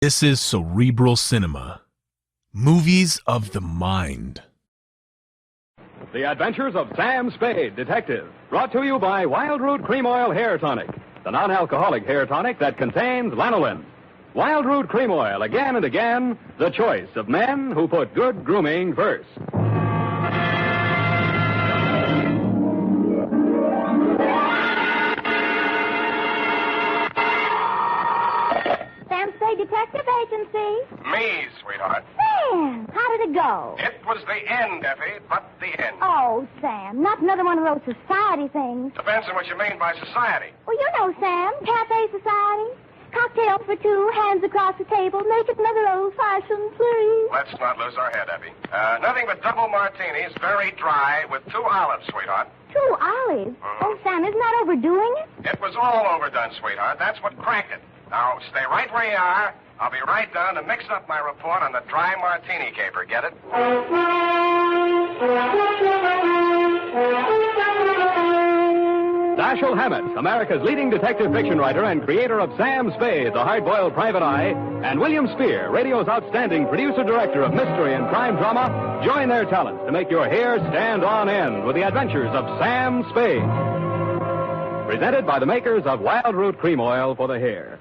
This is Cerebral Cinema. Movies of the mind. The Adventures of Sam Spade, Detective. Brought to you by Wild Root Cream Oil Hair Tonic, the non-alcoholic hair tonic that contains lanolin. Wild Root Cream Oil, again and again, the choice of men who put good grooming first. Sam Spade Detective Agency. Me, sweetheart. Sam, how did it go? It was the end, Effie, but the end. Oh, Sam, not another one of those society things. Depends on what you mean by society. Well, you know, Sam, cafe society. Cocktails for two, hands across the table. Make it another old-fashioned, please. Let's not lose our head, Effie. Nothing but double martinis, very dry, with 2 olives, sweetheart. 2 olives? Oh, Sam, isn't that overdoing it? It was all overdone, sweetheart. That's what cracked it. Now, stay right where you are. I'll be right down to mix up my report on the dry Martini Caper. Get it? Dashiell Hammett, America's leading detective fiction writer and creator of Sam Spade, the hard-boiled private eye, and William Spear, radio's outstanding producer-director of mystery and crime drama, join their talents to make your hair stand on end with the adventures of Sam Spade. Presented by the makers of Wild Root Cream Oil for the hair.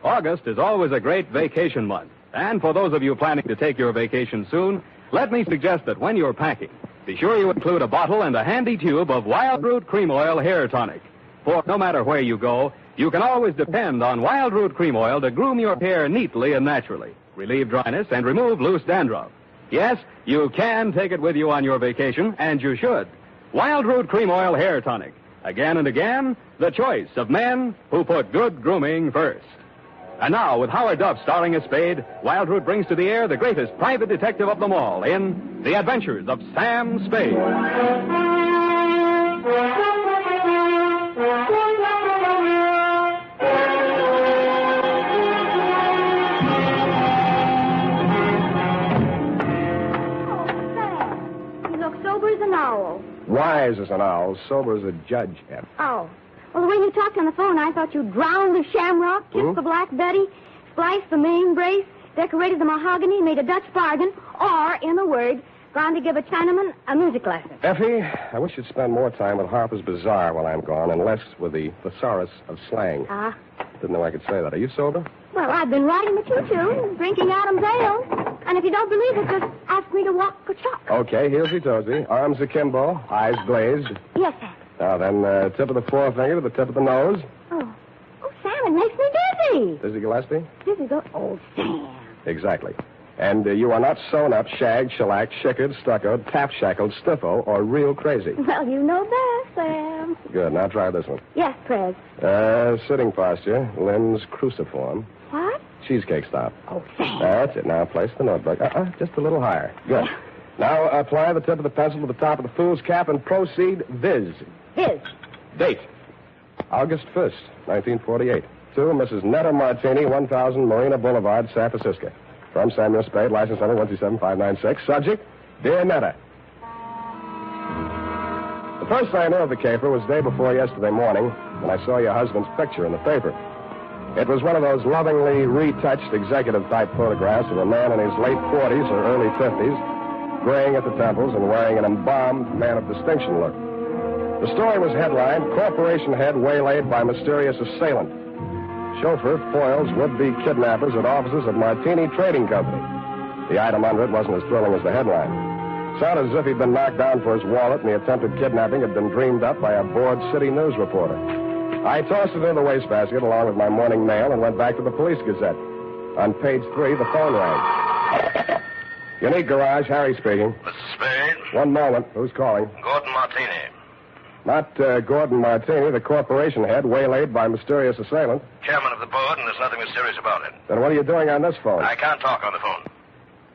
August is always a great vacation month. And for those of you planning to take your vacation soon, let me suggest that when you're packing, be sure you include a bottle and a handy tube of Wild Root Cream Oil Hair Tonic. For no matter where you go, you can always depend on Wild Root Cream Oil to groom your hair neatly and naturally, relieve dryness, and remove loose dandruff. Yes, you can take it with you on your vacation, and you should. Wild Root Cream Oil Hair Tonic. Again and again, the choice of men who put good grooming first. And now, with Howard Duff starring as Spade, Wild Root brings to the air the greatest private detective of them all in The Adventures of Sam Spade. Oh, Sam, you look sober as an owl. Wise as an owl, sober as a judge, Effie. Oh. Well, the way you talked on the phone, I thought you'd drowned the shamrock, kissed the Black Betty, spliced the main brace, decorated the mahogany, made a Dutch bargain, or, in a word, gone to give a Chinaman a music lesson. Effie, I wish you'd spend more time with Harper's Bazaar while I'm gone and less with the thesaurus of slang. Ah. Didn't know I could say that. Are you sober? Well, I've been riding the choo-choo, drinking Adam's ale. And if you don't believe it, just ask me to walk the chalk. Okay, heelsy-toesy, arms akimbo, eyes glazed. Yes, Sam. Now then, tip of the forefinger to the tip of the nose. Oh, Sam, it makes me dizzy. Dizzy Gillespie? Dizzy go. Oh, Sam. Exactly. And you are not sewn up, shagged, shellacked, chickered, stuccoed, tap-shackled, stiffo, or real crazy. Well, you know best, Sam. Good. Now try this one. Yes, Prez. Sitting posture, limbs cruciform. What? Cheesecake stop. Oh, Sam. That's it. Now place the notebook. Just a little higher. Good. Now apply the tip of the pencil to the top of the fool's cap and proceed viz. Viz. Date. August 1st, 1948. To Mrs. Netta Martini, 1000 Marina Boulevard, San Francisco. From Samuel Spade, license number 127596. Subject, Dear Netta. The first I knew of the caper was day before yesterday morning when I saw your husband's picture in the paper. It was one of those lovingly retouched executive-type photographs of a man in his late 40s or early 50s, graying at the temples and wearing an embalmed man of distinction look. The story was headlined, Corporation Head Waylaid by Mysterious Assailant. Chauffeur foils would-be kidnappers at offices of Martini Trading Company. The item under it wasn't as thrilling as the headline. Sounded as if he'd been knocked down for his wallet and the attempted kidnapping had been dreamed up by a bored city news reporter. I tossed it in the wastebasket along with my morning mail and went back to the Police Gazette. On page 3, the phone rang. Unique Garage, Harry speaking. Mrs. Spade? One moment. Who's calling? Gordon Martini. Not Gordon Martini, the corporation head, waylaid by mysterious assailant. Chairman of the board, and there's nothing mysterious about it. Then what are you doing on this phone? I can't talk on the phone.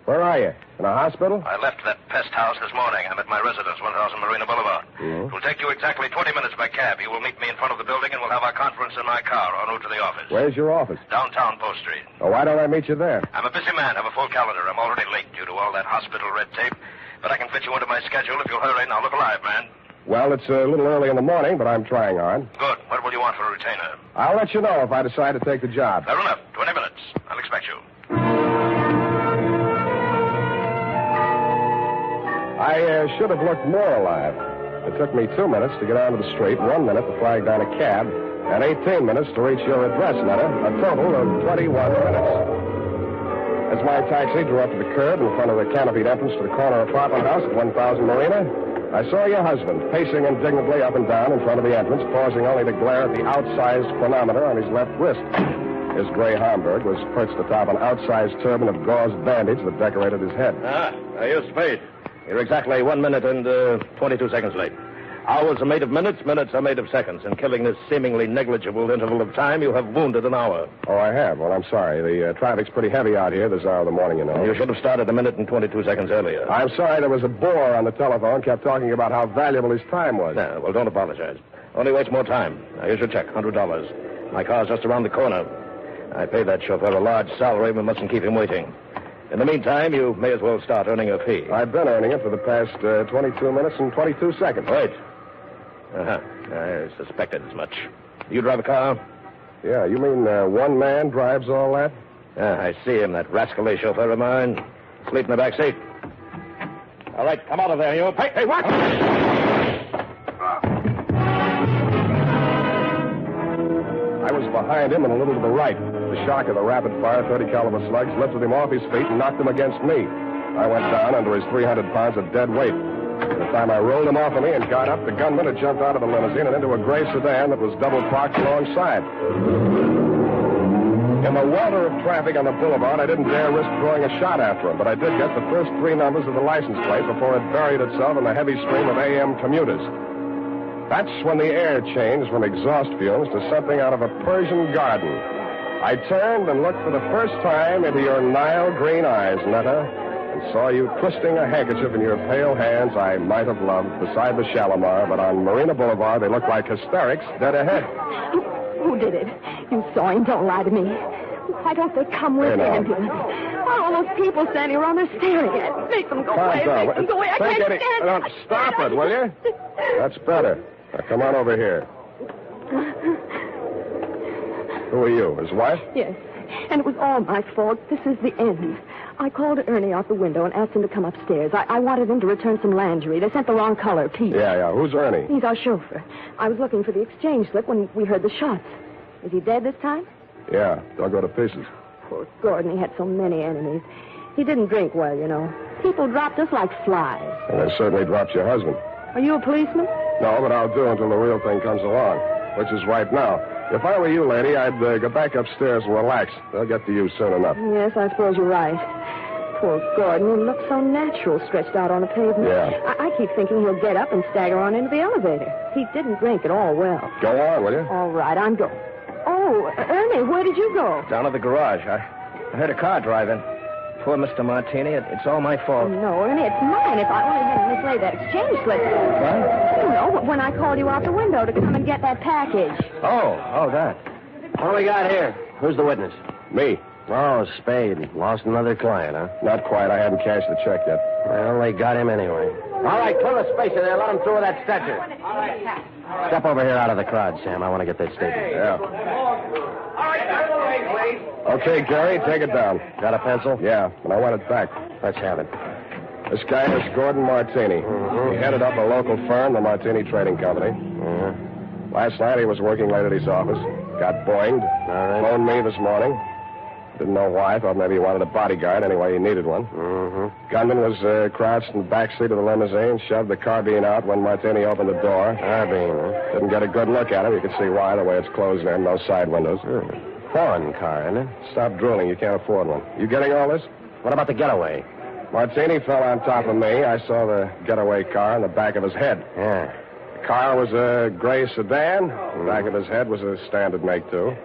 Where are you? In a hospital? I left that pest house this morning. I'm at my residence, 1000 Marina Boulevard. Mm-hmm. It will take you exactly 20 minutes by cab. You will meet me in front of the building, and we'll have our conference in my car en route to the office. Where's your office? Downtown Post Street. Oh, why don't I meet you there? I'm a busy man. Have a full calendar. I'm already late due to all that hospital red tape. But I can fit you into my schedule if you'll hurry. Now, look alive, man. Well, it's a little early in the morning, but I'm trying hard. Good. What will you want for a retainer? I'll let you know if I decide to take the job. Fair enough. 20 minutes. I'll expect should have looked more alive. It took me 2 minutes to get out of the street, 1 minute to flag down a cab, and 18 minutes to reach your address, Netta. A total of 21 minutes. As my taxi drew up to the curb in front of the canopied entrance to the corner apartment house at 1000 Marina, I saw your husband pacing indignantly up and down in front of the entrance, pausing only to glare at the outsized chronometer on his left wrist. His gray Homburg was perched atop an outsized turban of gauze bandage that decorated his head. You're Spade. You're exactly 1 minute and 22 seconds late. Hours are made of minutes, minutes are made of seconds. In killing this seemingly negligible interval of time, you have wounded an hour. Oh, I have? Well, I'm sorry. The traffic's pretty heavy out here this hour of the morning, you know. You should have started a minute and 22 seconds earlier. I'm sorry there was a bore on the telephone, kept talking about how valuable his time was. No, well, don't apologize. Only waste more time. Now, here's your check, $100. My car's just around the corner. I pay that chauffeur a large salary. We mustn't keep him waiting. In the meantime, you may as well start earning a fee. I've been earning it for the past 22 minutes and 22 seconds. Wait. I suspected as much. You drive a car? Yeah, you mean one man drives all that? I see him, that rascally chauffeur of mine. Sleep in the back seat. All right, come out of there, you. Hey, what? I was behind him and a little to the right. The shock of the rapid-fire 30-caliber slugs lifted him off his feet and knocked him against me. I went down under his 300 pounds of dead weight. By the time I rolled him off of me and got up, the gunman had jumped out of the limousine and into a gray sedan that was double parked alongside. In the welter of traffic on the boulevard, I didn't dare risk throwing a shot after him, but I did get the first 3 numbers of the license plate before it buried itself in the heavy stream of AM commuters. That's when the air changed from exhaust fumes to something out of a Persian garden. I turned and looked for the first time into your Nile green eyes, Netta, and saw you twisting a handkerchief in your pale hands I might have loved beside the Shalimar, but on Marina Boulevard they looked like hysterics dead ahead. Who did it? You saw him. Don't lie to me. Why don't they come with the ambulance? All those people standing around there staring at me. Make them go away. Make them go away. I can't stand it. Stop it, will you? That's better. Now, come on over here. Who are you, his wife? Yes, and it was all my fault. This is the end. I called Ernie out the window and asked him to come upstairs. I wanted him to return some lingerie. They sent the wrong color, Pete. Yeah. Who's Ernie? He's our chauffeur. I was looking for the exchange slip when we heard the shots. Is he dead this time? Yeah, don't go to pieces. Poor Gordon, he had so many enemies. He didn't drink well, you know. People dropped us like flies. And they certainly dropped your husband. Are you a policeman? No, but I'll do until the real thing comes along, which is right now. If I were you, lady, I'd go back upstairs and relax. They'll get to you soon enough. Yes, I suppose you're right. Poor Gordon, he looks so natural stretched out on the pavement. Yeah. I keep thinking he'll get up and stagger on into the elevator. He didn't drink at all well. Go on, will you? All right, I'm going. Oh, Ernie, where did you go? Down to the garage. I heard a car driving. Poor Mr. Martini. It's all my fault. No, Ernie, it's mine if I only hadn't mislaid that exchange slip. What? You know, when I called you out the window to come and get that package. Oh, that. What do we got here? Who's the witness? Me. Oh, Spade. Lost another client, huh? Not quite. I haven't cashed the check yet. Well, they got him anyway. All right, clear the space in there. Let him through with that stretcher. Step over here out of the crowd, Sam. I want to get that statement. Yeah. Okay, Gary, take it down. Got a pencil? Yeah, and I want it back. Let's have it. This guy is Gordon Martini. Mm-hmm. He headed up a local firm, the Martini Trading Company. Mm-hmm. Last night he was working late at his office. Got boinged. All right. Phoned me this morning. Didn't know why. Thought maybe he wanted a bodyguard. Anyway, he needed one. Mm-hmm. Gunman was crouched in the back seat of the limousine, shoved the carbine out when Martini opened the door. Carbine, huh? Didn't get a good look at him. You can see why, the way it's closed in. No side windows. Foreign car, isn't it? Stop drooling. You can't afford one. You getting all this? What about the getaway? Martini fell on top of me. I saw the getaway car in the back of his head. Yeah. The car was a gray sedan. The back of his head was a standard make, too.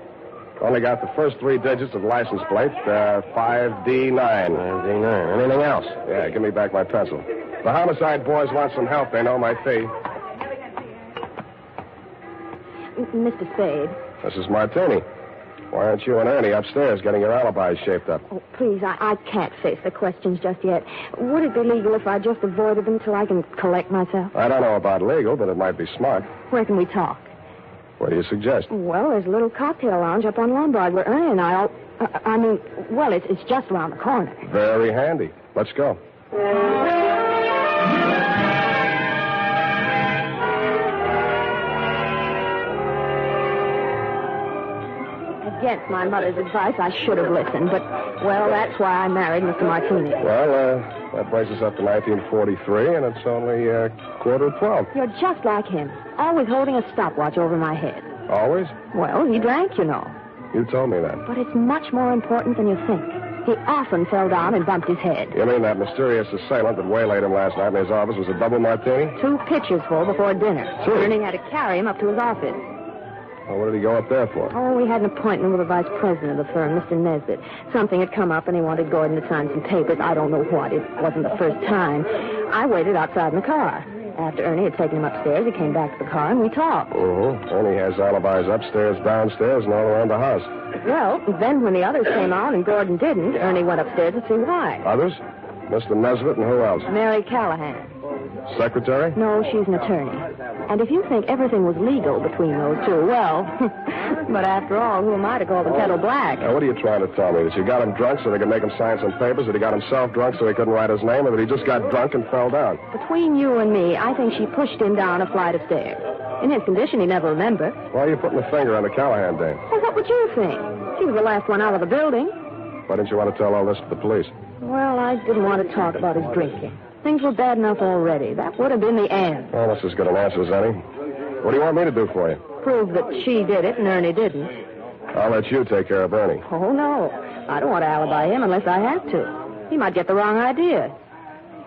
Only got the first 3 digits of license plate, 5D9. 5D9. Anything else? Yeah, give me back my pencil. The homicide boys want some help. They know my fee. Mr. Spade. This is Martini. Why aren't you and Ernie upstairs getting your alibis shaped up? Oh, please, I can't face the questions just yet. Would it be legal if I just avoided them till I can collect myself? I don't know about legal, but it might be smart. Where can we talk? What do you suggest? Well, there's a little cocktail lounge up on Lombard where Ernie and I all... it's just around the corner. Very handy. Let's go. against my mother's advice. I should have listened, but, well, that's why I married Mr. Martini. Well, that brings us up to 1943, and it's only 11:45. You're just like him, always holding a stopwatch over my head. Always? Well, he drank, you know. You told me that. But it's much more important than you think. He often fell down and bumped his head. You mean that mysterious assailant that waylaid him last night in his office was a double martini? 2 pitchers full before dinner. 2? Ernie had to carry him up to his office. Well, what did he go up there for? Oh, we had an appointment with the vice president of the firm, Mr. Nesbitt. Something had come up, and he wanted Gordon to sign some papers. I don't know what. It wasn't the first time. I waited outside in the car. After Ernie had taken him upstairs, he came back to the car, and we talked. Ernie has alibis upstairs, downstairs, and all around the house. Well, then when the others came out and Gordon didn't, Ernie went upstairs to see why. Others? Mr. Nesbitt and who else? Mary Callahan. Secretary? No, she's an attorney. And if you think everything was legal between those two, well, but after all, who am I to call the kettle black? Now, what are you trying to tell me? That you got him drunk so they could make him sign some papers? That he got himself drunk so he couldn't write his name? Or that he just got drunk and fell down? Between you and me, I think she pushed him down a flight of stairs. In his condition, he never remembered. Why are you putting the finger on the Callahan dame? Well, what would you think? She was the last one out of the building. Why didn't you want to tell all this to the police? Well, I didn't want to talk about his drinking. Things were bad enough already. That would have been the end. Well, that's as good an answer as any. What do you want me to do for you? Prove that she did it and Ernie didn't. I'll let you take care of Ernie. Oh, no. I don't want to alibi him unless I have to. He might get the wrong idea.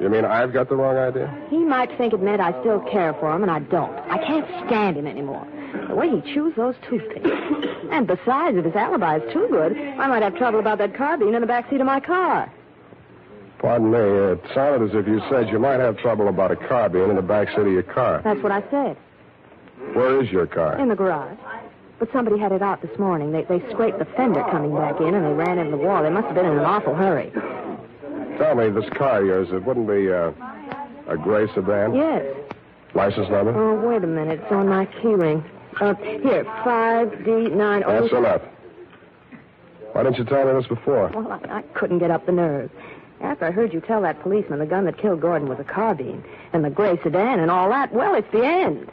You mean I've got the wrong idea? He might think it meant I still care for him, and I don't. I can't stand him anymore. The way he chews those toothpicks. And besides, if his alibi is too good, I might have trouble about that carbine in the backseat of my car. Pardon me, it sounded as if you said you might have trouble about a carbine in the backseat of your car. That's what I said. Where is your car? In the garage. But somebody had it out this morning. They scraped the fender coming back in, and they ran into the wall. They must have been in an awful hurry. Tell me, this car of yours, it wouldn't be a gray sedan? Yes. License number? Oh, wait a minute. It's on my key ring. Here, 5D90... That's enough. Why didn't you tell me this before? Well, I couldn't get up the nerve. After I heard you tell that policeman the gun that killed Gordon was a carbine, and the gray sedan and all that, well, it's the end.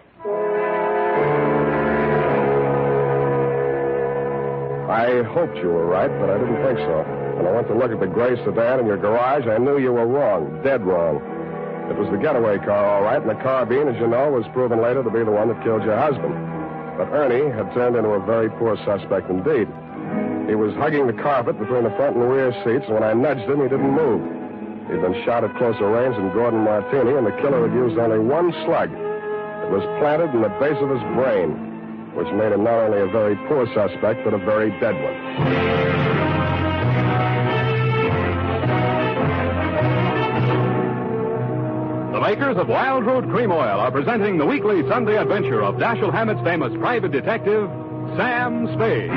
I hoped you were right, but I didn't think so. When I went to look at the gray sedan in your garage, I knew you were wrong, dead wrong. It was the getaway car, all right, and the carbine, as you know, was proven later to be the one that killed your husband. But Ernie had turned into a very poor suspect indeed. He was hugging the carpet between the front and rear seats, and when I nudged him, he didn't move. He'd been shot at closer range than Gordon Martini, and the killer had used only one slug. It was planted in the base of his brain, which made him not only a very poor suspect, but a very dead one. The makers of Wild Root Cream Oil are presenting the weekly Sunday adventure of Dashiell Hammett's famous private detective, Sam Spade.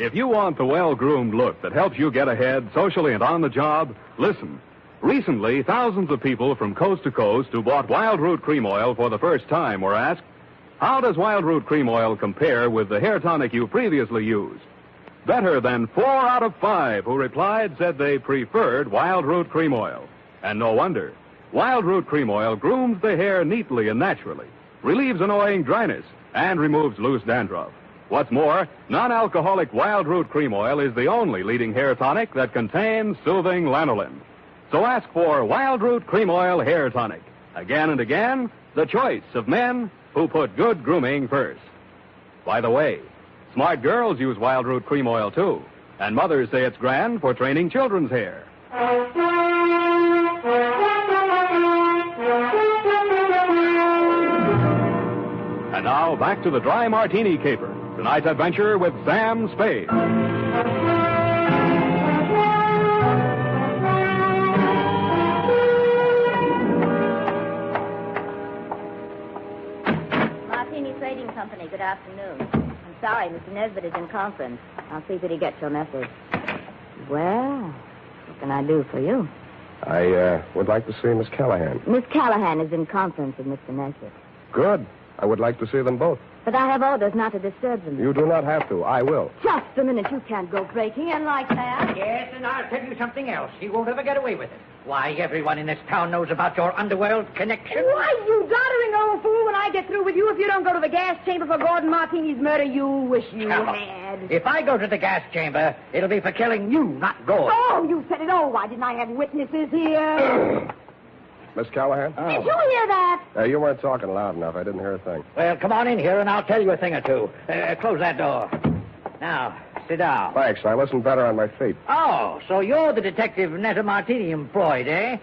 If you want the well-groomed look that helps you get ahead socially and on the job, listen. Recently, thousands of people from coast to coast who bought Wild Root Cream Oil for the first time were asked, how does Wild Root Cream Oil compare with the hair tonic you previously used? Better than 4 out of 5 who replied said they preferred Wild Root Cream Oil. And no wonder. Wild Root Cream Oil grooms the hair neatly and naturally, relieves annoying dryness, and removes loose dandruff. What's more, non-alcoholic Wild Root Cream Oil is the only leading hair tonic that contains soothing lanolin. So ask for Wild Root Cream Oil Hair Tonic. Again and again, the choice of men who put good grooming first. By the way, smart girls use Wild Root Cream Oil, too. And mothers say it's grand for training children's hair. And now, back to the Dry Martini Caper. Tonight's adventure with Sam Spade. Martini Trading Company, good afternoon. I'm sorry, Mr. Nesbitt is in conference. I'll see that he gets your message. Well, what can I do for you? I would like to see Miss Callahan. Miss Callahan is in conference with Mr. Nesbitt. Good. I would like to see them both. But I have orders not to disturb them. You do not have to. I will. Just a minute. You can't go breaking in like that. Yes, and I'll tell you something else. He won't ever get away with it. Why, everyone in this town knows about your underworld connection. Why, you doddering old fool, when I get through with you, if you don't go to the gas chamber for Gordon Martini's murder, you'll wish you had. If I go to the gas chamber, it'll be for killing you, not Gordon. Oh, you said it. Oh, why didn't I have witnesses here? Miss Callahan? Did you hear that? You weren't talking loud enough. I didn't hear a thing. Well, come on in here and I'll tell you a thing or two. Close that door. Now, sit down. Thanks. I listen better on my feet. Oh, so you're the detective Netta Martini employed, eh?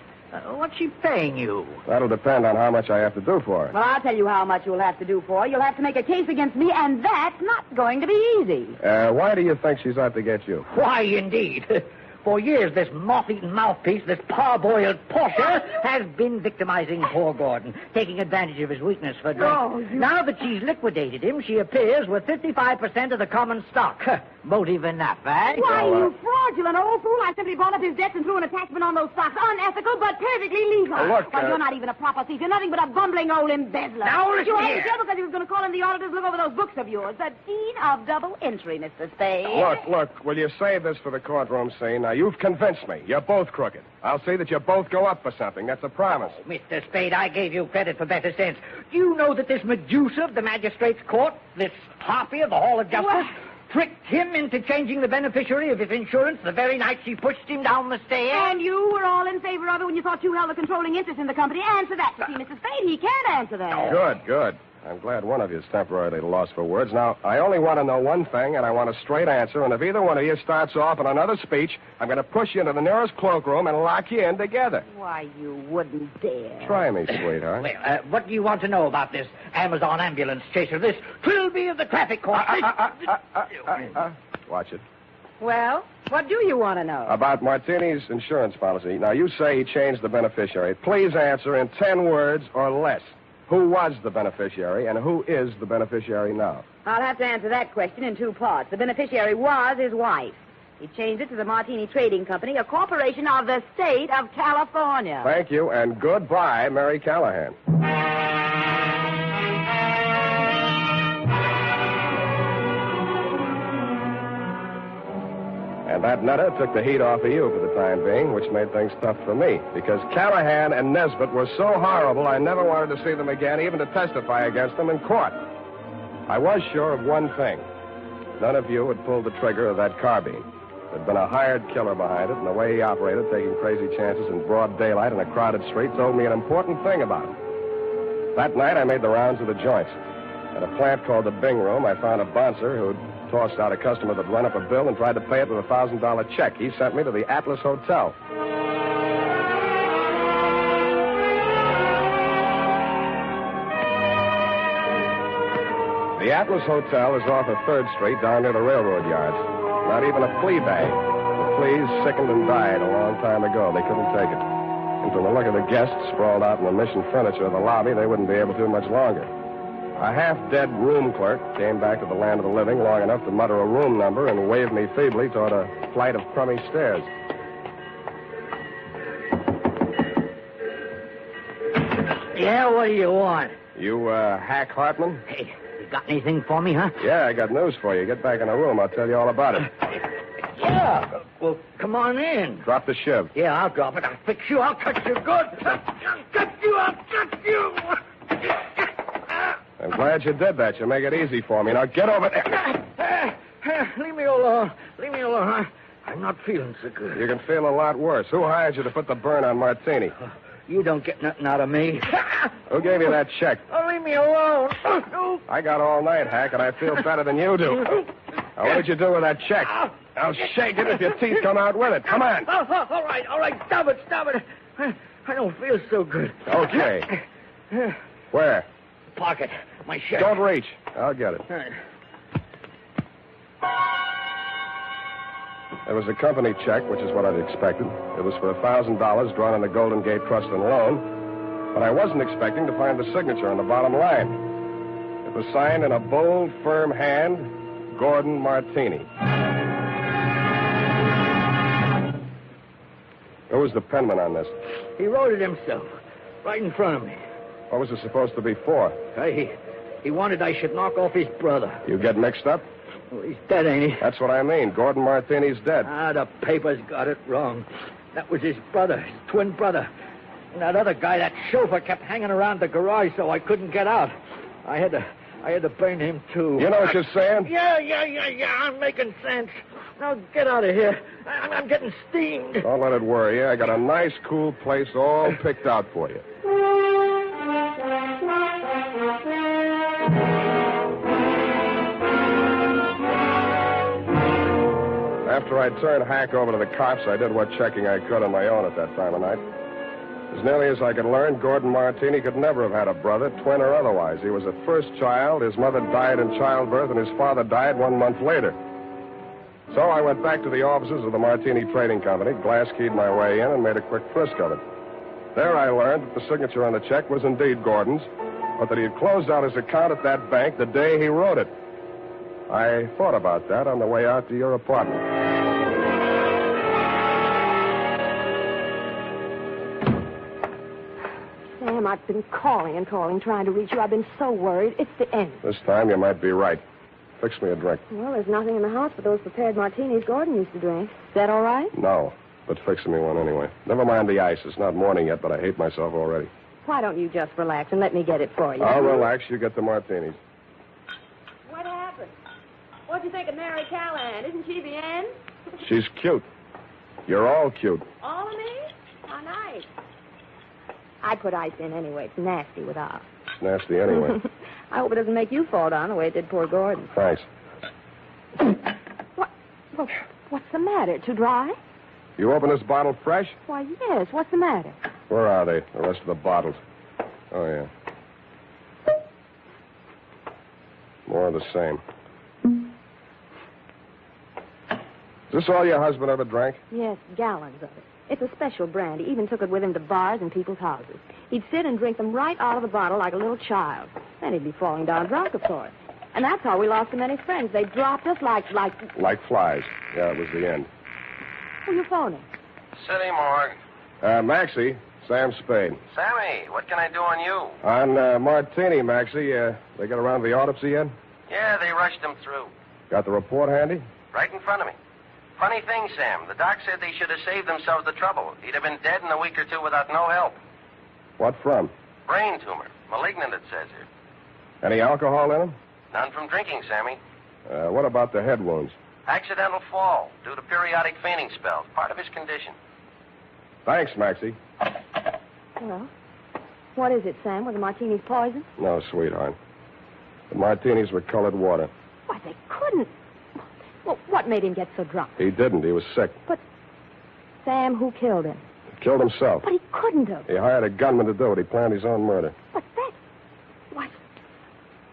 What's she paying you? That'll depend on how much I have to do for her. Well, I'll tell you how much you'll have to do for her. You'll have to make a case against me, and that's not going to be easy. Why do you think she's out to get you? Why, indeed. For years, this moth-eaten mouthpiece, this parboiled Portia, has been victimizing poor Gordon, taking advantage of his weakness for drink. Oh, Now that she's liquidated him, she appears with 55% of the common stock. Motive enough, eh? Why, you fraudulent old fool. I simply bought up his debts and threw an attachment on those stocks. Unethical, but perfectly legal. Look, Why, you're not even a proper thief. You're nothing but a bumbling old embezzler. Now, listen You here. only did because he was going to call in the auditors to look over those books of yours. The deed of double entry, Mr. Spade. Look, will you save this for the courtroom scene? Now, you've convinced me. You're both crooked. I'll see that you both go up for something. That's a promise. Mr. Spade, I gave you credit for better sense. Do you know that this Medusa of the magistrate's court, this harpy of the Hall of Justice, What? tricked him into changing the beneficiary of his insurance the very night she pushed him down the stairs? And you were all in favor of it when you thought you held a controlling interest in the company. Answer that. You see, Mr. Spade, he can't answer that. Good. I'm glad one of you is temporarily lost for words. Now, I only want to know one thing, and I want a straight answer. And if either one of you starts off on another speech, I'm going to push you into the nearest cloakroom and lock you in together. Why, you wouldn't dare. Try me, sweetheart. Well, what do you want to know about this Amazon ambulance chaser, this Trilby of the traffic court? Watch it. Well, what do you want to know? About Martini's insurance policy. Now, you say he changed the beneficiary. Please answer in 10 words or less. Who was the beneficiary, and who is the beneficiary now? I'll have to answer that question in two parts. The beneficiary was his wife. He changed it to the Martini Trading Company, a corporation of the state of California. Thank you, and goodbye, Mary Callahan. And that Netta took the heat off of you for the time being, which made things tough for me. Because Callahan and Nesbitt were so horrible, I never wanted to see them again, even to testify against them in court. I was sure of one thing. None of you had pulled the trigger of that carbine. There'd been a hired killer behind it, and the way he operated, taking crazy chances in broad daylight in a crowded street, told me an important thing about him. That night, I made the rounds of the joints. At a plant called the Bing Room, I found a bouncer who'd tossed out a customer that run up a bill and tried to pay it with a $1,000 check. He sent me to the Atlas Hotel. The Atlas Hotel is off of 3rd Street down near the railroad yards. Not even a flea bag. The fleas sickened and died a long time ago. They couldn't take it. And from the look of the guests sprawled out in the mission furniture of the lobby, they wouldn't be able to much longer. A half-dead room clerk came back to the land of the living long enough to mutter a room number and wave me feebly toward a flight of crummy stairs. Yeah, what do you want? You, Hack Hartman? Hey, you got anything for me, huh? Yeah, I got news for you. Get back in the room. I'll tell you all about it. Yeah. Well, come on in. Drop the shiv. Yeah, I'll drop it. I'll fix you. I'll cut you good. I'll cut you. I'll cut you. I'm glad you did that. You make it easy for me. Now get over there. Leave me alone. Leave me alone. I'm not feeling so good. You can feel a lot worse. Who hired you to put the burn on Martini? You don't get nothing out of me. Who gave you that check? Oh, leave me alone. I got all night, Hack, and I feel better than you do. Now, what did you do with that check? I'll shake it if your teeth come out with it. Come on. All right. Stop it. I don't feel so good. Okay. Where? Pocket. My shirt. Don't reach. I'll get it. All right. There was a company check, which is what I'd expected. It was for $1,000 drawn on the Golden Gate Trust and Loan. But I wasn't expecting to find the signature on the bottom line. It was signed in a bold, firm hand, Gordon Martini. Who was the penman on this? He wrote it himself, right in front of me. What was it supposed to be for? He He wanted I should knock off his brother. You get mixed up? Well, he's dead, ain't he? That's what I mean. Gordon Martini's dead. The papers got it wrong. That was his brother, his twin brother. And that other guy, that chauffeur, kept hanging around the garage so I couldn't get out. I had to burn him, too. You know what you're saying? Yeah. I'm making sense. Now, get out of here. I'm getting steamed. Don't let it worry you. I got a nice, cool place all picked out for you. After I turned Hack over to the cops, I did what checking I could on my own at that time of night. As nearly as I could learn, Gordon Martini could never have had a brother, twin or otherwise. He was a first child. His mother died in childbirth, and his father died 1 month later. So I went back to the offices of the Martini Trading Company, glass-keyed my way in, and made a quick frisk of it. There I learned that the signature on the check was indeed Gordon's, but that he had closed out his account at that bank the day he wrote it. I thought about that on the way out to your apartment. Sam, I've been calling and calling, trying to reach you. I've been so worried. It's the end. This time you might be right. Fix me a drink. Well, there's nothing in the house but those prepared martinis Gordon used to drink. Is that all right? No, but fix me one anyway. Never mind the ice. It's not morning yet, but I hate myself already. Why don't you just relax and let me get it for you? I'll relax. You get the martinis. What happened? What'd you think of Mary Callahan? Isn't she the end? She's cute. You're all cute. All of me? How nice. I put ice in anyway. It's nasty without. It's nasty anyway. I hope it doesn't make you fall down the way it did poor Gordon. Thanks. What? Well, what's the matter? Too dry? You open this bottle fresh? Why, yes. What's the matter? Where are they? The rest of the bottles. Oh, yeah. More of the same. Is this all your husband ever drank? Yes, gallons of it. It's a special brand. He even took it with him to bars and people's houses. He'd sit and drink them right out of the bottle like a little child. Then he'd be falling down drunk, of course. And that's how we lost so many friends. They dropped us like... Like flies. Yeah, it was the end. Who you phoning? City morgue. Maxie, Sam Spade. Sammy, what can I do on you? On Martini, Maxie, they got around to the autopsy yet? Yeah, they rushed him through. Got the report handy? Right in front of me. Funny thing, Sam. The doc said they should have saved themselves the trouble. He'd have been dead in a week or two without no help. What from? Brain tumor. Malignant, it says here. Any alcohol in him? None from drinking, Sammy. What about the head wounds? Accidental fall due to periodic fainting spells. Part of his condition. Thanks, Maxie. Well, what is it, Sam? Were the martinis poison? No, sweetheart. The martinis were colored water. Why, they couldn't. Well, what made him get so drunk? He didn't. He was sick. But, Sam, who killed him? He killed himself. But he couldn't have. He hired a gunman to do it. He planned his own murder. But that... Why...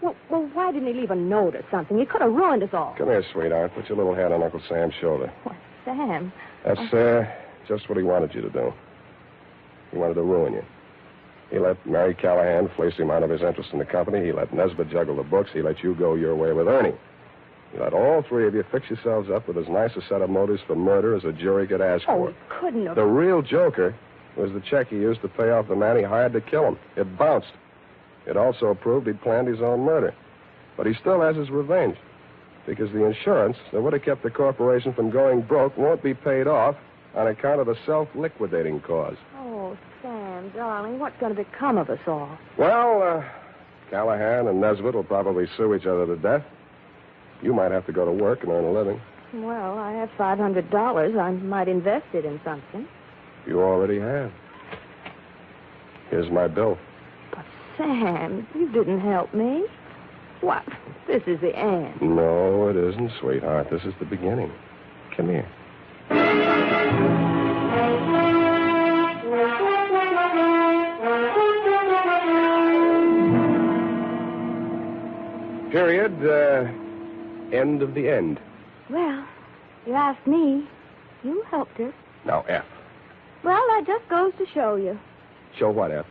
Well, why didn't he leave a note or something? He could have ruined us all. Come here, sweetheart. Put your little hand on Uncle Sam's shoulder. Why, Sam... That's, just what he wanted you to do. He wanted to ruin you. He let Mary Callahan fleece him out of his interest in the company. He let Nesbitt juggle the books. He let you go your way with Ernie. He let all three of you fix yourselves up with as nice a set of motives for murder as a jury could ask Oh, for. he couldn't have... The real joker was the check he used to pay off the man he hired to kill him. It bounced. It also proved he'd planned his own murder. But he still has his revenge. Because the insurance that would have kept the corporation from going broke won't be paid off on account of the self-liquidating cause. Oh, Sam, darling, what's going to become of us all? Well, Callahan and Nesbitt will probably sue each other to death. You might have to go to work and earn a living. Well, I have $500. I might invest it in something. You already have. Here's my bill. But, Sam, you didn't help me. What? This is the end. No, it isn't, sweetheart. This is the beginning. Come here. Period. End of the end. Well, you asked me. You helped her. Now, F. Well, that just goes to show you. Show what, F?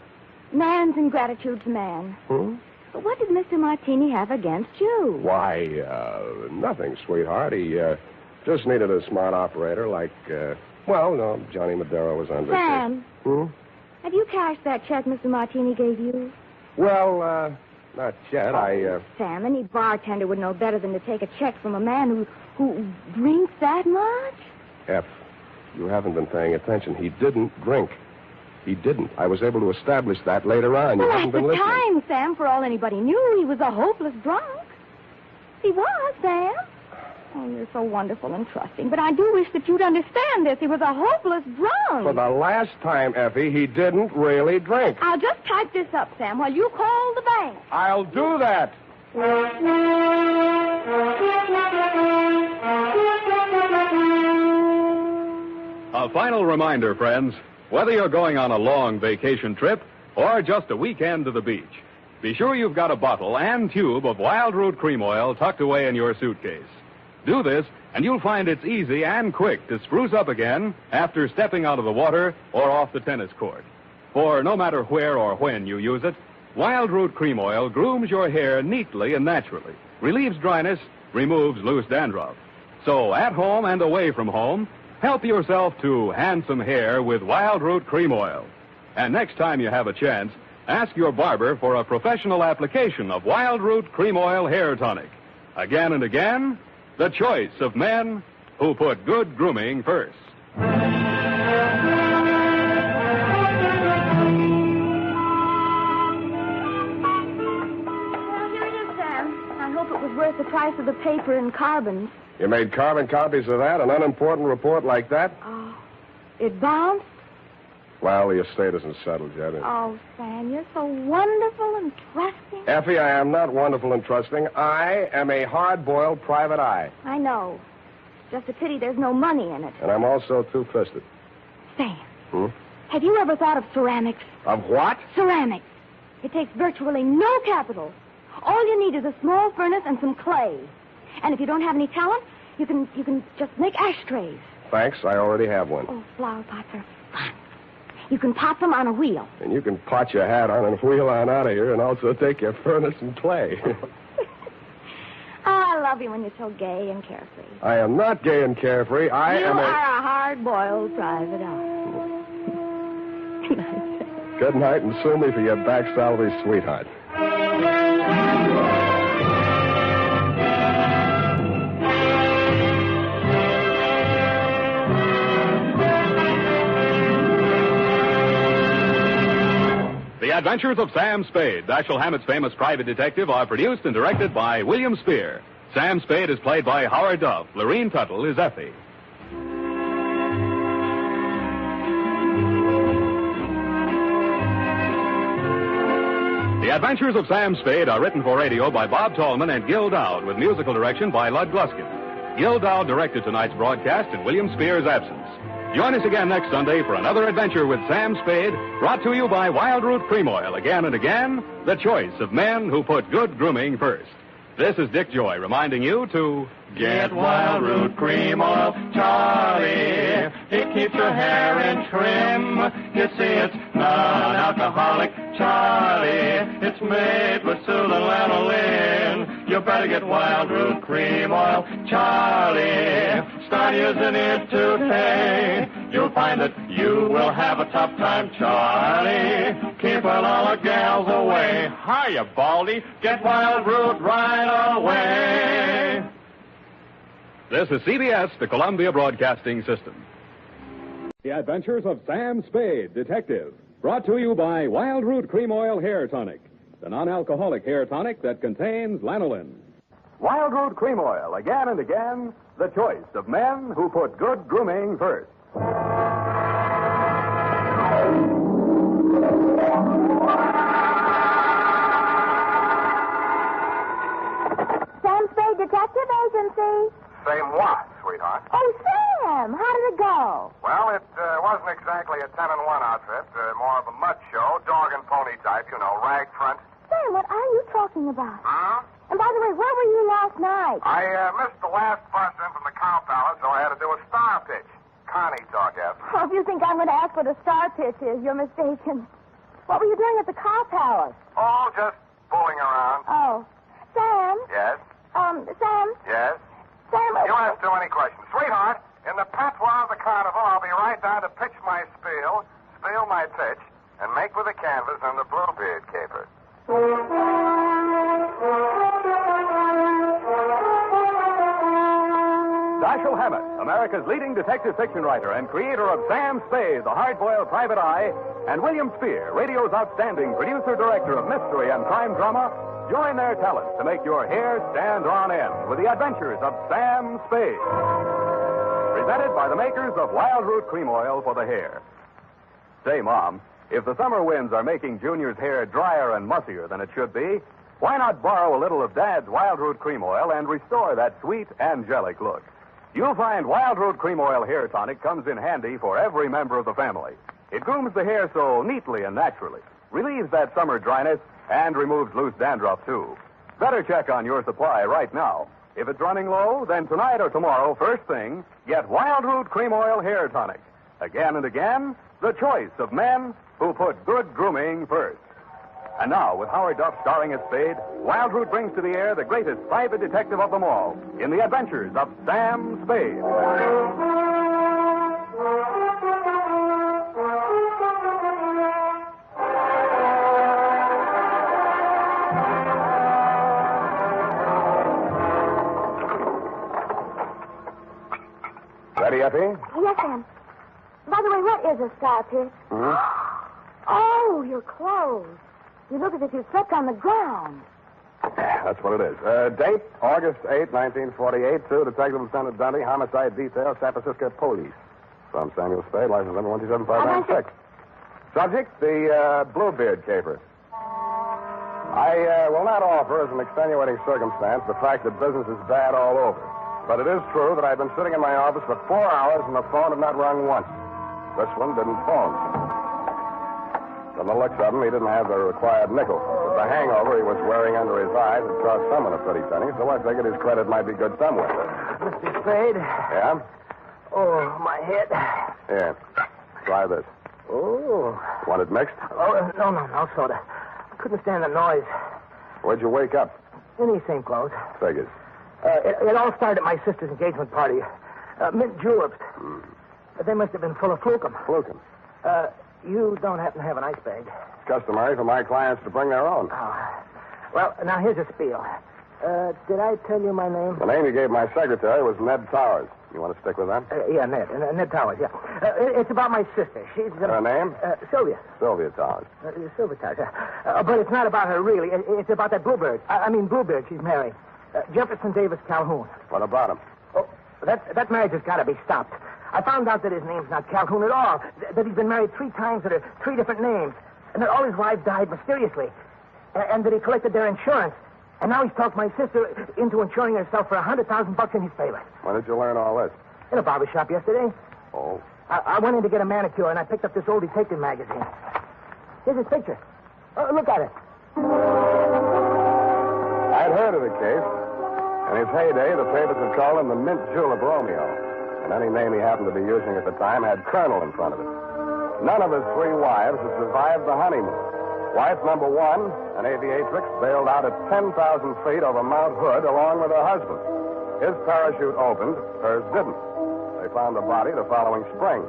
Man's ingratitude to man. But what did Mr. Martini have against you? Why, nothing, sweetheart. He just needed a smart operator like, Johnny Madero was on vacation. Sam, have you cashed that check Mr. Martini gave you? Well, Not yet. Sam, any bartender would know better than to take a check from a man who drinks that much. F, you haven't been paying attention. He didn't drink. He didn't. I was able to establish that later on. You haven't been at the listening. time, Sam, for all anybody knew, he was a hopeless drunk. He was, Sam. Oh, you're so wonderful and trusting. But I do wish that you'd understand this. He was a hopeless drunk. For the last time, Effie, he didn't really drink. I'll just type this up, Sam, while you call the bank. I'll do that. A final reminder, friends. Whether you're going on a long vacation trip or just a weekend to the beach, be sure you've got a bottle and tube of Wild Root Cream Oil tucked away in your suitcase. Do this, and you'll find it's easy and quick to spruce up again after stepping out of the water or off the tennis court. For no matter where or when you use it, Wild Root Cream Oil grooms your hair neatly and naturally, relieves dryness, removes loose dandruff. So at home and away from home, help yourself to handsome hair with Wild Root Cream Oil. And next time you have a chance, ask your barber for a professional application of Wild Root Cream Oil Hair Tonic. Again and again, the choice of men who put good grooming first. Well, here it is, Sam. I hope it was worth the price of the paper and carbons. You made carbon copies of that? An unimportant report like that? Oh, it bounced? Well, the estate isn't settled yet. Oh, Sam, you're so wonderful and trusting. Effie, I am not wonderful and trusting. I am a hard-boiled private eye. I know. Just a pity there's no money in it. And I'm also two-fisted. Sam, have you ever thought of ceramics? Of what? Ceramics. It takes virtually no capital. All you need is a small furnace and some clay. And if you don't have any talent, you can just make ashtrays. Thanks, I already have one. Oh, flower pots are fun. You can pop them on a wheel. And you can pot your hat on and wheel on out of here and also take your furnace and clay. Oh, I love you when you're so gay and carefree. I am not gay and carefree. You are a hard-boiled private eye. Good night, Sam. Good night, and sue me for your back salary, sweetheart. The Adventures of Sam Spade, Dashiell Hammett's famous private detective, are produced and directed by William Spear. Sam Spade is played by Howard Duff. Lorene Tuttle is Effie. The Adventures of Sam Spade are written for radio by Bob Tallman and Gil Dowd, with musical direction by Lud Gluskin. Gil Dowd directed tonight's broadcast in William Spear's absence. Join us again next Sunday for another adventure with Sam Spade, brought to you by Wild Root Cream Oil. Again and again, the choice of men who put good grooming first. This is Dick Joy reminding you to get Wild Root Cream Oil, Charlie. It keeps your hair in trim. You see, it's non-alcoholic, Charlie. It's made with Sula lanolin. You better get Wild Root Cream Oil, Charlie. Start using it today. You'll find that you will have a tough time, Charlie. Keeping all the gals away. Hiya, Baldy. Get Wild Root right away. This is CBS, the Columbia Broadcasting System. The Adventures of Sam Spade, Detective, brought to you by Wild Root Cream Oil Hair Tonic, the non-alcoholic hair tonic that contains lanolin. Wild Root Cream Oil, again and again, the choice of men who put good grooming first. Sam Spade Detective Agency. Same what, sweetheart? Oh, Sam, how did it go? Well, it wasn't exactly a 10-in-1 outfit. More of a mud show, dog and pony type, rag front. Sam, what are you talking about? Huh? And by the way, where were you last night? I missed the last bus in from the Cow Palace, so I had to do a Starr pitch. Connie talk, F. Oh, if you think I'm going to ask what a Starr pitch is, you're mistaken. What were you doing at the Cow Palace? Oh, just fooling around. Oh. Sam? Yes? Sam? Yes? Sam? You ask too many questions. Sweetheart, in the patois of the carnival, I'll be right down to pitch my spiel my pitch, and make with the canvas and the Bluebeard Caper. Dashiell Hammett, America's leading detective fiction writer and creator of Sam Spade, the hard-boiled private eye, and William Spear, radio's outstanding producer-director of mystery and crime drama, join their talents to make your hair stand on end with the adventures of Sam Spade. Presented by the makers of Wild Root Cream Oil for the hair. Say, Mom, if the summer winds are making Junior's hair drier and mussier than it should be, why not borrow a little of Dad's Wild Root Cream Oil and restore that sweet, angelic look? You'll find Wild Root Cream Oil Hair Tonic comes in handy for every member of the family. It grooms the hair so neatly and naturally, relieves that summer dryness, and removes loose dandruff, too. Better check on your supply right now. If it's running low, then tonight or tomorrow, first thing, get Wild Root Cream Oil Hair Tonic. Again and again, the choice of men who put good grooming first. And now, with Howard Duff starring as Spade, Wild Root brings to the air the greatest private detective of them all in the adventures of Sam Spade. Ready, Effie? Yes, Sam. By the way, what is a Starr, Pierce? Oh, your clothes. You look as if you slept on the ground. That's what it is. Date, August 8, 1948, to Detective Lieutenant Dundee, Homicide Detail, San Francisco Police. From Samuel Spade, license number 127596. Subject, the Bluebeard Caper. I will not offer as an extenuating circumstance the fact that business is bad all over. But it is true that I've been sitting in my office for 4 hours and the phone had not rung once. This one didn't phone. From the looks of him, he didn't have the required nickel. But the hangover he was wearing under his eyes had cost someone a pretty penny, so I figured his credit might be good somewhere. Mr. Spade? Yeah? Oh, my head. Here. Try this. Oh. Want it mixed? Oh, no soda. I couldn't stand the noise. Where'd you wake up? In these same clothes. Figures. It all started at my sister's engagement party. Mint juleps. They must have been full of flukum. Flukum? You don't happen to have an ice bag? It's customary for my clients to bring their own. Oh. Well, now here's a spiel. Did I tell you my name? The name you gave my secretary was Ned Towers. You want to stick with that? Yeah, Ned. Ned Towers, yeah. It's about my sister. She's... Her name? Sylvia. Sylvia Towers. Sylvia Towers, yeah. But it's not about her, really. It's about that Bluebird. I mean, Bluebeard. She's married. Jefferson Davis Calhoun. What about him? Oh, that marriage has got to be stopped. I found out that his name's not Calhoun at all. That he's been married 3 times under 3 different names. And that all his wives died mysteriously. And that he collected their insurance. And now he's talked my sister into insuring herself for $100,000 in his favor. When did you learn all this? In a barber shop yesterday. Oh. I went in to get a manicure, and I picked up this old detective magazine. Here's his picture. Look at it. I'd heard of the case. In his heyday, the papers had called him the Mint Julep Romeo. And any name he happened to be using at the time had Colonel in front of it. None of his 3 wives had survived the honeymoon. Wife number 1, an aviatrix, bailed out at 10,000 feet over Mount Hood along with her husband. His parachute opened, hers didn't. They found the body the following spring.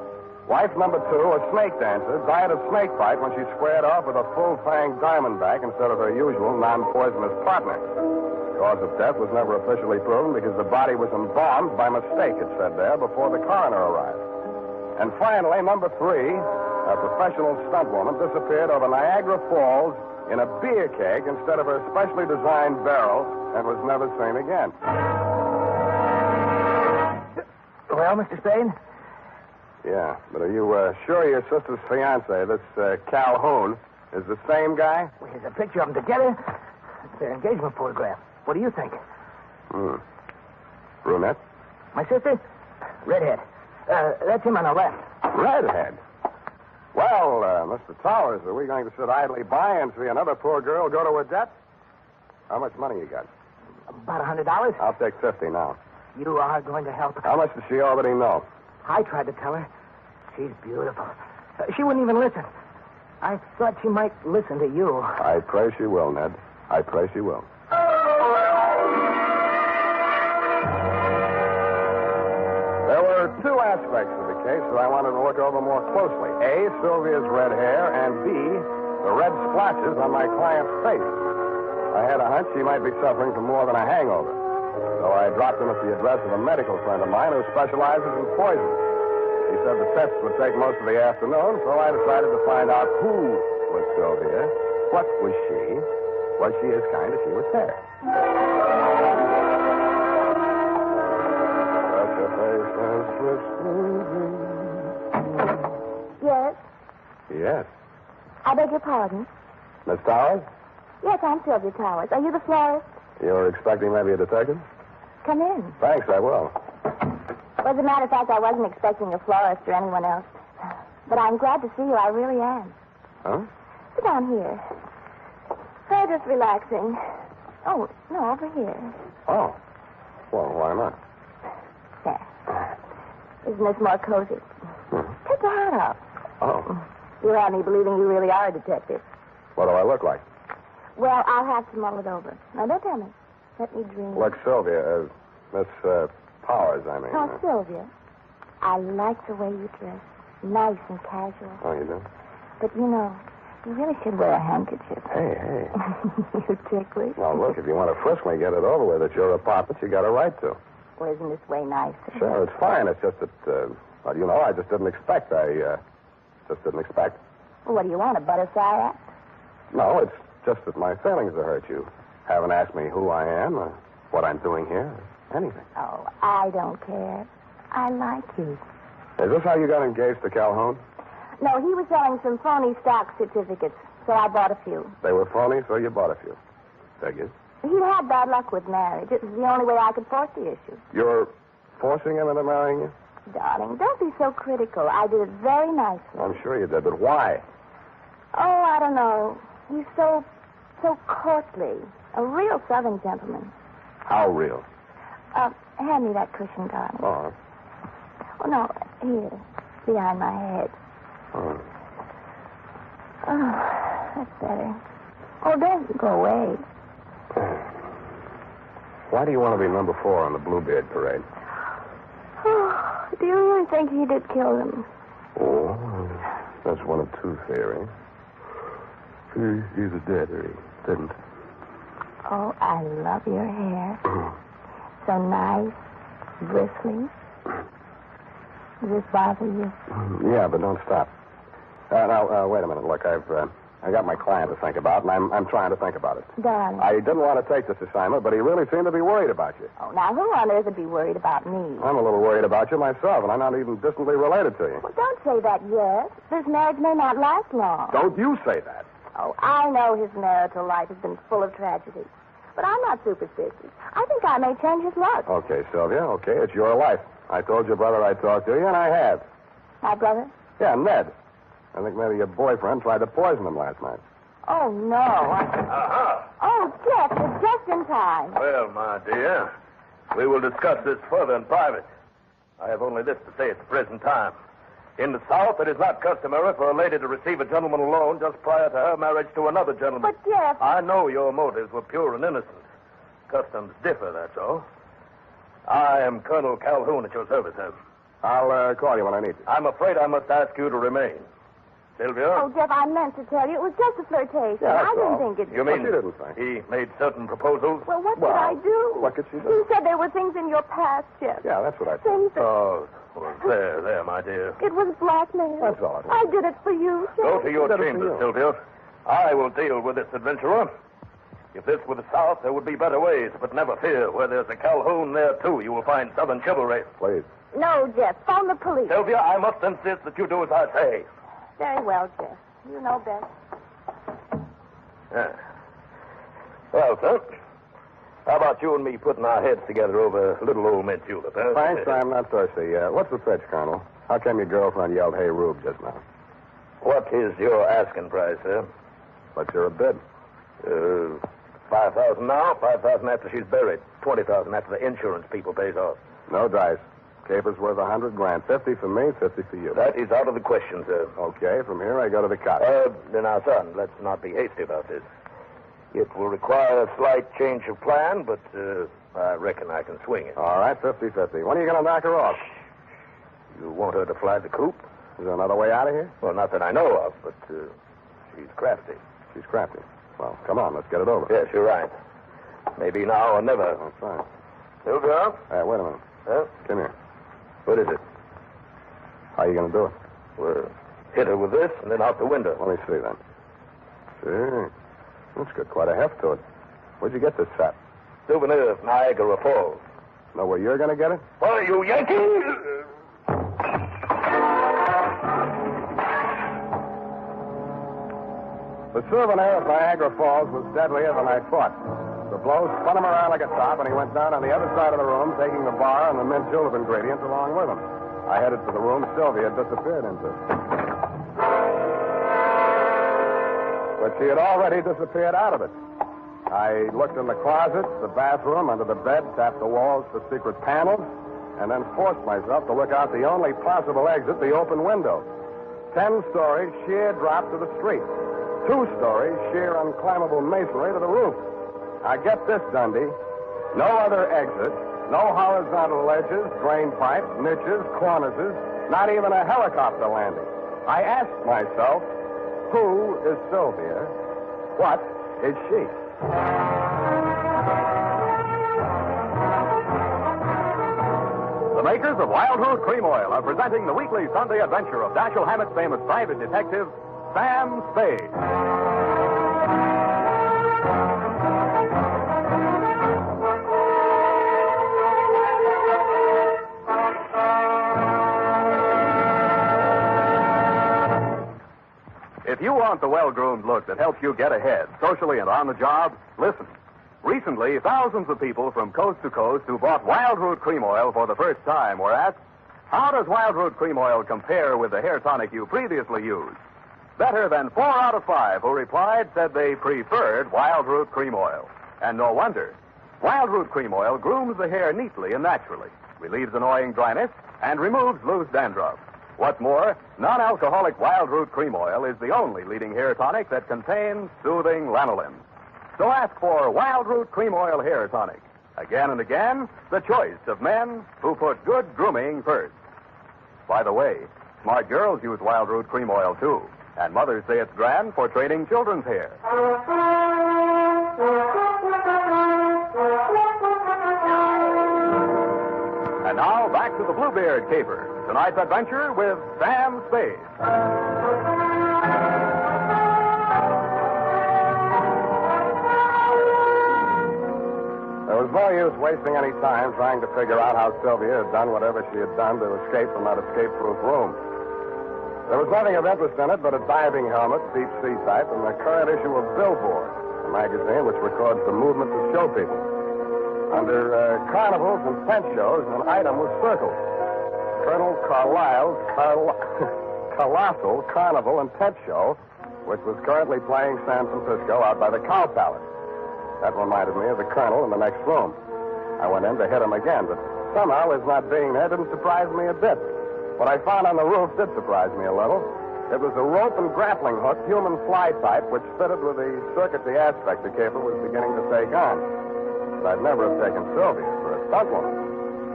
Wife number 2, a snake dancer, died of snake bite when she squared off with a full-fanged diamondback instead of her usual non-poisonous partner. Cause of death was never officially proven because the body was embalmed by mistake, it said there, before the coroner arrived. And finally, number 3, a professional stunt woman, disappeared over Niagara Falls in a beer keg instead of her specially designed barrel and was never seen again. Well, Mr. Spade? Yeah, but are you sure your sister's fiancé, this Calhoun, is the same guy? Well, here's a picture of them together. It's their engagement photograph. What do you think? Brunette? My sister? Redhead. That's him on the left. Redhead? Well, Mr. Towers, are we going to sit idly by and see another poor girl go to her death? How much money you got? About $100. I'll take 50 now. You are going to help her. How much does she already know? I tried to tell her. She's beautiful. She wouldn't even listen. I thought she might listen to you. I pray she will, Ned. I pray she will. There were 2 aspects of the case that I wanted to look over more closely. A, Sylvia's red hair, and B, the red splotches on my client's face. I had a hunch she might be suffering from more than a hangover. So I dropped in at the address of a medical friend of mine who specializes in poison. He said the tests would take most of the afternoon, so I decided to find out who was Sylvia, what was she as kind as she was fair. Such a face as Yes? Yes. I beg your pardon. Miss Towers? Yes, I'm Sylvia Towers. Are you the florist? You're expecting maybe a detective? Come in. Thanks, I will. Well, as a matter of fact, I wasn't expecting a florist or anyone else. But I'm glad to see you. I really am. Huh? Sit down here. So just relaxing. Oh, no, over here. Oh. Well, why not? There. Isn't this more cozy? Take your hat off. Oh. You have me believing you really are a detective. What do I look like? Well, I'll have to mull it over. Now, don't tell me. Let me dream. Look, Sylvia, Miss Powers, I mean. Oh, Sylvia, I like the way you dress. Nice and casual. Oh, you do? But, you know, you really should wear a handkerchief. Hey. You ticklish. Well, look, if you want to frisk me, get it over with. It's your apartment. You got a right to. Well, isn't this way nice? Sure, it's fine. It's just that, well, you know, I just didn't expect. Just didn't expect. Well, what do you want, a butterside act? No, it's just that my feelings have hurt you. Haven't asked me who I am or what I'm doing here or anything. Oh, I don't care. I like you. Is this how you got engaged to Calhoun? No, he was selling some phony stock certificates, so I bought a few. They were phony, so you bought a few. Figured. He'd had bad luck with marriage. It was the only way I could force the issue. You're forcing him into marrying you? Darling, don't be so critical. I did it very nicely. I'm sure you did, but why? Oh, I don't know. He's so courtly. A real Southern gentleman. How real? Hand me that cushion, darling. Oh. Oh, no, here, behind my head. Oh. Oh, that's better. Oh, don't go away. Why do you want to be number 4 on the Bluebeard parade? Oh, do you really think he did kill him? Oh, that's one of two theories. He either did or he didn't. Oh, I love your hair. So nice, bristly. Does this bother you? Yeah, but don't stop. Now, wait a minute. Look, I got my client to think about, and I'm trying to think about it. Darling. I didn't want to take this assignment, but he really seemed to be worried about you. Oh, now, who on earth would be worried about me? I'm a little worried about you myself, and I'm not even distantly related to you. Well, don't say that yet. This marriage may not last long. Don't you say that. Oh, I know his marital life has been full of tragedy. But I'm not superstitious. I think I may change his luck. Okay, Sylvia, okay, it's your life. I told your brother I'd talk to you, and I have. My brother? Yeah, Ned. I think maybe your boyfriend tried to poison him last night. Oh, no. Oh, Jeff, you're just in time. Well, my dear, we will discuss this further in private. I have only this to say at the present time. In the South, it is not customary for a lady to receive a gentleman alone just prior to her marriage to another gentleman. But, Jeff... I know your motives were pure and innocent. Customs differ, that's all. I am Colonel Calhoun at your service, sir. I'll call you when I need you. I'm afraid I must ask you to remain. Sylvia? Oh, Jeff, I meant to tell you. It was just a flirtation. Yeah, I didn't all. think it... You mean What you didn't think? he made certain proposals? Well, what could I do? What could she do? You said there were things in your past, Jeff. Yeah, that's what I said. Things that... Oh, well, there, my dear. It was blackmail. That's all it was. I did it for you, Jeff. Go to your Did it for chambers, you. Sylvia. I will deal with this adventurer. If this were the South, there would be better ways, but never fear. Where there's a Calhoun there, too, you will find Southern chivalry. Please. No, Jeff. Phone the police. Sylvia, I must insist that you do as I say. Very well, Jeff. You know best. Yeah. Well, sir, how about you and me putting our heads together over a little old mint julep, huh? Thanks, I'm not thirsty. What's the pitch, Colonel? How come your girlfriend yelled, "Hey, Rube," just now? What is your asking price, sir? What's your bid? 5,000 now, 5,000 after she's buried, 20,000 after the insurance people pays off. No dice. Caper's worth $100,000. 50 for me, 50 for you. That is out of the question, sir. Okay, from here I go to the cottage. Now, son, let's not be hasty about this. It will require a slight change of plan, but I reckon I can swing it. All right, 50-50. When are you going to knock her off? You want her to fly the coop? Is there another way out of here? Well, not that I know of, but she's crafty. She's crafty. Well, come on, let's get it over. Yes, you're right. Maybe now or never. That's right. Sylvia? Wait a minute. Huh? Come here. What is it? How are you going to do it? Well, hit her with this and then out the window. Let me see, then. See. It's got quite a heft to it. Where'd you get this sap? Souvenir of Niagara Falls. Know where you're going to get it? What are you, Yankee? The souvenir of Niagara Falls was deadlier than I thought. The blow spun him around like a top, and he went down on the other side of the room, taking the bar and the mint julep ingredients along with him. I headed for the room Sylvia had disappeared into. But she had already disappeared out of it. I looked in the closet, the bathroom, under the bed, tapped the walls for secret panels, and then forced myself to look out the only possible exit, the open window. 10 stories, sheer drop to the street. 2 stories, sheer unclimbable masonry to the roof. Now get this, Dundee. No other exit, no horizontal ledges, drain pipes, niches, cornices, not even a helicopter landing. I asked myself, who is Sylvia? What is she? The makers of Wild Root Cream Oil are presenting the weekly Sunday adventure of Dashiell Hammett's famous private detective, Sam Spade. If you want the well-groomed look that helps you get ahead, socially and on the job, listen. Recently, thousands of people from coast to coast who bought Wild Root Cream Oil for the first time were asked, how does Wild Root Cream Oil compare with the hair tonic you previously used? Better than 4 out of 5 who replied said they preferred Wild Root Cream Oil. And no wonder. Wild Root Cream Oil grooms the hair neatly and naturally, relieves annoying dryness, and removes loose dandruff. What's more, non-alcoholic Wild Root Cream Oil is the only leading hair tonic that contains soothing lanolin. So ask for Wild Root Cream Oil Hair Tonic. Again and again, the choice of men who put good grooming first. By the way, smart girls use Wild Root Cream Oil, too. And mothers say it's grand for training children's hair. And now, back to the Bluebeard Caper. Tonight's adventure with Sam Spade. There was no use wasting any time trying to figure out how Sylvia had done whatever she had done to escape from that escape-proof room. There was nothing of interest in it but a diving helmet, deep sea type, and the current issue of Billboard, a magazine which records the movements of show people. Under carnivals and tent shows, an item was circled. Colonel Carlisle's Colossal Carnival and Tent Show, which was currently playing San Francisco out by the Cow Palace. That reminded me of the Colonel in the next room. I went in to hit him again, but somehow his not being there didn't surprise me a bit. What I found on the roof did surprise me a little. It was a rope and grappling hook, human fly type, which fitted with the circuitry aspect the caper was beginning to take on. But I'd never have taken Sylvia for a stunt woman.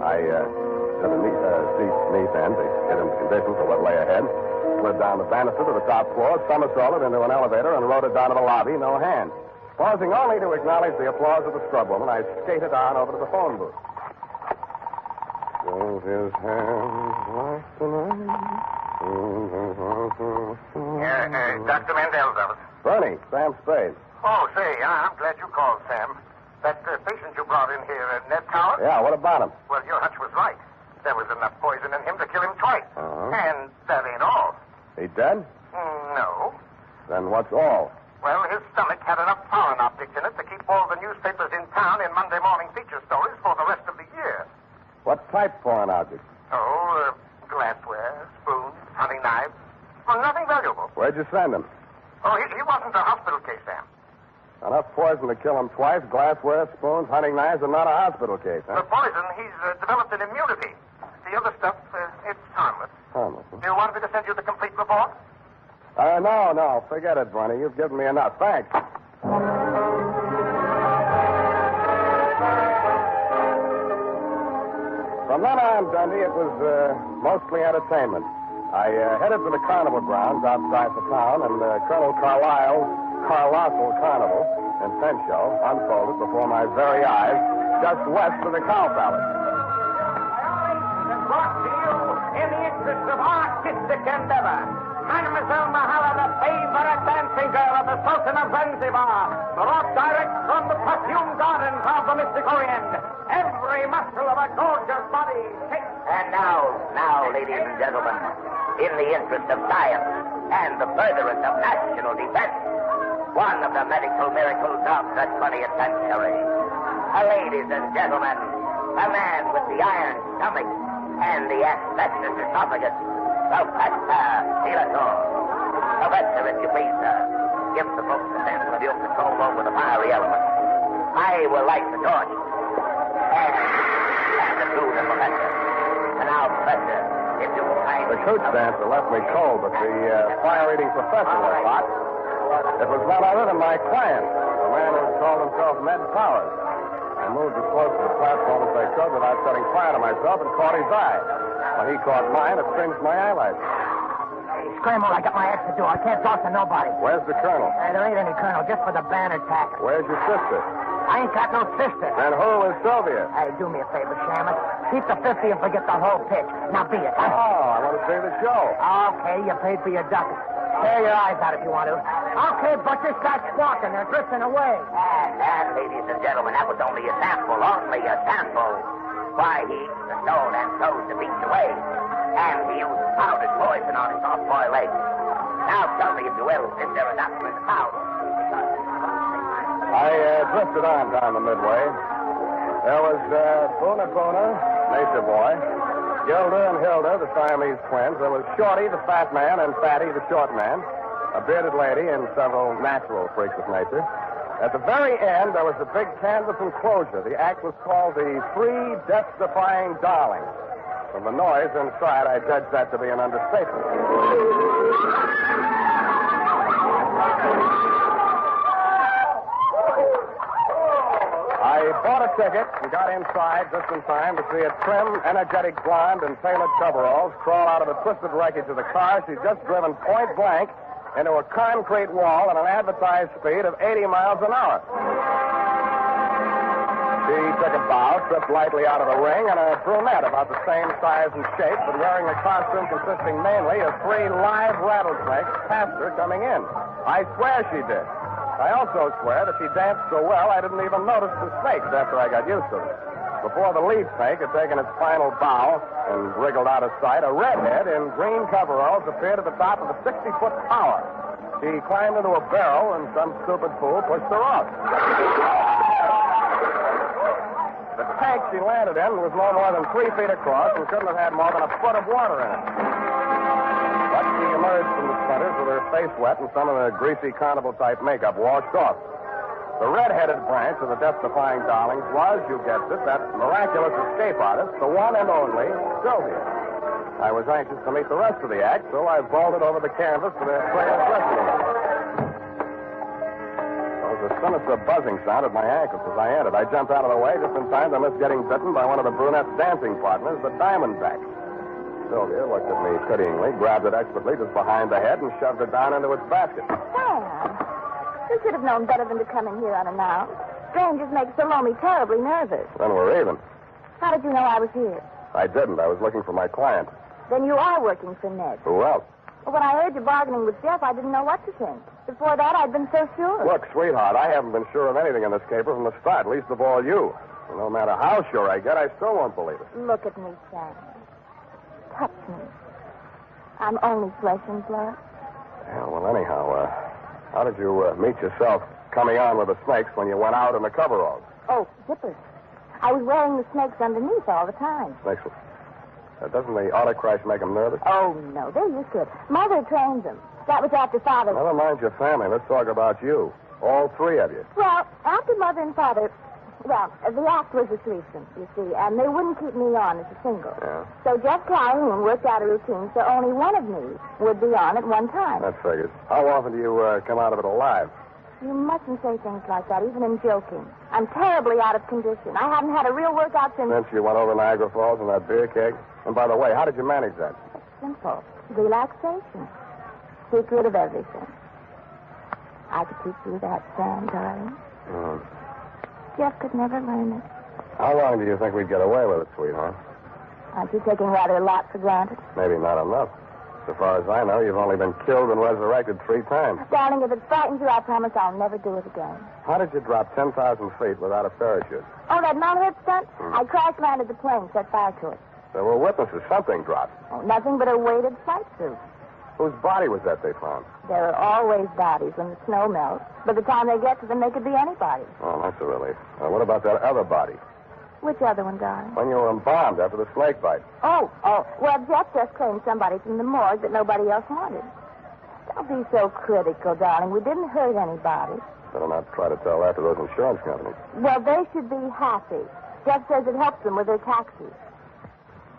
I took a neat end to get into condition for what lay ahead, slid down the banister to the top floor, somersaulted into an elevator, and rode it down to the lobby, no hands. Pausing only to acknowledge the applause of the scrub woman, I skated on over to the phone booth. Sylvia's hands like tonight. Dr. Mandel's office. Bernie, Sam Spade. Oh, say, I'm glad you called, Sam. That patient you brought in here, Ned Coward? Yeah, what about him? Well, your hunch was right. There was enough poison in him to kill him twice. Uh-huh. And that ain't all. He dead? No. Then what's all? Well, his stomach had enough foreign objects in it to keep all the newspapers in town in Monday morning feature stories for the rest of the year. What type foreign objects? Oh, glassware, spoons, hunting knives. Well, nothing valuable. Where'd you send him? Oh, he wasn't a hospital case, Sam. Enough poison to kill him twice, glassware, spoons, hunting knives, and not a hospital case, huh? The poison, he's developed an immunity. The other stuff, it's harmless. Harmless, huh? Do you want me to send you the complete report? No. Forget it, Bernie. You've given me enough. Thanks. From then on, Dundee, it was mostly entertainment. I headed for the carnival grounds outside the town, and Colonel Carlisle's Colossal Carnival and Tent Show unfolded before my very eyes just west of the Cow Palace. Brought to you in the interest of artistic endeavor. Mademoiselle Mahala, the favorite dancing girl of the Sultan of Zanzibar, brought direct from the perfume gardens of the Mystic Orient. Every muscle of a gorgeous body. And now, ladies and gentlemen, in the interest of science and the furtherance of national defense, one of the medical miracles of the 20th century. Ladies and gentlemen, a man with the iron stomach and the asbestos esophagus, Professor Stella. Professor, if you please, sir, give the folks a sample of your control over the fiery element. I will light the torch. And the to the professor. And now, Professor, if you will kindly... The coach dancer left me cold, but the fire-eating professor was hot. It was none other than my client, the man who called himself Ned Powers. I moved as close to the platform as I could without setting fire to myself and caught his eye. When he caught mine, it singed my eyelashes. Hey, scramble, I got my act to do. I can't talk to nobody. Where's the colonel? There ain't any colonel, just for the banner tack. Where's your sister? I ain't got no sister. Then who is Sylvia? Hey, do me a favor, Shamus. Keep the 50 and forget the whole pitch. Now be it. Oh, I want to see the show. Okay, you paid for your duck. Tear your eyes out if you want to. Okay, butcher, start squawking. They're drifting away. And, ladies and gentlemen, that was only a sample. Only a sample. Why, he eats the stone and throws the beast away. And he used powdered poison on his soft-boiled eggs. Now tell me, if you will, is there a doctor in the house? I drifted on down the midway. There was Boona, Nature Boy, Gilda and Hilda, the Siamese twins. There was Shorty, the fat man, and Fatty, the short man, a bearded lady, and several natural freaks of nature. At the very end, there was a big canvas enclosure. The act was called the Three Death-Defying Darlings. From the noise inside, I judged that to be an understatement. I bought a ticket and got inside just in time to see a trim, energetic blonde in tailored coveralls crawl out of the twisted wreckage of the car she'd just driven point blank into a concrete wall at an advertised speed of 80 miles an hour. She took a bow, tripped lightly out of the ring, and a brunette about the same size and shape, but wearing a costume consisting mainly of 3 live rattlesnakes passed her coming in. I swear she did. I also swear that she danced so well I didn't even notice the snakes after I got used to them. Before the lead snake had taken its final bow and wriggled out of sight, a redhead in green coveralls appeared at the top of a 60-foot tower. She climbed into a barrel, and some stupid fool pushed her off. The tank she landed in was no more than 3 feet across and couldn't have had more than a foot of water in it. But she emerged from the splinters with her face wet and some of the greasy carnival-type makeup washed off. The red-headed branch of the death-defying darlings was, you guessed it, that miraculous escape artist, the one and only Sylvia. I was anxious to meet the rest of the act, so I vaulted over the canvas to the trail's dressing room. There was a sinister buzzing sound at my ankles as I entered. I jumped out of the way just in time to miss getting bitten by one of the brunette's dancing partners, the Diamondback. Sylvia looked at me pityingly, grabbed it expertly just behind the head, and shoved it down into its basket. Sam, you should have known better than to come in here unannounced. Strangers make Salome terribly nervous. Then we're even. How did you know I was here? I didn't. I was looking for my client. Then you are working for Ned. Who else? Well, when I heard you bargaining with Jeff, I didn't know what to think. Before that, I'd been so sure. Look, sweetheart, I haven't been sure of anything in this caper from the start, least of all you. And no matter how sure I get, I still won't believe it. Look at me, Sam. Touch me. I'm only flesh and blood. Yeah, well, anyhow, how did you meet yourself coming on with the snakes when you went out in the coveralls? Oh, zippers. I was wearing the snakes underneath all the time. Snakes? Doesn't the autocrash make them nervous? Oh, no, they're used to it. Mother trains them. That was after Father... Never mind your family. Let's talk about you. All 3 of you. Well, after Mother and Father... Well, the act was a threesome, you see, and they wouldn't keep me on as a single. Yeah. So Jeff Calhoun worked out a routine so only one of me would be on at one time. That figures. How often do you come out of it alive? You mustn't say things like that, even in joking. I'm terribly out of condition. I haven't had a real workout since you went over Niagara Falls in that beer keg? And by the way, how did you manage that? It's simple. Relaxation. Secret of everything. I could teach you that, Sam, darling. Jeff could never learn it. How long do you think we'd get away with it, sweetheart? Aren't you taking rather a lot for granted? Maybe not enough. So far as I know, you've only been killed and resurrected 3 times. Darling, if it frightens you, I promise I'll never do it again. How did you drop 10,000 feet without a parachute? Oh, that Mount Hood stunt? I crash-landed the plane, set fire to it. There were witnesses. Something dropped. Oh, nothing but a weighted flight suit. Whose body was that they found? There are always bodies when the snow melts. By the time they get to them, they could be anybody. Oh, that's a relief. What about that other body? Which other one, darling? When you were embalmed after the snake bite. Oh. Well, Jeff just claimed somebody from the morgue that nobody else wanted. Don't be so critical, darling. We didn't hurt anybody. Better not try to tell that to those insurance companies. Well, they should be happy. Jeff says it helps them with their taxes.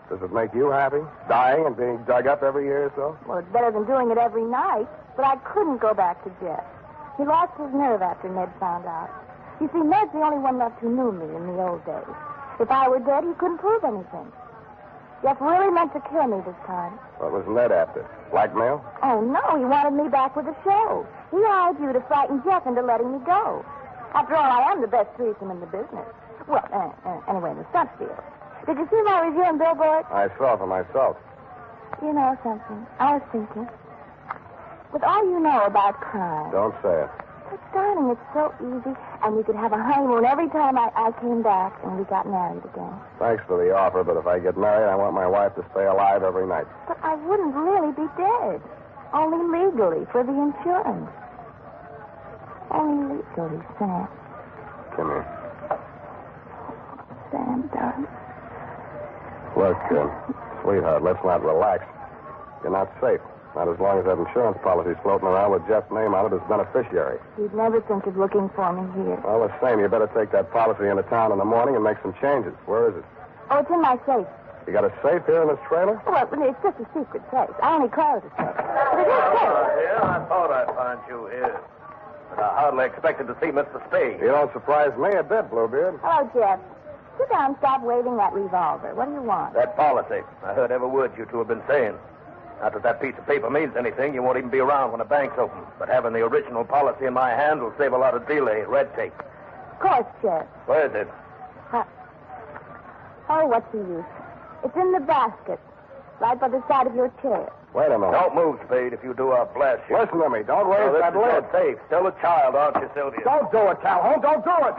Does it make you happy? Dying and being dug up every year or so? Well, it's better than doing it every night. But I couldn't go back to Jeff. He lost his nerve after Ned found out. You see, Ned's the only one left who knew me in the old days. If I were dead, he couldn't prove anything. Jeff really meant to kill me this time. What was Ned after? Blackmail? Oh, no, he wanted me back with the show. He hired you to frighten Jeff into letting me go. After all, I am the best threesome in the business. Well, anyway, in the stunt field. Did you see my review in Billboard? I saw for myself. You know something? I was thinking. With all you know about crime... Don't say it. But, darling, it's so easy. And you could have a honeymoon every time I came back and we got married again. Thanks for the offer, but if I get married, I want my wife to stay alive every night. But I wouldn't really be dead. Only legally, for the insurance. Only legally, Sam. Come here. Sam, darling. Look, sweetheart, let's not relax. You're not safe. Not as long as that insurance policy's floating around with Jeff's name on it as beneficiary. You'd never think of looking for me here. Well, the same. You better take that policy into town in the morning and make some changes. Where is it? Oh, it's in my safe. You got a safe here in this trailer? Well, it's just a secret safe. I only call it a safe. But it is safe. Yeah, I thought I'd find you here. But I hardly expected to see Mr. Spade. You don't surprise me a bit, Bluebeard. Hello, Jeff. Sit down and stop waving that revolver. What do you want? That policy. I heard every word you two have been saying. Not that that piece of paper means anything. You won't even be around when the bank's open. But having the original policy in my hand will save a lot of delay, red tape. Of course, Jeff. Where is it? Oh, what's the use? It's in the basket, right by the side of your chair. Wait a minute. Don't move, Spade. If you do, I'll blast you. Listen to me. Don't raise that lid. Safe. Still a child, aren't you, Sylvia? Don't do it, Calhoun. Don't do it.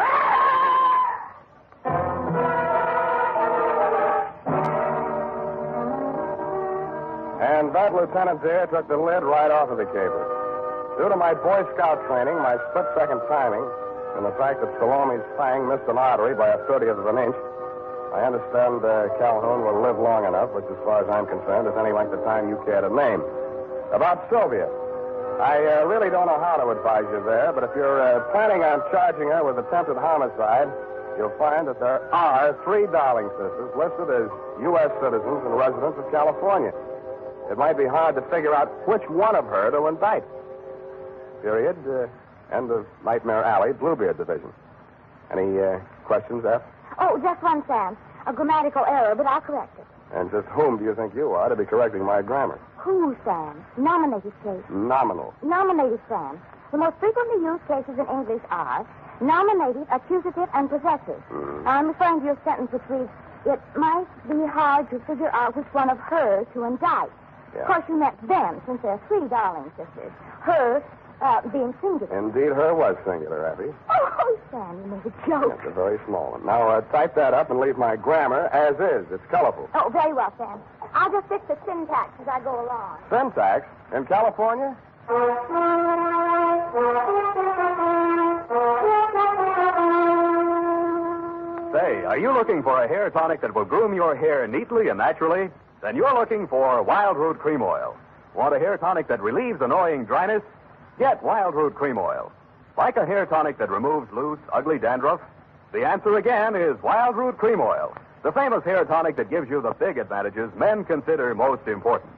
And that, Lieutenant Dare, took the lid right off of the caper. Due to my Boy Scout training, my split-second timing, and the fact that Salome's fang missed an artery by a 30th of an inch, I understand Calhoun will live long enough, which, as far as I'm concerned, is any length of time you care to name. About Sylvia, I really don't know how to advise you there, but if you're planning on charging her with attempted homicide, you'll find that there are 3 Darling sisters listed as U.S. citizens and residents of California. It might be hard to figure out which one of her to indict. Period. End of Nightmare Alley, Bluebeard Division. Any questions, F? Oh, just one, Sam. A grammatical error, but I'll correct it. And just whom do you think you are to be correcting my grammar? Who, Sam? Nominative case. Nominal. Nominative, Sam. The most frequently used cases in English are nominative, accusative, and possessive. I'm referring to your sentence which reads, it might be hard to figure out which one of her to indict. Yeah. Of course, you meant them, since there are 3 Darling sisters. Her being singular. Indeed, her was singular, Effie. Oh, Sam, you made a joke. That's a very small one. Now, type that up and leave my grammar as is. It's colorful. Oh, very well, Sam. I'll just fix the syntax as I go along. Syntax? In California? Say, are you looking for a hair tonic that will groom your hair neatly and naturally? Then you're looking for Wild Root Cream Oil. Want a hair tonic that relieves annoying dryness? Get Wild Root Cream Oil. Like a hair tonic that removes loose, ugly dandruff? The answer again is Wild Root Cream Oil, the famous hair tonic that gives you the big advantages men consider most important.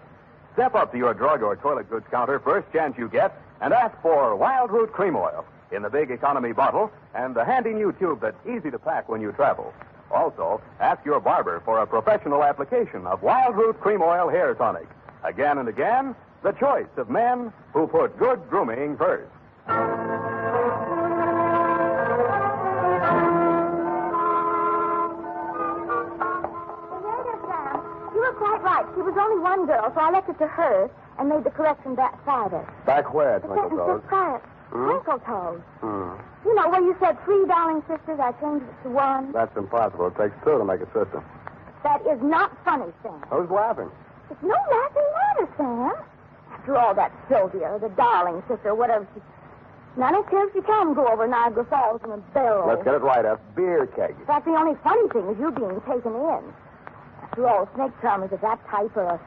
Step up to your drug or toilet goods counter first chance you get and ask for Wild Root Cream Oil in the big economy bottle and the handy new tube that's easy to pack when you travel. Also, ask your barber for a professional application of Wild Root Cream Oil hair tonic. Again and again, the choice of men who put good grooming first. quite right. She was only one girl, so I left it to her and made the correction back farther. Back where, The Twinkle sentence Toes? was correct. Twinkle Toes. Hmm. You know, where you said 3 darling sisters, I changed it to 1. That's impossible. It takes 2 to make a sister. That is not funny, Sam. Who's laughing? It's no laughing matter, Sam. After all, that Sylvia, the darling sister, whatever she... None of cares if you can go over Niagara Falls in a barrel. Let's get it right, F. Beer keg. In fact, the only funny thing is you being taken in. After all, snake charmers of that type are a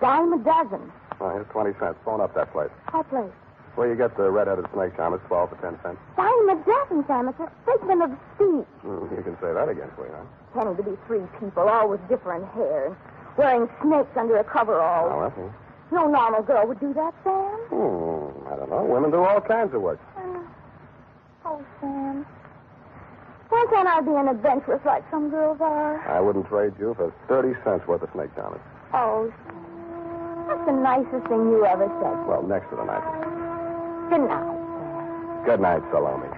dime a dozen. Oh, here's 20 cents. Phone up that place. What place? Where you get the red-headed snake charmers, 12 for 10 cents. Dime a dozen, Sam. It's a figment of speech. You can say that again, sweetheart. Tending to be 3 people, all with different hair, wearing snakes under a coverall. Oh, that's it. No normal girl would do that, Sam. I don't know. Women do all kinds of work. Oh, Sam. Why can't I be an adventuress like some girls are? I wouldn't trade you for 30 cents worth of snake charmers. Oh, Sam. That's the nicest thing you ever said. Well, next to the nicest. Good night. Good night, Salome.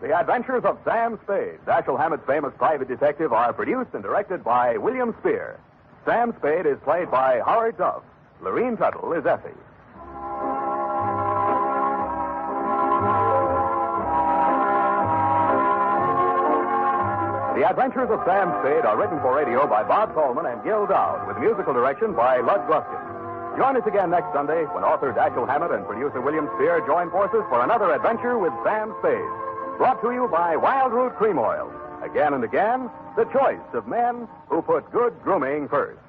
The Adventures of Sam Spade, Dashiell Hammett's famous private detective, are produced and directed by William Spear. Sam Spade is played by Howard Duff. Lorene Tuttle is Effie. The Adventures of Sam Spade are written for radio by Bob Coleman and Gil Dowd, with musical direction by Lud Gluskin. Join us again next Sunday when author Dashiell Hammett and producer William Spear join forces for another adventure with Sam Spade. Brought to you by Wild Root Cream Oil. Again and again, the choice of men who put good grooming first.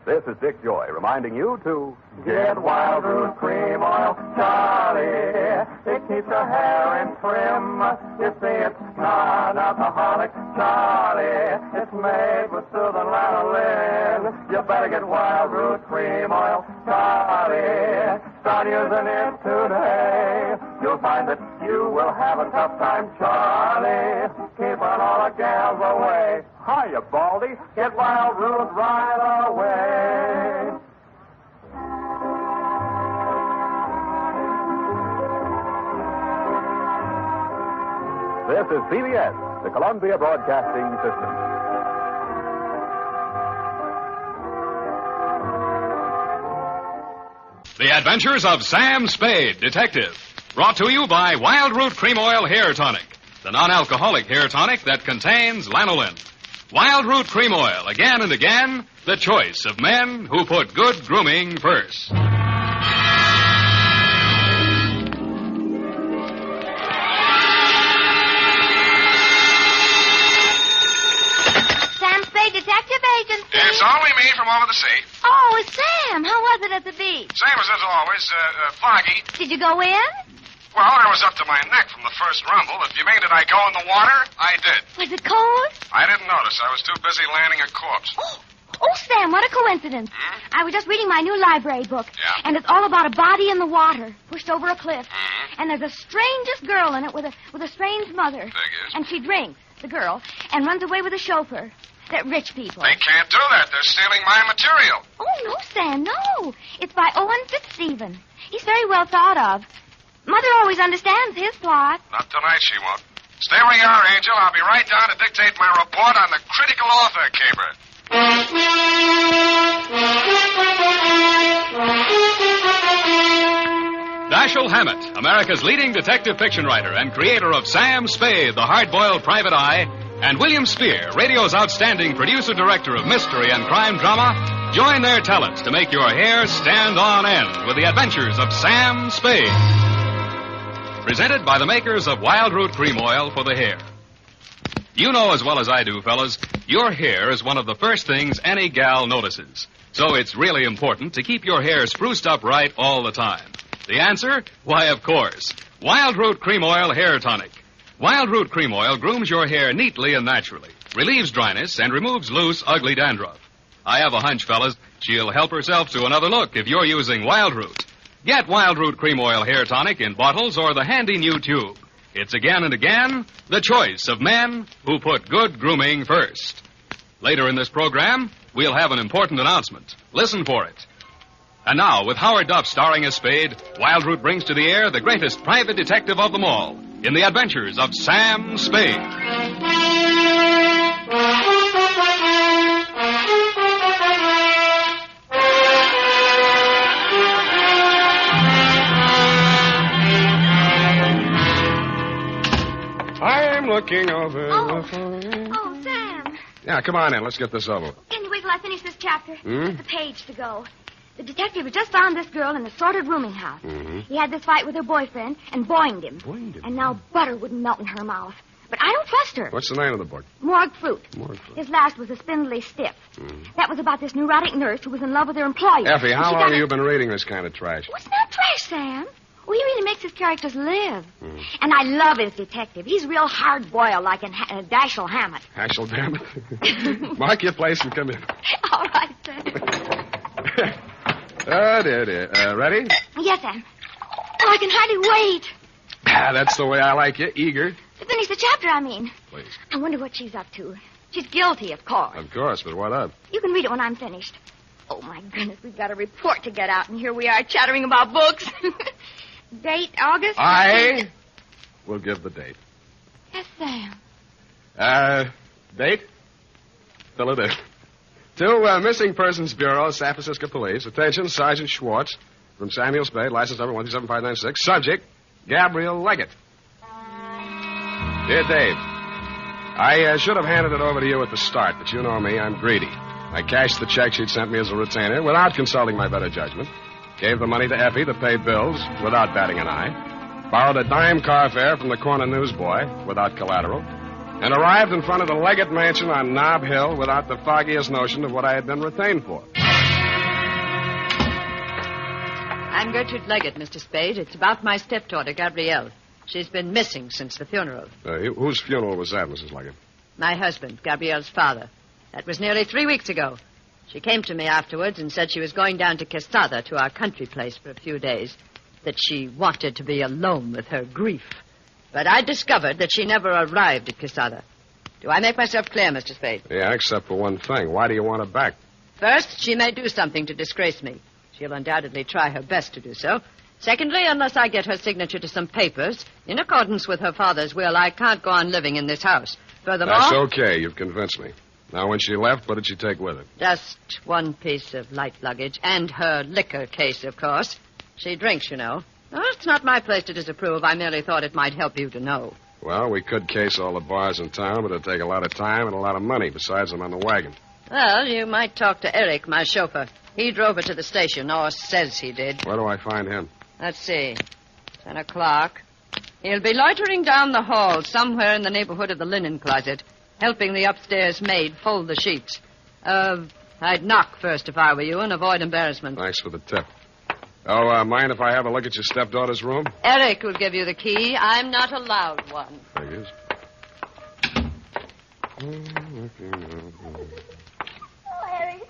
This is Dick Joy reminding you to Get Wild Root Cream Oil, Charlie. It keeps your hair in trim. You see, it's non-alcoholic, Charlie. It's made with soothing lanolin. You better get Wild Root Cream Oil, Charlie. Start using it today. You'll find that you will have a tough time, Charlie. Keeping all the gals away. Hiya, Baldy. Get Wild Root right away. This is CBS, the Columbia Broadcasting System. The Adventures of Sam Spade, Detective. Brought to you by Wild Root Cream Oil Hair Tonic, the non-alcoholic hair tonic that contains lanolin. Wild Root Cream Oil, again and again, the choice of men who put good grooming first. Sam Spade, detective agency. It's only me from over the sea. Oh, Sam, how was it at the beach? Same as always, foggy. Did you go in? Well, I was up to my neck from the first rumble. If you mean did I go in the water, I did. Was it cold? I didn't notice. I was too busy landing a corpse. Oh, Sam, what a coincidence. I was just reading my new library book. Yeah. And it's all about a body in the water, pushed over a cliff. And there's the strangest girl in it with a strange mother. Figures. And she drinks, the girl, and runs away with a chauffeur. They're rich people. They can't do that. They're stealing my material. Oh, no, Sam, no. It's by Owen Fitzstephen. He's very well thought of. Mother always understands his plot. Not tonight, she won't. Stay where you are, Angel. I'll be right down to dictate my report on the critical author caper. Dashiell Hammett, America's leading detective fiction writer and creator of Sam Spade, the hard-boiled private eye, and William Spear, radio's outstanding producer-director of mystery and crime drama, join their talents to make your hair stand on end with the adventures of Sam Spade. Presented by the makers of Wild Root Cream Oil for the hair. You know as well as I do, fellas, your hair is one of the first things any gal notices. So it's really important to keep your hair spruced up right all the time. The answer? Why, of course. Wild Root Cream Oil Hair Tonic. Wild Root Cream Oil grooms your hair neatly and naturally, relieves dryness, and removes loose, ugly dandruff. I have a hunch, fellas, she'll help herself to another look if you're using Wild Root. Get Wild Root Cream Oil Hair Tonic in bottles or the handy new tube. It's again and again the choice of men who put good grooming first. Later in this program, we'll have an important announcement. Listen for it. And now, with Howard Duff starring as Spade, Wild Root brings to the air the greatest private detective of them all in the adventures of Sam Spade. I'm looking over the phone. Oh, Sam. Yeah, come on in. Let's get this over. Can you wait till I finish this chapter? Hmm? Just a page to go. The detective had just found this girl in a sordid rooming house. Mm-hmm. He had this fight with her boyfriend and boinged him. And now butter wouldn't melt in her mouth. But I don't trust her. What's the name of the book? Morgue Fruit. Morgue Fruit. His last was A Spindly Stiff. Mm-hmm. That was about this neurotic nurse who was in love with her employer. Effie, And how she long got have you been reading this kind of trash? What's not trash, Sam? Well, he really makes his characters live. Mm. And I love his detective. He's real hard-boiled, like in Dashiell Hammett. Ashel, damn it. Mark your place and come in. All right, Sam. Oh, dear. Ready? Yes, Sam. Oh, I can hardly wait. That's the way I like you, eager. To finish the chapter, I mean. Please. I wonder what she's up to. She's guilty, of course. Of course, but what of? You can read it when I'm finished. Oh, my goodness, we've got a report to get out, and here we are chattering about books. Date, August? I will give the date. Yes, Sam. Date? Fill it in. To Missing Persons Bureau, San Francisco Police. Attention, Sergeant Schwartz from Samuel Spade, license number 127596. Subject, Gabriel Leggett. Dear Dave, I should have handed it over to you at the start, but you know me, I'm greedy. I cashed the check she'd sent me as a retainer without consulting my better judgment. Gave the money to Effie to pay bills without batting an eye. Borrowed a dime car fare from the corner newsboy without collateral. And arrived in front of the Leggett Mansion on Nob Hill without the foggiest notion of what I had been retained for. I'm Gertrude Leggett, Mr. Spade. It's about my stepdaughter, Gabrielle. She's been missing since the funeral. Whose funeral was that, Mrs. Leggett? My husband, Gabrielle's father. That was nearly 3 weeks ago. She came to me afterwards and said she was going down to Quesada, to our country place, for a few days. That she wanted to be alone with her grief. But I discovered that she never arrived at Quesada. Do I make myself clear, Mr. Spade? Yeah, except for one thing. Why do you want her back? First, she may do something to disgrace me. She'll undoubtedly try her best to do so. Secondly, unless I get her signature to some papers, in accordance with her father's will, I can't go on living in this house. Furthermore... That's okay. You've convinced me. Now, when she left, what did she take with her? Just one piece of light luggage, and her liquor case, of course. She drinks, you know. Well, it's not my place to disapprove. I merely thought it might help you to know. Well, we could case all the bars in town, but it'd take a lot of time and a lot of money. Besides, I'm on the wagon. Well, you might talk to Eric, my chauffeur. He drove her to the station, or says he did. Where do I find him? Let's see. 10 o'clock. He'll be loitering down the hall somewhere in the neighborhood of the linen closet, helping the upstairs maid fold the sheets. I'd knock first if I were you and avoid embarrassment. Thanks for the tip. Oh, mind if I have a look at your stepdaughter's room? Eric will give you the key. I'm not allowed one. Figures. Oh, Eric.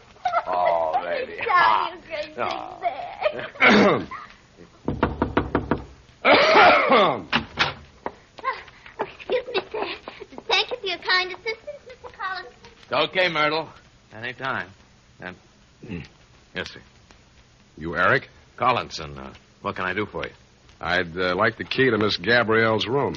Oh, baby. Darling, you great Oh. big Excuse me, sir. Thank you for your kind assistance, Mr. Collins. It's okay, Myrtle. Any time. Yes, sir. You Eric? Collinson, what can I do for you? I'd like the key to Miss Gabrielle's room.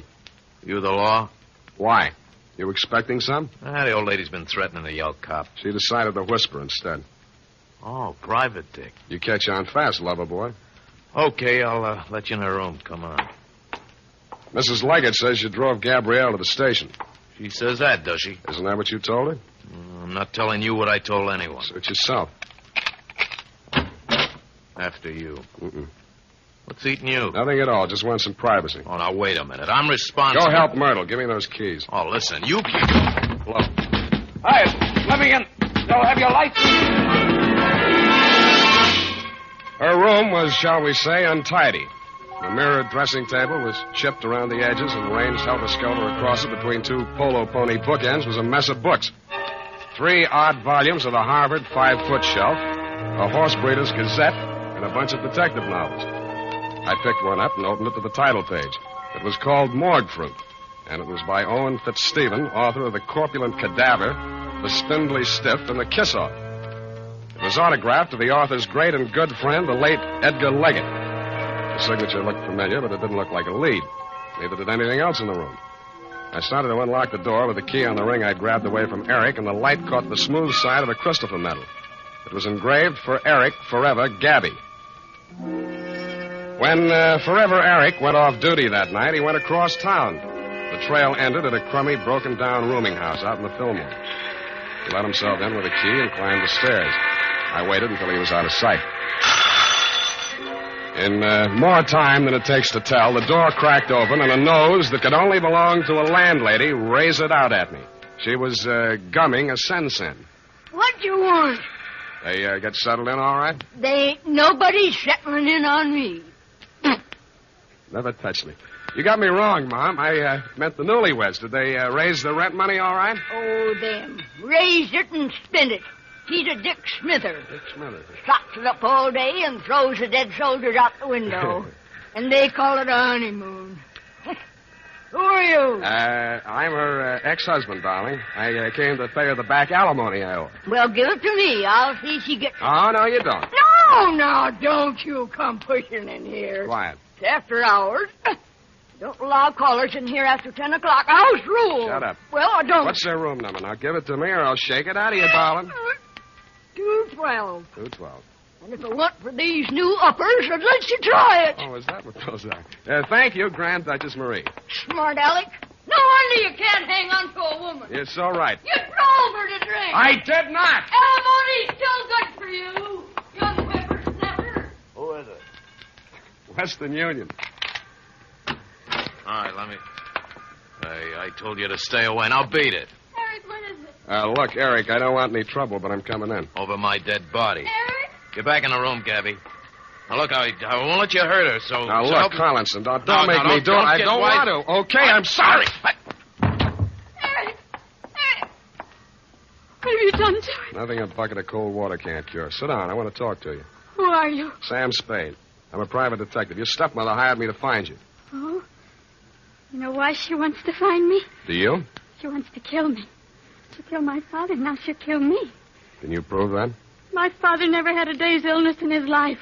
You the law? Why? You expecting some? The old lady's been threatening to yell cop. She decided to whisper instead. Oh, private dick. You catch on fast, lover boy. Okay, I'll let you in her room. Come on. Mrs. Leggett says you drove Gabrielle to the station. She says that, does she? Isn't that what you told her? I'm not telling you what I told anyone. Suit yourself. After you. Mm-mm. What's eating you? Nothing at all. Just want some privacy. Oh, now, wait a minute. I'm responsible. Go help Myrtle. Give me those keys. Oh, listen, you keep... Hello. Hey, let me in. They'll have your lights. Her room was, shall we say, untidy. The mirrored dressing table was chipped around the edges, and arranged helter-skelter across it between two polo pony bookends was a mess of books. 3 odd volumes of the Harvard 5-foot shelf, a horse breeder's gazette, and a bunch of detective novels. I picked one up and opened it to the title page. It was called Morgue Fruit, and it was by Owen Fitzstephen, author of The Corpulent Cadaver, The Spindly Stiff, and The Kiss-Off. It was autographed to the author's great and good friend, the late Edgar Leggett. The signature looked familiar, but it didn't look like a lead. Neither did anything else in the room. I started to unlock the door with the key on the ring I'd grabbed away from Eric, and the light caught the smooth side of a Christopher medal. It was engraved for Eric, forever, Gabby. When Forever Eric went off duty that night, he went across town. The trail ended at a crummy, broken-down rooming house out in the Fillmore. He let himself in with a key and climbed the stairs. I waited until he was out of sight. In more time than it takes to tell, the door cracked open and a nose that could only belong to a landlady raised it out at me. She was gumming a sen-sen. What do you want? They get settled in all right? Nobody's settling in on me. Never touched me. You got me wrong, Mom. I meant the newlyweds. Did they raise the rent money all right? Oh, them. Raised it and spent it. He's a Dick Smither. Dick Smither. Stocks it up all day and throws the dead soldiers out the window. And they call it a honeymoon. Who are you? I'm her ex-husband, darling. I came to pay her the back alimony I owe her. Well, give it to me. I'll see she gets it. Oh, no, you don't. No, don't you come pushing in here. Quiet. It's after hours. Don't allow callers in here after 10 o'clock. House rule. Shut up. Well, I don't. What's their room number? Now, give it to me or I'll shake it out of you, darling. 212. 212. And if it weren't for these new uppers, I'd let you try it. Oh, is that what those are? Thank you, Grand Duchess Marie. Smart Alec. No wonder you can't hang on to a woman. You're so right. You drove her to drink. I did not. Alimony's still good for you, young whippersnapper. Who is it? Western Union. All right, let me... I told you to stay away. Now beat it. Eric, what is it? Look, Eric, I don't want any trouble, but I'm coming in. Over my dead body. Eric? Get back in the room, Gabby. Now, look, I won't let you hurt her, so... Now, so look, help- Collinson, don't No, make no, me do it. I get don't wise. want to. Okay, I'm sorry. Eric! What have you done to him? Nothing a bucket of cold water can't cure. Sit down. I want to talk to you. Who are you? Sam Spade. I'm a private detective. Your stepmother hired me to find you. Oh? You know why she wants to find me? Do you? She wants to kill me. She killed my father, now she'll kill me. Can you prove that? My father never had a day's illness in his life.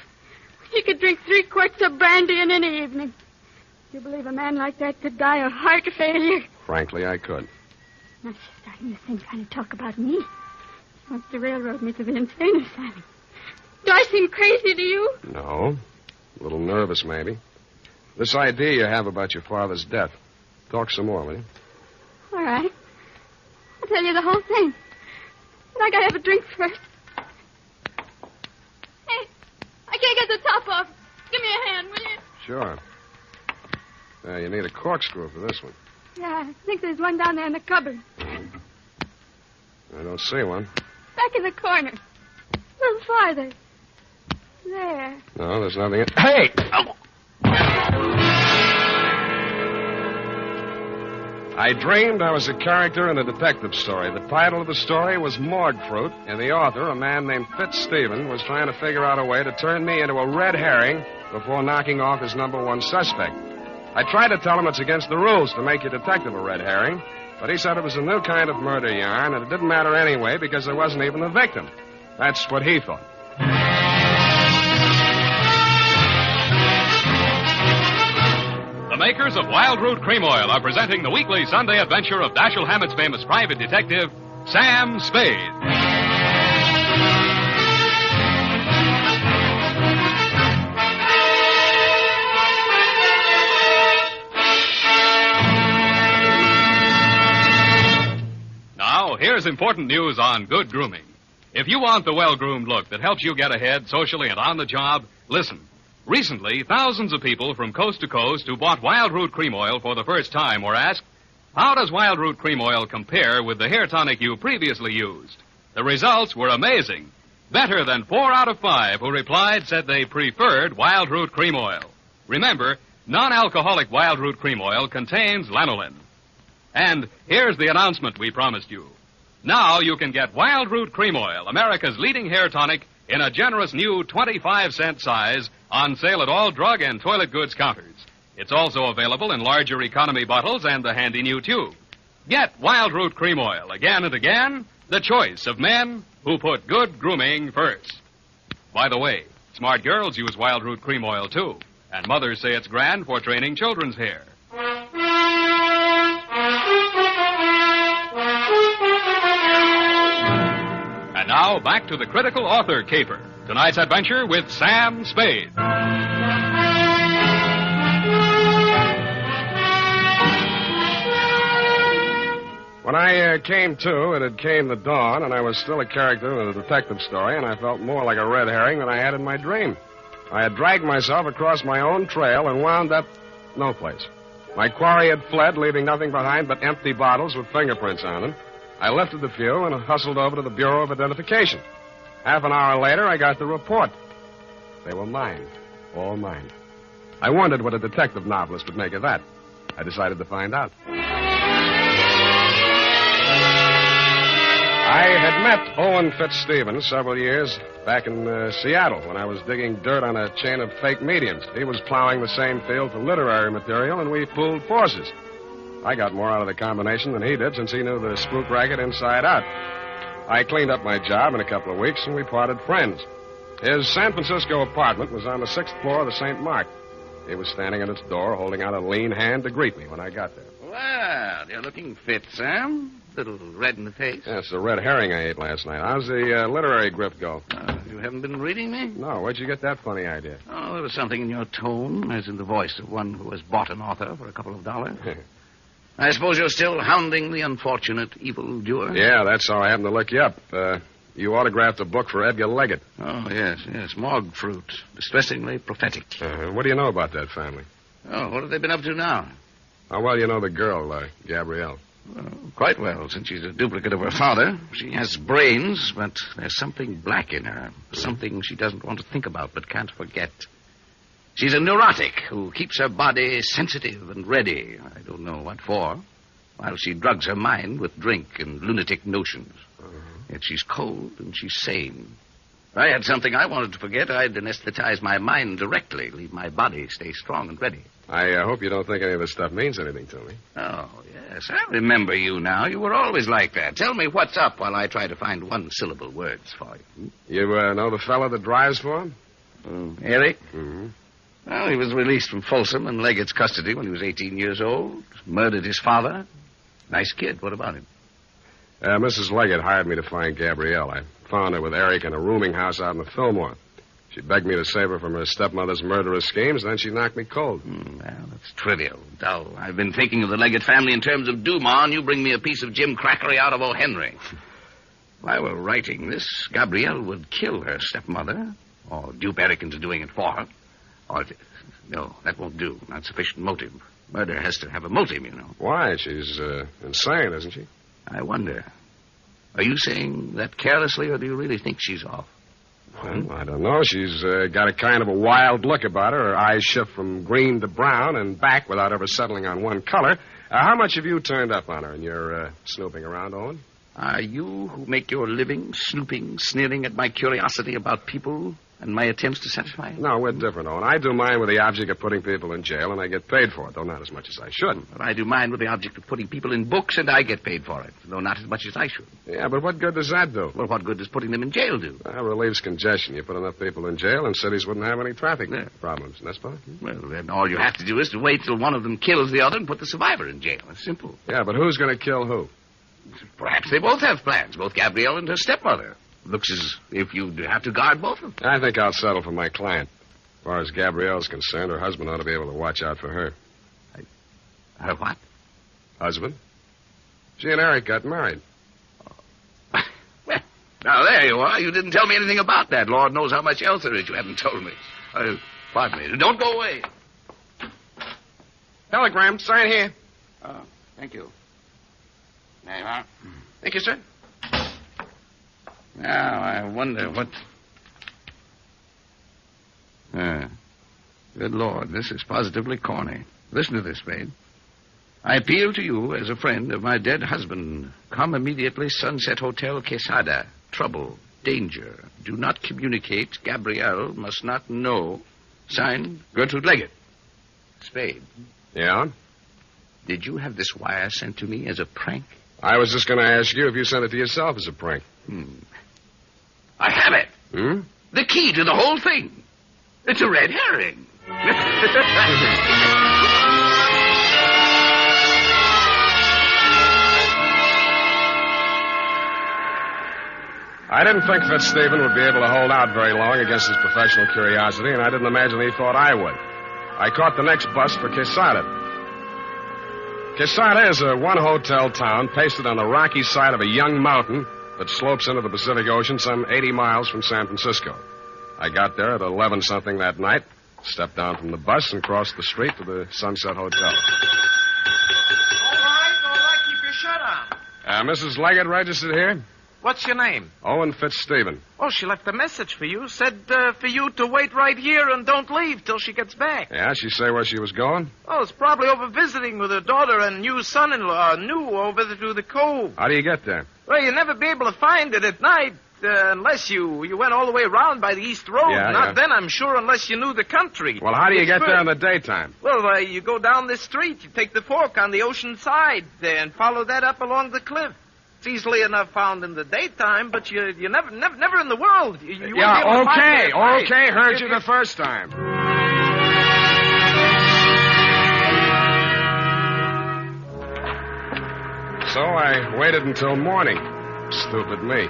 He could drink 3 quarts of brandy in any evening. Do you believe a man like that could die of heart failure? Frankly, I could. Now she's starting the same kind of talk about me. She wants to railroad me to the insane asylum. Do I seem crazy to you? No. A little nervous, maybe. This idea you have about your father's death. Talk some more, will you? All right. I'll tell you the whole thing. But I gotta have a drink first. Hey, I can't get the top off. Give me a hand, will you? Sure. You need a corkscrew for this one. Yeah, I think there's one down there in the cupboard. I don't see one. Back in the corner. A little farther. There. No, there's nothing in... Hey! Oh. I dreamed I was a character in a detective story. The title of the story was Morgue Fruit, and the author, a man named Fitzstephen, was trying to figure out a way to turn me into a red herring before knocking off his #1 suspect. I tried to tell him it's against the rules to make your detective a red herring, but he said it was a new kind of murder yarn, and it didn't matter anyway because there wasn't even a victim. That's what he thought. The makers of Wild Root Cream Oil are presenting the weekly Sunday adventure of Dashiell Hammett's famous private detective, Sam Spade. Now, here's important news on good grooming. If you want the well-groomed look that helps you get ahead socially and on the job, listen. Recently, thousands of people from coast to coast who bought Wild Root Cream Oil for the first time were asked, how does Wild Root Cream Oil compare with the hair tonic you previously used? The results were amazing. Better than 4 out of 5 who replied said they preferred Wild Root Cream Oil. Remember, non-alcoholic Wild Root Cream Oil contains lanolin. And here's the announcement we promised you. Now you can get Wild Root Cream Oil, America's leading hair tonic, in a generous new 25-cent size on sale at all drug and toilet goods counters. It's also available in larger economy bottles and the handy new tube. Get Wild Root Cream Oil again and again the choice of men who put good grooming first. By the way, smart girls use Wild Root Cream Oil, too. And mothers say it's grand for training children's hair. And now, back to the critical author, Caper. Tonight's adventure with Sam Spade. When I came to, it had came the dawn, and I was still a character in a detective story, and I felt more like a red herring than I had in my dream. I had dragged myself across my own trail and wound up no place. My quarry had fled, leaving nothing behind but empty bottles with fingerprints on them. I lifted the few and hustled over to the Bureau of Identification. Half an hour later, I got the report. They were mine. All mine. I wondered what a detective novelist would make of that. I decided to find out. I had met Owen Fitzstevens several years back in Seattle when I was digging dirt on a chain of fake mediums. He was plowing the same field for literary material, and we pooled forces. I got more out of the combination than he did, since he knew the spook racket inside out. I cleaned up my job in a couple of weeks, and we parted friends. His San Francisco apartment was on the 6th floor of the St. Mark. He was standing at its door, holding out a lean hand to greet me when I got there. Well, you're looking fit, Sam. Little red in the face. Yes, the red herring I ate last night. How's the literary grip go? You haven't been reading me? No, where'd you get that funny idea? Oh, there was something in your tone, as in the voice of one who has bought an author for a couple of dollars. I suppose you're still hounding the unfortunate evildoer? Yeah, that's how I happened to look you up. You autographed a book for Edgar Leggett. Oh, yes. Morgue fruit. Distressingly prophetic. What do you know about that family? Oh, what have they been up to now? How well you know the girl, Gabrielle? Quite well, since she's a duplicate of her father. She has brains, but there's something black in her. Something she doesn't want to think about but can't forget. She's a neurotic who keeps her body sensitive and ready. I don't know what for. While she drugs her mind with drink and lunatic notions. Yet she's cold and she's sane. If I had something I wanted to forget, I'd anesthetize my mind directly, leave my body stay strong and ready. I hope you don't think any of this stuff means anything to me. Oh, yes. I remember you now. You were always like that. Tell me what's up while I try to find one-syllable words for you. You know the fellow that drives for him? Eric? Mm-hmm. Well, he was released from Folsom and Leggett's custody when he was 18 years old. Murdered his father. Nice kid. What about him? Mrs. Leggett hired me to find Gabrielle. I found her with Eric in a rooming house out in the Fillmore. She begged me to save her from her stepmother's murderous schemes, then she knocked me cold. Well, that's trivial, dull. I've been thinking of the Leggett family in terms of Dumas, and you bring me a piece of Jim Crackery out of O. Henry. If I were writing this, Gabrielle would kill her stepmother, or dupe Eric into doing it for her. No, that won't do. Not sufficient motive. Murder has to have a motive, you know. Why? She's insane, isn't she? I wonder. Are you saying that carelessly, or do you really think she's off? Well, I don't know. She's got a kind of a wild look about her. Her eyes shift from green to brown and back without ever settling on one color. How much have you turned up on her in your snooping around, Owen? Are you who make your living snooping, sneering at my curiosity about people and my attempts to satisfy it? No, we're different, Owen. I do mine with the object of putting people in jail, and I get paid for it, though not as much as I should. But I do mine with the object of putting people in books, and I get paid for it, though not as much as I should. Yeah, but what good does that do? Well, what good does putting them in jail do? Well, relieves congestion. You put enough people in jail, and cities wouldn't have any traffic problems. That's fine. Well, then all you have to do is to wait till one of them kills the other and put the survivor in jail. It's simple. Yeah, but who's going to kill who? Perhaps they both have plans, both Gabrielle and her stepmother. Looks as if you'd have to guard both of them. I think I'll settle for my client. As far as Gabrielle's concerned, her husband ought to be able to watch out for her. Her what? Husband. She and Eric got married. Well, now there you are. You didn't tell me anything about that. Lord knows how much else there is you haven't told me. Pardon me. Don't go away. Telegram. Sign here. Oh, thank you. There you are. Thank you, sir. Now, I wonder what... Good Lord, this is positively corny. Listen to this, Spade. I appeal to you as a friend of my dead husband. Come immediately, Sunset Hotel, Quesada. Trouble, danger. Do not communicate. Gabrielle must not know. Signed, Gertrude Leggett. Spade. Yeah? Did you have this wire sent to me as a prank? I was just going to ask you if you sent it to yourself as a prank. I have it. Hmm? The key to the whole thing. It's a red herring. I didn't think Fitzstephen would be able to hold out very long against his professional curiosity, and I didn't imagine he thought I would. I caught the next bus for Quesada. Quesada is a one-hotel town pasted on the rocky side of a young mountain that slopes into the Pacific Ocean some 80 miles from San Francisco. I got there at 11-something that night, stepped down from the bus, and crossed the street to the Sunset Hotel. All right, keep your shirt on. Mrs. Leggett registered here? What's your name? Owen Fitzstephen. Oh, she left a message for you. Said for you to wait right here and don't leave till she gets back. Yeah, she say where she was going? Oh, it's probably over visiting with her daughter and new son-in-law, over to the cove. How do you get there? Well, you'll never be able to find it at night unless you went all the way around by the East Road. Yeah, Not then, I'm sure, unless you knew the country. Well, how do you It's get good. there in the daytime? Well, you go down this street. You take the fork on the ocean side and follow that up along the cliff. It's easily enough found in the daytime, but you never in the world. You won't be able to find it at night. okay, heard you the first time. So I waited until morning. Stupid me.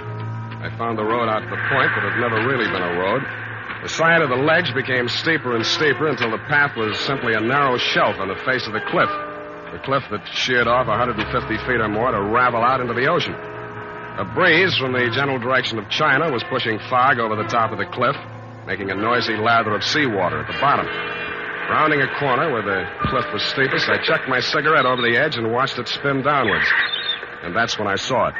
I found the road out to the point, but it had never really been a road. The side of the ledge became steeper and steeper until the path was simply a narrow shelf on the face of the cliff. The cliff that sheared off 150 feet or more to ravel out into the ocean. A breeze from the general direction of China was pushing fog over the top of the cliff, making a noisy lather of seawater at the bottom. Rounding a corner where the cliff was steepest, I chucked my cigarette over the edge and watched it spin downwards. And that's when I saw it.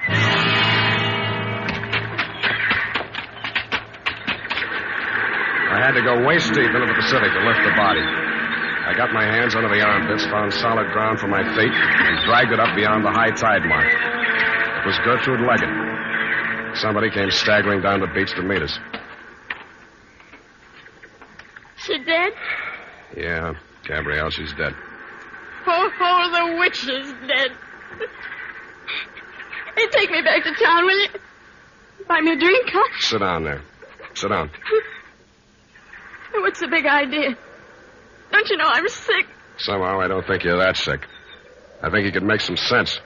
I had to go waist deep into the Pacific to lift the body. I got my hands under the armpits, found solid ground for my feet, and dragged it up beyond the high tide mark. It was Gertrude Leggett. Somebody came staggering down the beach to meet us. She dead? Yeah, Gabrielle, she's dead. Oh, the witch is dead. Hey, take me back to town, will you? Buy me a drink, huh? Sit down there. Sit down. What's the big idea? Don't you know I'm sick? Somehow I don't think you're that sick. I think you could make some sense.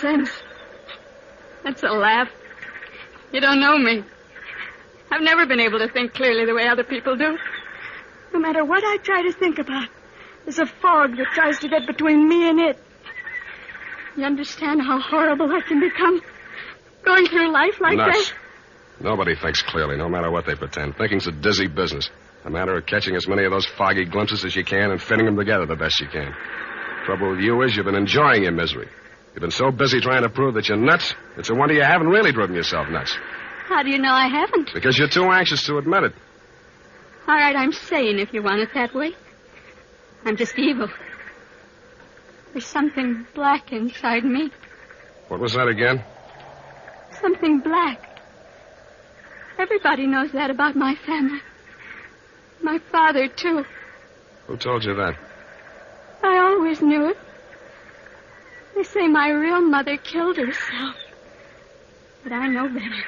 Sense? That's a laugh. You don't know me. I've never been able to think clearly the way other people do. No matter what I try to think about, there's a fog that tries to get between me and it. You understand how horrible I can become? Going through life like Nuts. that? Nobody thinks clearly, no matter what they pretend. Thinking's a dizzy business. A matter of catching as many of those foggy glimpses as you can and fitting them together the best you can. Trouble with you is you've been enjoying your misery. You've been so busy trying to prove that you're nuts, it's a wonder you haven't really driven yourself nuts. How do you know I haven't? Because you're too anxious to admit it. All right, I'm sane if you want it that way. I'm just evil. There's something black inside me. What was that again? Something black. Everybody knows that about my family. My father, too. Who told you that? I always knew it. They say my real mother killed herself. But I know better.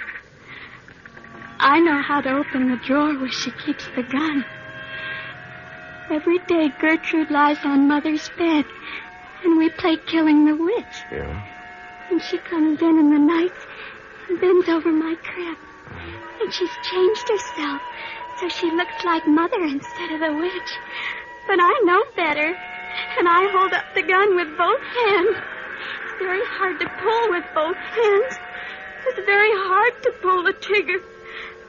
I know how to open the drawer where she keeps the gun. Every day, Gertrude lies on Mother's bed, and we play Killing the Witch. Yeah? And she comes in the nights and bends over my crib. And she's changed herself, so she looks like Mother instead of the witch. But I know better, and I hold up the gun with both hands. It's very hard to pull with both hands. It's very hard to pull the trigger.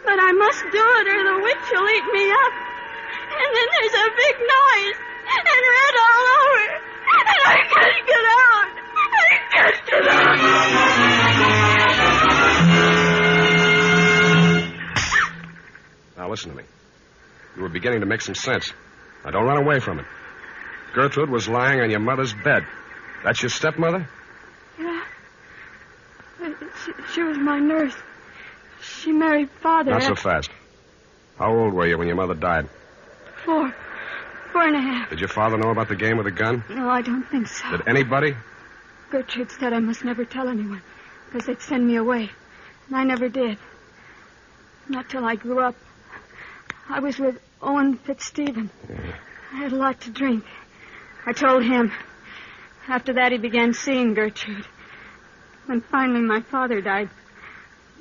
But I must do it or the witch will eat me up. And then there's a big noise and red all over. And I can't get out. I can't get out. Now listen to me. You were beginning to make some sense. Now don't run away from it. Gertrude was lying on your mother's bed. That's your stepmother? Yeah. She was my nurse. She married Father. Not so fast. How old were you when your mother died? 4. 4 and a half. Did your father know about the game with the gun? No, I don't think so. Did anybody? Gertrude said I must never tell anyone, because they'd send me away. And I never did. Not till I grew up. I was with Owen Fitzstephen. Yeah. I had a lot to drink. I told him. After that, he began seeing Gertrude. When finally my father died.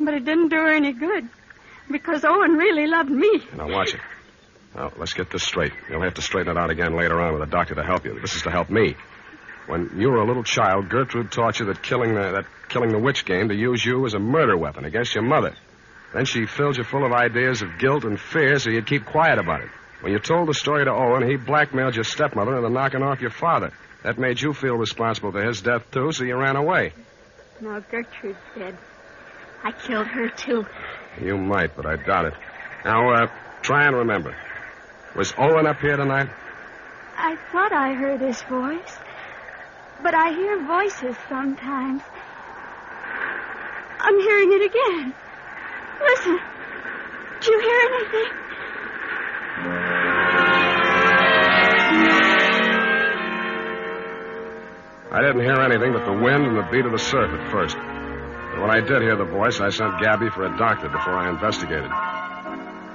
But it didn't do her any good, because Owen really loved me. Now, watch it. Now, let's get this straight. You'll have to straighten it out again later on with a doctor to help you. This is to help me. When you were a little child, Gertrude taught you that killing the witch game to use you as a murder weapon against your mother. Then she filled you full of ideas of guilt and fear so you'd keep quiet about it. When you told the story to Owen, he blackmailed your stepmother into knocking off your father. That made you feel responsible for his death, too, so you ran away. Now, Gertrude's dead. I killed her, too. You might, but I doubt it. Now, try and remember. Was Owen up here tonight? I thought I heard his voice. But I hear voices sometimes. I'm hearing it again. Listen. Did you hear anything? I didn't hear anything but the wind and the beat of the surf at first. But when I did hear the voice, I sent Gabby for a doctor before I investigated.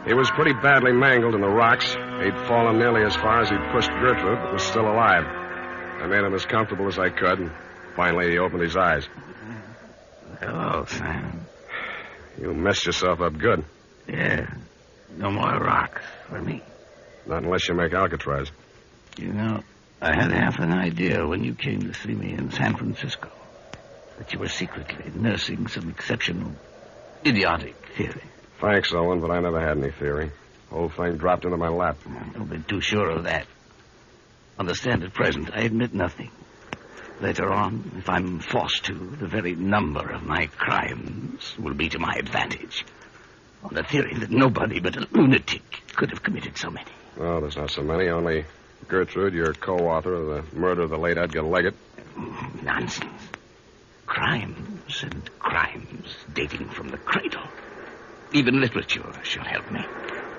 He was pretty badly mangled in the rocks. He'd fallen nearly as far as he'd pushed Gertrude, but was still alive. I made him as comfortable as I could, and finally he opened his eyes. Hello, Sam. You messed yourself up good. Yeah. No more rocks for me. Not unless you make Alcatraz. You know, I had half an idea when you came to see me in San Francisco that you were secretly nursing some exceptional, idiotic theory. Thanks, Owen, but I never had any theory. The whole thing dropped into my lap. Don't be too sure of that. Understand at present, I admit nothing. Later on, if I'm forced to, the very number of my crimes will be to my advantage. On the theory that nobody but a lunatic could have committed so many. Oh, there's not so many. Only Gertrude, your co-author of the murder of the late Edgar Leggett. Nonsense. Crimes and crimes dating from the cradle. Even literature shall help me.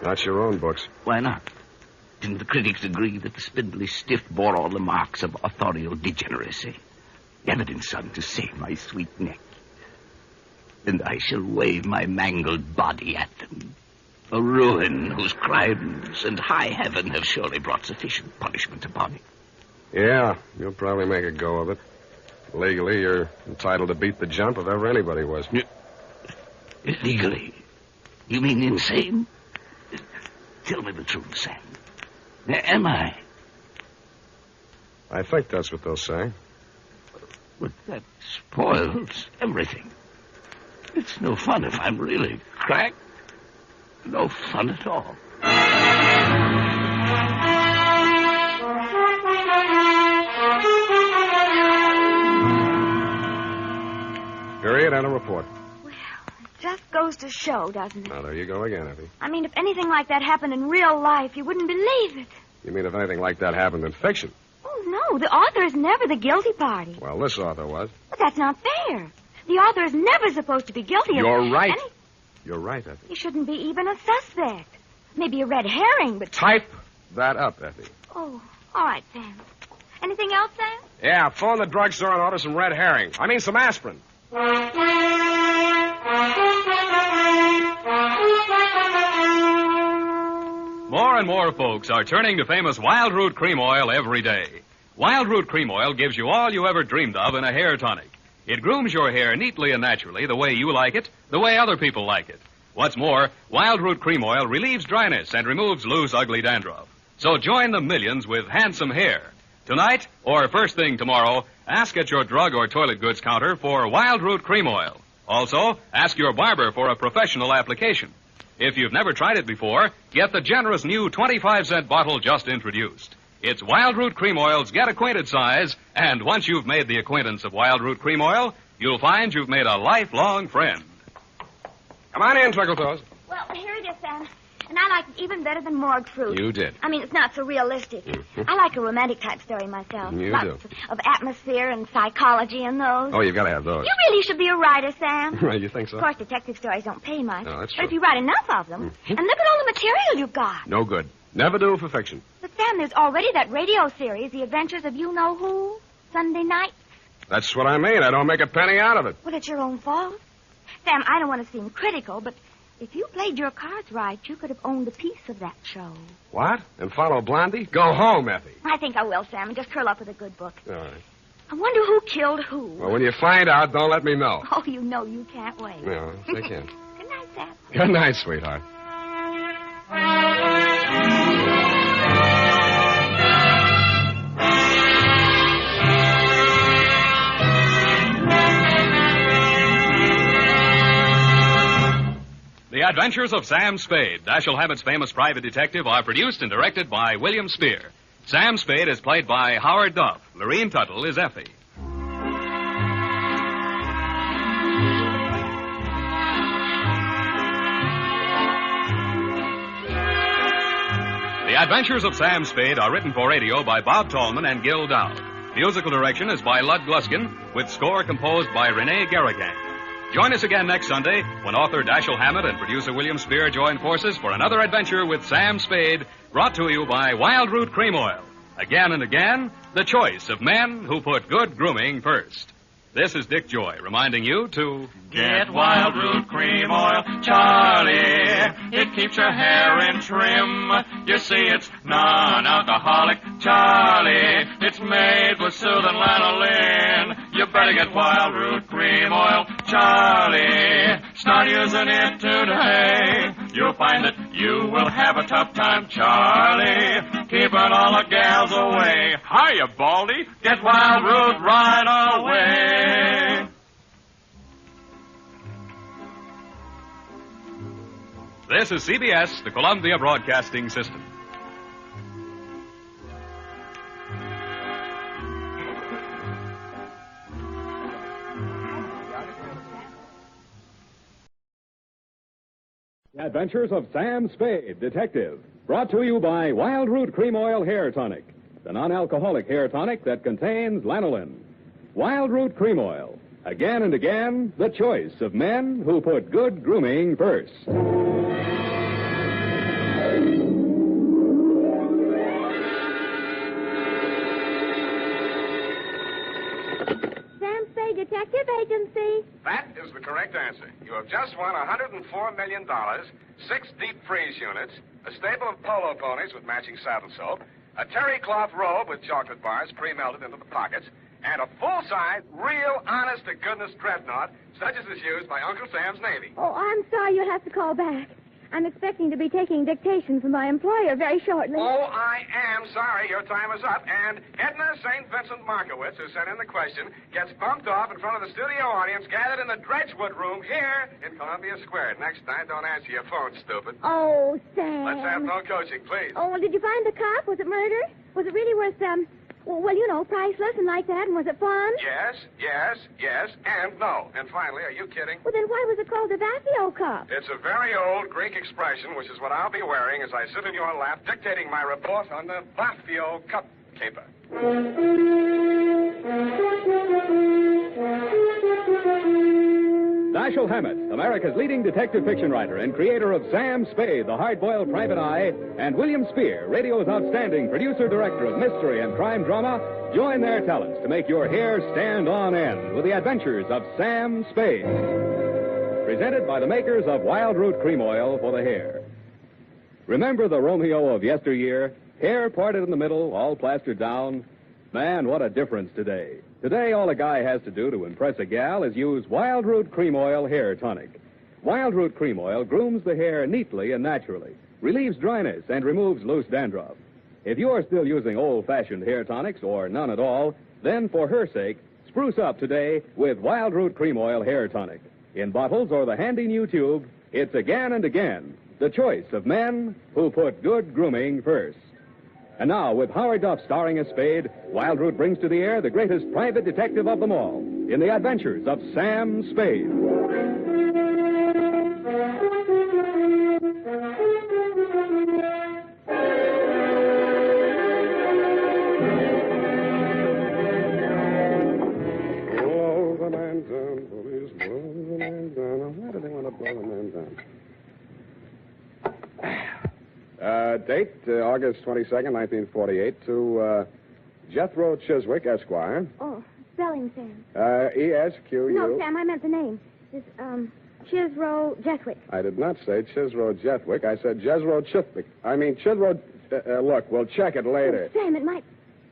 Not your own books. Why not? Didn't the critics agree that the spindly stiff bore all the marks of authorial degeneracy? Evidence, son, to save my sweet neck. And I shall wave my mangled body at them. A ruin whose crimes and high heaven have surely brought sufficient punishment upon it. Yeah, you'll probably make a go of it. Legally, you're entitled to beat the jump if ever anybody was. Legally? You mean insane? Tell me the truth, Sam. Am I? I think that's what they'll say. But that spoils everything. It's no fun if I'm really cracked. No fun at all. Period and a report. Well, it just goes to show, doesn't it? Now, there you go again, Effie. I mean, if anything like that happened in real life, you wouldn't believe it. You mean if anything like that happened in fiction? Oh, no, the author is never the guilty party. Well, this author was. But that's not fair. The author is never supposed to be guilty of... You're right. You're right, Effie. He shouldn't be even a suspect. Maybe a red herring, but... Type that up, Effie. Oh, all right, Sam. Anything else, Sam? Yeah, phone the drugstore and order some red herring. I mean, some aspirin. More and more folks are turning to famous Wild Root Cream Oil every day. Wild Root Cream Oil gives you all you ever dreamed of in a hair tonic. It grooms your hair neatly and naturally the way you like it, the way other people like it. What's more, Wild Root Cream Oil relieves dryness and removes loose, ugly dandruff. So join the millions with handsome hair. Tonight, or first thing tomorrow, ask at your drug or toilet goods counter for Wild Root Cream Oil. Also, ask your barber for a professional application. If you've never tried it before, get the generous new 25-cent bottle just introduced. It's Wild Root Cream Oil's get-acquainted size, and once you've made the acquaintance of Wild Root Cream Oil, you'll find you've made a lifelong friend. Come on in, Twinkletoes. Well, here it is, Sam. And I like it even better than morgue fruit. You did. I mean, it's not so realistic. Mm-hmm. I like a romantic type story myself. You Lots do. of atmosphere and psychology in those. Oh, you've got to have those. You really should be a writer, Sam. You think so? Of course, detective stories don't pay much. No, that's but true. if you write enough of them, and look at all the material you've got. No good. Never do for fiction. But, Sam, there's already that radio series, The Adventures of You-Know-Who, Sunday nights. That's what I mean. I don't make a penny out of it. Well, it's your own fault. Sam, I don't want to seem critical, but if you played your cards right, you could have owned a piece of that show. What? And follow Blondie? Go home, Effie. I think I will, Sam, and just curl up with a good book. All right. I wonder who killed who. Well, when you find out, don't let me know. Oh, you know you can't wait. No, I can't. Good night, Sam. Good night, sweetheart. The Adventures of Sam Spade, Dashiell Hammett's famous private detective, are produced and directed by William Spear. Sam Spade is played by Howard Duff. Lorene Tuttle is Effie. The Adventures of Sam Spade are written for radio by Bob Tallman and Gil Dowd. Musical direction is by Lud Gluskin, with score composed by Rene Garrigan. Join us again next Sunday when author Dashiell Hammett and producer William Spear join forces for another adventure with Sam Spade, brought to you by Wild Root Cream Oil. Again and again, the choice of men who put good grooming first. This is Dick Joy reminding you to get Wild Root Cream Oil, Charlie. It keeps your hair in trim. You see, it's non-alcoholic, Charlie. It's made with soothing lanolin. You better get Wild Root Cream Oil, Charlie. Start using it today. You'll find that you will have a tough time, Charlie, keeping all the gals away. Hiya, Baldy. Get Wild Root right away. This is CBS, the Columbia Broadcasting System. The Adventures of Sam Spade, Detective. Brought to you by Wild Root Cream Oil Hair Tonic, the non-alcoholic hair tonic that contains lanolin. Wild Root Cream Oil. Again and again, the choice of men who put good grooming first. Sam Spade Detective Agency. That is the correct answer. You have just won $104 million, 6 deep freeze units, a stable of polo ponies with matching saddle soap, a terry cloth robe with chocolate bars pre-melted into the pockets, and a full-size, real, honest-to-goodness dreadnought, such as is used by Uncle Sam's Navy. Oh, I'm sorry you'll have to call back. I'm expecting to be taking dictation from my employer very shortly. Oh, I am sorry. Your time is up. And Edna St. Vincent Markowitz, who sent in the question, gets bumped off in front of the studio audience gathered in the Dredgewood room here in Columbia Square. Next time, don't answer your phone, stupid. Oh, Sam. Let's have no coaching, please. Oh, well, did you find the cop? Was it murder? Was it really worth, well, you know, priceless and like that, and was it fun? Yes, and no. And finally, are you kidding? Well, then why was it called the Vaphio Cup? It's a very old Greek expression, which is what I'll be wearing as I sit in your lap dictating my report on the Vaphio Cup Caper. Dashiell Hammett, America's leading detective fiction writer and creator of Sam Spade, the hard-boiled private eye, and William Spear, radio's outstanding producer-director of mystery and crime drama, join their talents to make your hair stand on end with the adventures of Sam Spade. Presented by the makers of Wild Root Cream Oil for the hair. Remember the Romeo of yesteryear? Hair parted in the middle, all plastered down? Man, what a difference today. Today, all a guy has to do to impress a gal is use Wild Root Cream Oil Hair Tonic. Wild Root Cream Oil grooms the hair neatly and naturally, relieves dryness, and removes loose dandruff. If you're still using old-fashioned hair tonics or none at all, then for her sake, spruce up today with Wild Root Cream Oil Hair Tonic. In bottles or the handy new tube, it's again and again the choice of men who put good grooming first. And now, with Howard Duff starring as Spade, Wild Root brings to the air the greatest private detective of them all in the adventures of Sam Spade. Blow the man down, police, blow the man down. Why do they want to blow the man down? Date, August 22nd, 1948, to Jethro Chiswick, Esquire. Oh, spelling, Sam? E-S-Q-U. No, Sam, I meant the name. It's, Chisro Jetwick. I did not say Chisro Jetwick. I said Jezro Chithwick. I mean, Chisro... look, we'll check it later. Oh, Sam, it might...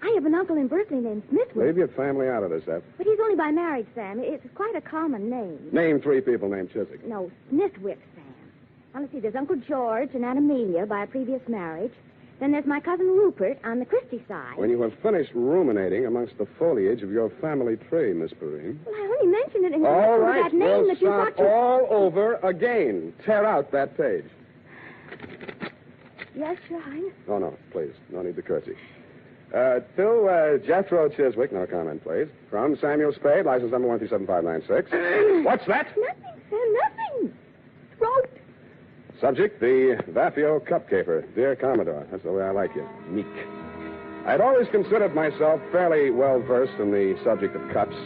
I have an uncle in Berkeley named Smithwick. Leave your family out of this, Eph. But he's only by marriage, Sam. It's quite a common name. Name 3 people named Chiswick. No, Smithwick, Sam. Now, let's see. There's Uncle George and Aunt Amelia by a previous marriage. Then there's my cousin Rupert on the Christie side. When you have finished ruminating amongst the foliage of your family tree, Miss Perrine. Well, I only mentioned it in All connection right, with that name we'll that you start thought you... all over again. Tear out that page. Yes, Your Highness. Oh, no, please. No need to curtsy. To Jethro Chiswick, no comment, please. From Samuel Spade, license number 137596. What's that? Nothing, Sam, nothing. Throat. Subject, the Vaphio Cup Caper. Dear Commodore, that's the way I like you. Meek. I'd always considered myself fairly well-versed in the subject of cups.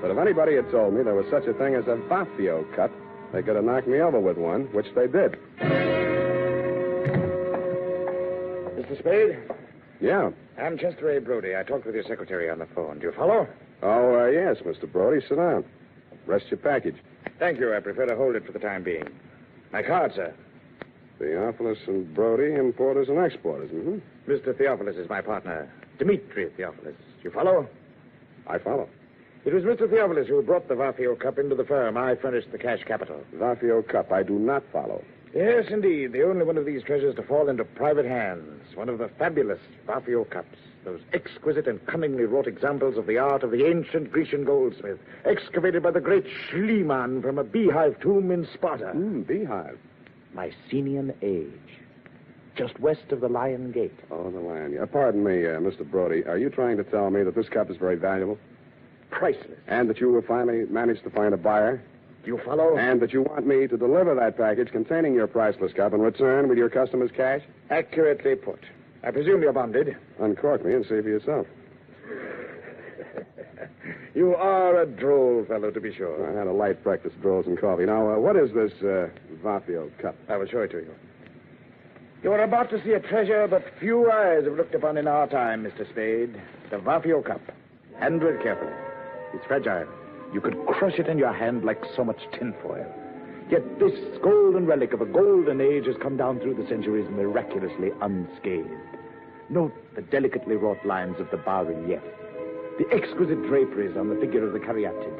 But if anybody had told me there was such a thing as a Vaphio Cup, they could have knocked me over with one, which they did. Mr. Spade? Yeah. I'm Chester A. Brody. I talked with your secretary on the phone. Do you follow? Oh, yes, Mr. Brody. Sit down. Rest your package. Thank you. I prefer to hold it for the time being. My card, sir. Theophilus and Brody, importers and exporters, mm-hmm. Mr. Theophilus is my partner. Dimitri Theophilus. Do you follow? I follow. It was Mr. Theophilus who brought the Vaphio Cup into the firm. I furnished the cash capital. Vaphio Cup, I do not follow. Yes, indeed. The only one of these treasures to fall into private hands. One of the fabulous Vaphio Cups. Those exquisite and cunningly wrought examples of the art of the ancient Grecian goldsmith, excavated by the great Schliemann from a beehive tomb in Sparta. Beehive. Mycenaean age. Just west of the Lion Gate. Oh, the Lion Gate. Pardon me, Mr. Brody. Are you trying to tell me that this cup is very valuable? Priceless. And that you will finally manage to find a buyer? Do you follow? And that you want me to deliver that package containing your priceless cup in return with your customer's cash? Accurately put. I presume you're bonded. Uncork me and see for yourself. You are a droll fellow, to be sure. I had a light breakfast, drolls and coffee. Now, what is this Vaphio Cup? I will show it to you. You are about to see a treasure but few eyes have looked upon in our time, Mr. Spade. The Vaphio Cup. Handle it carefully. It's fragile. You could crush it in your hand like so much tinfoil. Yet this golden relic of a golden age has come down through the centuries miraculously unscathed. Note the delicately wrought lines of the bas-relief, the exquisite draperies on the figure of the caryatid,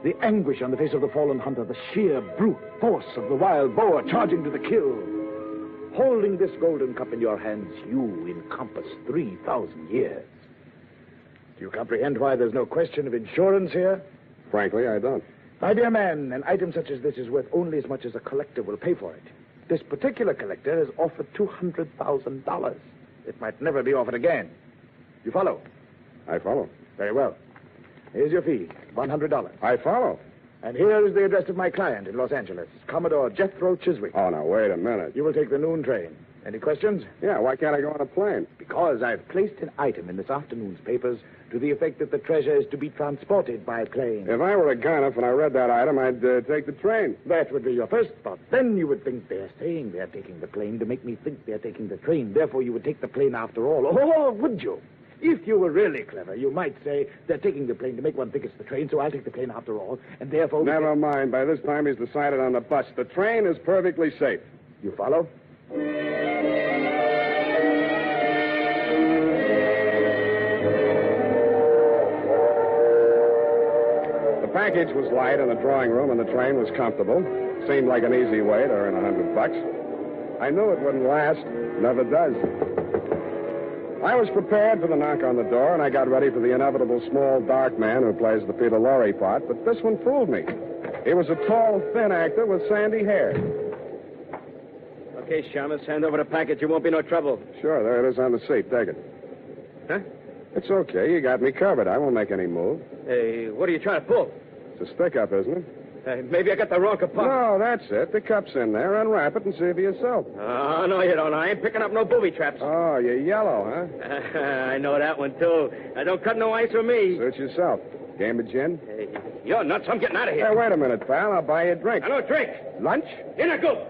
the anguish on the face of the fallen hunter, the sheer brute force of the wild boar charging to the kill. Holding this golden cup in your hands, you encompass 3,000 years. Do you comprehend why there's no question of insurance here? Frankly, I don't. My dear man, an item such as this is worth only as much as a collector will pay for it. This particular collector has offered $200,000. It might never be offered again. You follow? I follow. Very well. Here's your fee, $100. I follow. And here is the address of my client in Los Angeles, Commodore Jethro Chiswick. Oh, now, wait a minute. You will take the noon train. Any questions? Yeah, why can't I go on a plane? Because I've placed an item in this afternoon's papers to the effect that the treasure is to be transported by plane. If I were a gunner and I read that item, I'd take the train. That would be your first thought. Then you would think they're saying they're taking the plane to make me think they're taking the train. Therefore, you would take the plane after all. Oh, would you? If you were really clever, you might say they're taking the plane to make one think it's the train, so I'll take the plane after all, and therefore... Never mind. By this time, he's decided on the bus. The train is perfectly safe. You follow? The package was light in the drawing room, and the train was comfortable. Seemed like an easy way to earn $100. I knew it wouldn't last. Never does. I was prepared for the knock on the door, and I got ready for the inevitable small, dark man who plays the Peter Lorre part, but this one fooled me. He was a tall, thin actor with sandy hair. Okay, Shamus, hand over the package. You won't be no trouble. Sure, there it is on the seat. Take it. Huh? It's okay. You got me covered. I won't make any move. Hey, what are you trying to pull? It's a stick-up, isn't it? Hey, maybe I got the wrong compartment. No, that's it. The cup's in there. Unwrap it and see for yourself. Oh, no, you don't. I ain't picking up no booby traps. Oh, you're yellow, huh? I know that one, too. Don't cut no ice for me. Suit yourself. Game of gin? Hey, you're nuts. I'm getting out of here. Hey, wait a minute, pal. I'll buy you a drink. I don't drink. Lunch? In I go.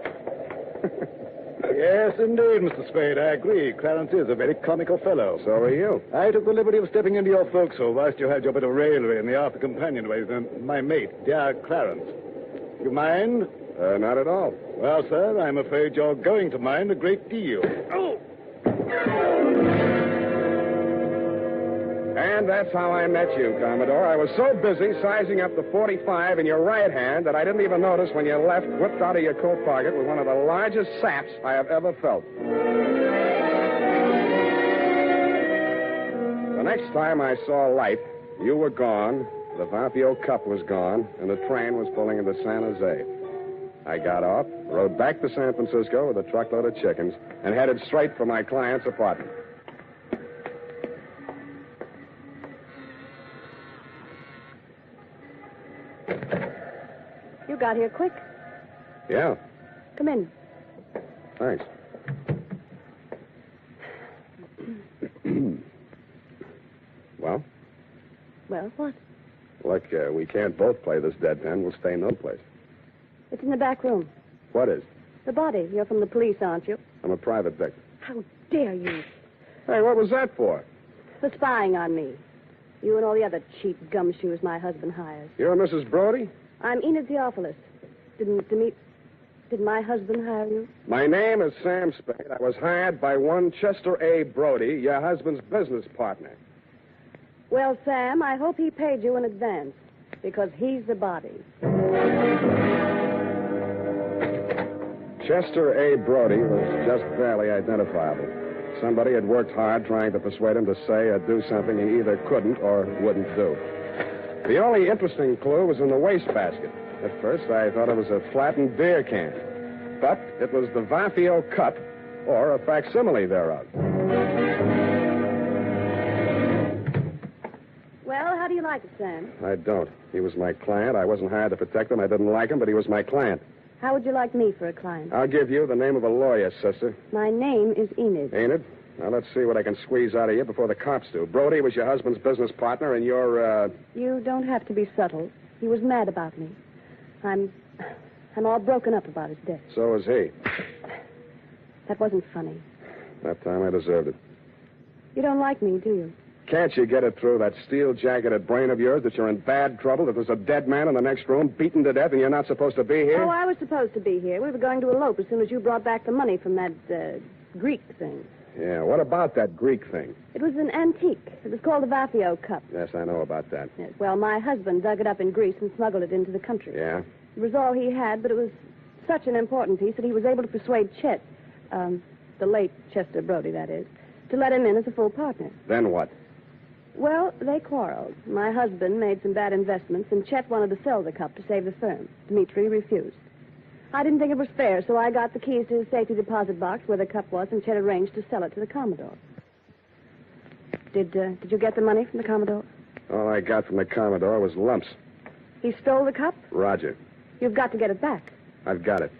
Yes, indeed, Mr. Spade. I agree. Clarence is a very comical fellow. So are you. I took the liberty of stepping into your forecastle whilst you had your bit of raillery in the after companionway with my mate, dear Clarence. You mind? Not at all. Well, sir, I'm afraid you're going to mind a great deal. Oh! And that's how I met you, Commodore. I was so busy sizing up the .45 in your right hand that I didn't even notice when you left, whipped out of your coat pocket with one of the largest saps I have ever felt. The next time I saw light, you were gone, the Vaphio Cup was gone, and the train was pulling into San Jose. I got off, rode back to San Francisco with a truckload of chickens, and headed straight for my client's apartment. You got here quick. Yeah, Come in. thanks. Well? Well, what? Look, we can't both play this deadpan. We'll stay no place. It's in the back room. What is? The body. You're from the police, aren't you? I'm a private detective. How dare you? Hey, what was that for? For spying on me. You and all the other cheap gumshoes my husband hires. You're Mrs. Brody? I'm Enid Theophilus. Did my husband hire you? My name is Sam Spade. I was hired by one Chester A. Brody, your husband's business partner. Well, Sam, I hope he paid you in advance, because he's the body. Chester A. Brody was just barely identifiable. Somebody had worked hard trying to persuade him to say or do something he either couldn't or wouldn't do. The only interesting clue was in the wastebasket. At first, I thought it was a flattened beer can. But it was the Vaphio Cup, or a facsimile thereof. Well, how do you like it, Sam? I don't. He was my client. I wasn't hired to protect him. I didn't like him, but he was my client. How would you like me for a client? I'll give you the name of a lawyer, sister. My name is Enid. Ain't it? Now, let's see what I can squeeze out of you before the cops do. Brody was your husband's business partner, and you're, You don't have to be subtle. He was mad about me. I'm all broken up about his death. So is he. That wasn't funny. That time I deserved it. You don't like me, do you? Can't you get it through that steel-jacketed brain of yours that you're in bad trouble, that there's a dead man in the next room, beaten to death, and you're not supposed to be here? Oh, I was supposed to be here. We were going to elope as soon as you brought back the money from that, Greek thing. Yeah, what about that Greek thing? It was an antique. It was called the Vaphio Cup. Yes, I know about that. Yes. Well, my husband dug it up in Greece and smuggled it into the country. Yeah? It was all he had, but it was such an important piece that he was able to persuade Chet, the late Chester Brody, that is, to let him in as a full partner. Then what? Well, they quarreled. My husband made some bad investments, and Chet wanted to sell the cup to save the firm. Dmitri refused. I didn't think it was fair, so I got the keys to his safety deposit box where the cup was, and Chet arranged to sell it to the Commodore. Did you get the money from the Commodore? All I got from the Commodore was lumps. He stole the cup? Roger. You've got to get it back. I've got it.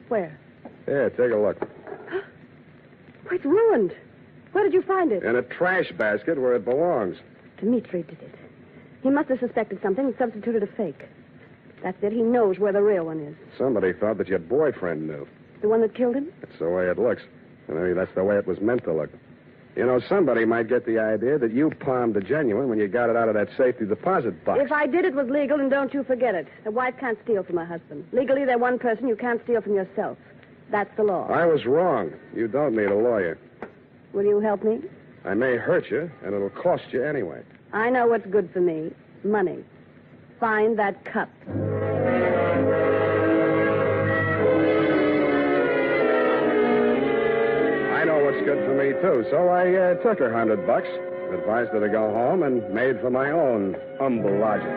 Where? Here, take a look. It's ruined. Where did you find it? In a trash basket where it belongs. Dmitri did it. He must have suspected something and substituted a fake. That's it. He knows where the real one is. Somebody thought that your boyfriend knew. The one that killed him? That's the way it looks. And maybe that's the way it was meant to look. You know, somebody might get the idea that you palmed the genuine when you got it out of that safety deposit box. If I did, it was legal, and don't you forget it. A wife can't steal from her husband. Legally, they're one person. You can't steal from yourself. That's the law. I was wrong. You don't need a lawyer. Will you help me? I may hurt you, and it'll cost you anyway. I know what's good for me. Money. Find that cup. I know what's good for me, too, so I took her $100, advised her to go home, and made for my own humble lodging.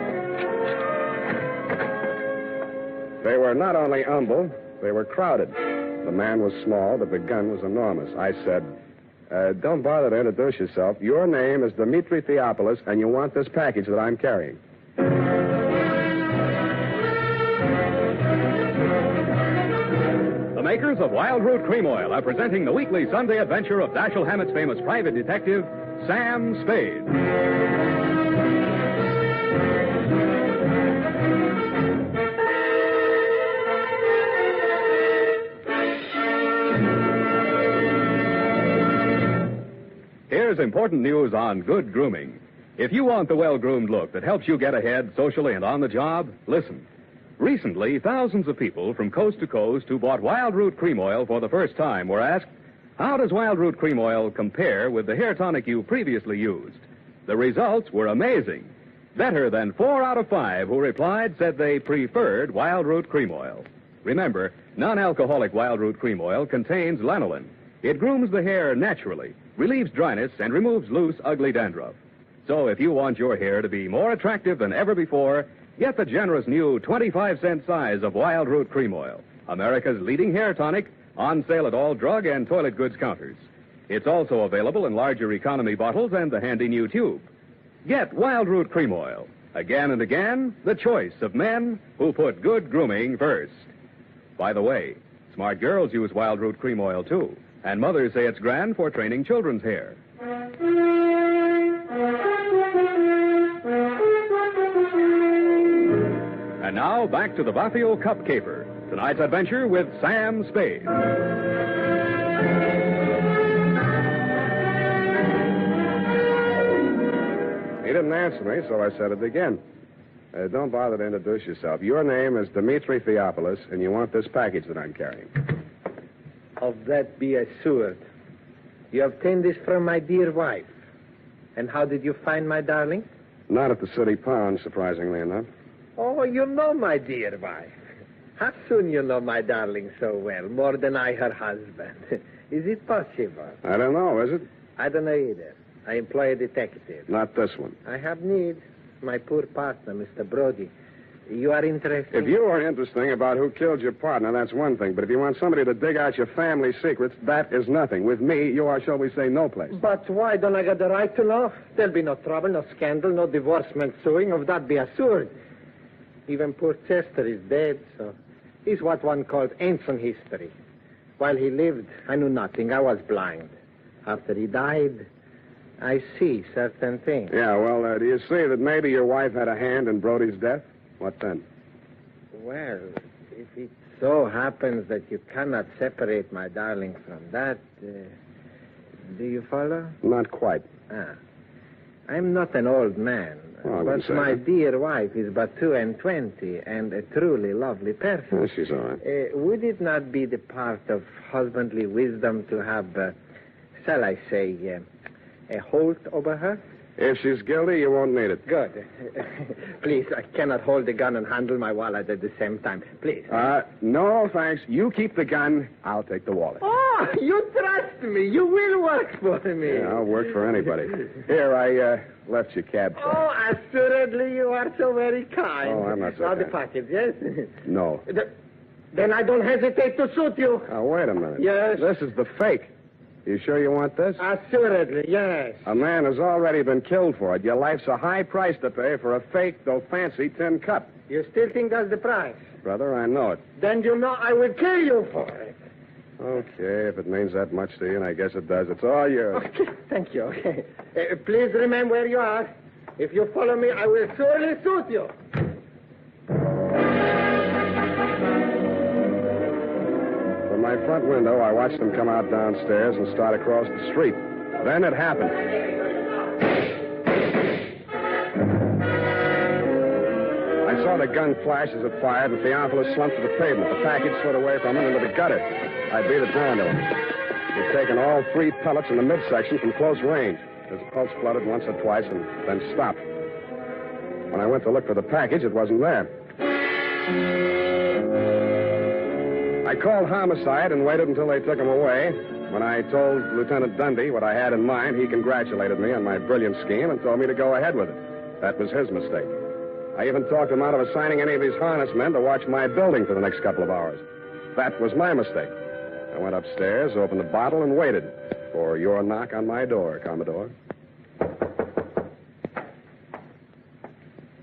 They were not only humble, they were crowded. The man was small, but the gun was enormous. I said, don't bother to introduce yourself. Your name is Dmitri Theophilus, and you want this package that I'm carrying. The makers of Wild Root Cream Oil are presenting the weekly Sunday adventure of Dashiell Hammett's famous private detective, Sam Spade. important news on good grooming. If you want the well-groomed look that helps you get ahead socially and on the job, listen. Recently, thousands of people from coast to coast who bought Wild Root Cream Oil for the first time were asked, how does Wild Root Cream Oil compare with the hair tonic you previously used? The results were amazing. Better than 4 out of 5 who replied said they preferred Wild Root Cream Oil. Remember, non-alcoholic Wild Root Cream Oil contains lanolin. It grooms the hair naturally, relieves dryness, and removes loose, ugly dandruff. So if you want your hair to be more attractive than ever before, get the generous new 25-cent size of Wild Root Cream Oil, America's leading hair tonic, on sale at all drug and toilet goods counters. It's also available in larger economy bottles and the handy new tube. Get Wild Root Cream Oil. Again and again, the choice of men who put good grooming first. By the way, smart girls use Wild Root Cream Oil, too. And mothers say it's grand for training children's hair. And now, back to the Vaphio Cup Caper. Tonight's adventure with Sam Spade. He didn't answer me, so I said it again. Don't bother to introduce yourself. Your name is Dimitri Theopolis, and you want this package that I'm carrying. Of that be assured. You obtained this from my dear wife. And how did you find my darling? Not at the city pond, surprisingly enough. Oh, you know my dear wife. How soon you know my darling so well, more than I, her husband? Is it possible? I don't know, is it? I don't know either. I employ a detective. Not this one. I have needs. My poor partner, Mr. Brody. You are interested? If you are interesting about who killed your partner, that's one thing. But if you want somebody to dig out your family secrets, that is nothing. With me, you are, shall we say, no place. But why don't I get the right to know? There'll be no trouble, no scandal, no divorcement suing. Of that be assured. Even poor Chester is dead, so he's what one calls ancient history. While he lived, I knew nothing. I was blind. After he died, I see certain things. Yeah, well, do you see that maybe your wife had a hand in Brody's death? What then? Well, if it so happens that you cannot separate my darling from that, do you follow? Not quite. I'm not an old man, but my dear wife is but 22 and a truly lovely person. Yeah, she's all right. Would it not be the part of husbandly wisdom to have, shall I say, a hold over her? If she's guilty, you won't need it. Good. Please, I cannot hold the gun and handle my wallet at the same time. Please. No, thanks. You keep the gun. I'll take the wallet. Oh, you trust me. You will work for me. Yeah, I'll work for anybody. Here, I left your cab fare. Oh, assuredly, you are so very kind. Oh, I'm not so Now kind. the package, yes? No. Then I don't hesitate to shoot you. Now, wait a minute. Yes? This is the fake. You sure you want this? Assuredly, yes. A man has already been killed for it. Your life's a high price to pay for a fake, though fancy, tin cup. You still think that's the price? Brother, I know it. Then you know I will kill you for it. Okay, if it means that much to you, and I guess it does, it's all yours. Okay, thank you. Okay. Please remain where you are. If you follow me, I will surely shoot you. From my front window, I watched them come out downstairs and start across the street. Then it happened. I saw the gun flash as it fired, and Theophilus slumped to the pavement. The package slid away from him into the gutter. I beat it down to him. He'd taken all 3 pellets in the midsection from close range. His pulse fluttered once or twice and then stopped. When I went to look for the package, it wasn't there. I called homicide and waited until they took him away. When I told Lieutenant Dundee what I had in mind, he congratulated me on my brilliant scheme and told me to go ahead with it. That was his mistake. I even talked him out of assigning any of his harness men to watch my building for the next couple of hours. That was my mistake. I went upstairs, opened the bottle, and waited for your knock on my door, Commodore.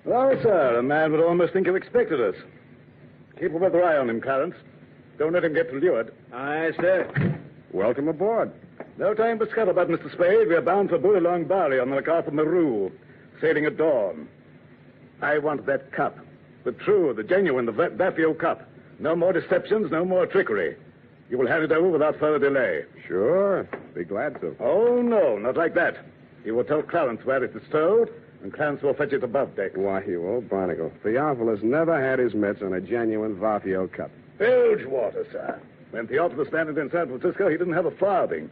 Well, sir, a man would almost think you expected us. Keep a weather eye on him, Clarence. Don't let him get to leeward. Aye, sir. Welcome aboard. No time for scuttlebutt, Mr. Spade. We're bound for Bullylong Bari on the lookout for Maru, sailing at dawn. I want that cup. The true, the genuine, the Vaphio Cup. No more deceptions, no more trickery. You will hand it over without further delay. Sure. Be glad to. Oh, no, not like that. You will tell Clarence where it is stowed, and Clarence will fetch it above deck. Why, you old barnacle. Theophilus never had his mitts on a genuine Vaphio Cup. Bilge water, sir. When Theophilus landed in San Francisco, he didn't have a farthing.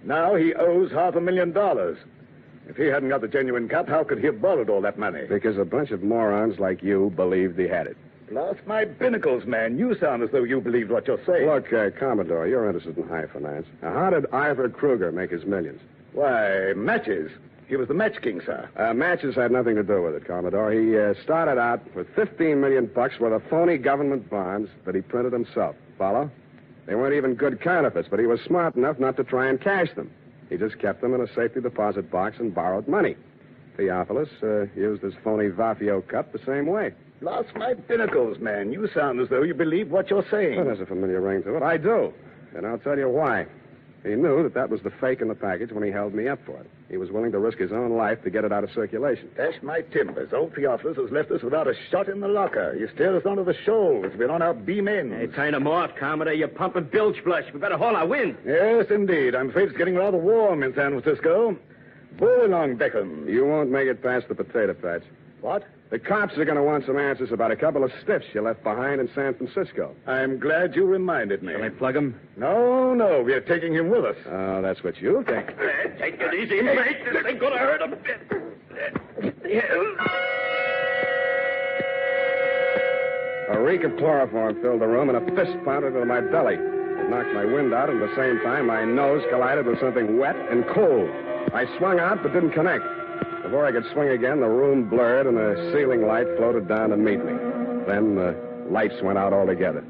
Now he owes $500,000. If he hadn't got the genuine cup, how could he have borrowed all that money? Because a bunch of morons like you believed he had it. Blast my binnacles, man. You sound as though you believed what you're saying. Look, Commodore, you're interested in high finance. Now, how did Arthur Kruger make his millions? Why, matches. He was the match king, sir. Matches had nothing to do with it, Commodore. He started out with $15 million worth of phony government bonds that he printed himself. Follow? They weren't even good counterfeits, but he was smart enough not to try and cash them. He just kept them in a safety deposit box and borrowed money. Theophilus used his phony Vaphio Cup the same way. Blast my binnacles, man. You sound as though you believe what you're saying. Well, there's a familiar ring to it. I do. And I'll tell you why. He knew that was the fake in the package when he held me up for it. He was willing to risk his own life to get it out of circulation. Dash my timbers. Old Theophilus has left us without a shot in the locker. He steered us onto the shoals. We're on our beam ends. Hey, turn him off, Commodore. You're pumping bilge flush. We better haul our wind. Yes, indeed. I'm afraid it's getting rather warm in San Francisco. Bull along, Beckham. You won't make it past the potato patch. What? The cops are going to want some answers about a couple of stiffs you left behind in San Francisco. I'm glad you reminded me. Shall I plug him? No, we're taking him with us. Oh, that's what you think. Take it easy, mate. This ain't gonna hurt a bit. A reek of chloroform filled the room, and a fist pounded into my belly. It knocked my wind out, and at the same time, my nose collided with something wet and cold. I swung out, but didn't connect. Before I could swing again, the room blurred, and a ceiling light floated down to meet me. Then the lights went out altogether.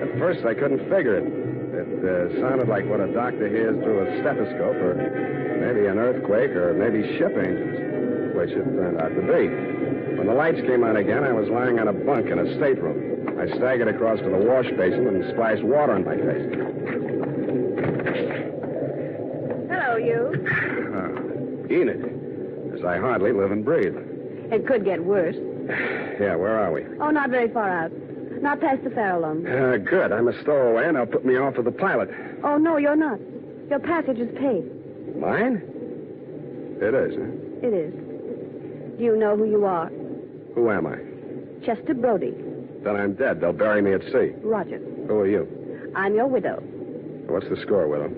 At first, I couldn't figure it. It sounded like what a doctor hears through a stethoscope, or maybe an earthquake, or maybe ship engines, which it turned out to be. When the lights came on again, I was lying on a bunk in a stateroom. I staggered across to the wash basin and splashed water on my face. Hello, you. Enid, as I hardly live and breathe. It could get worse. Yeah, where are we? Oh, not very far out. Not past the Farallon. Good. I'm a stowaway, and they'll put me off with the pilot. Oh, no, you're not. Your passage is paid. Mine? It is, huh? It is. Do you know who you are? Who am I? Chester Brody. Then I'm dead. They'll bury me at sea. Roger. Who are you? I'm your widow. What's the score, widow?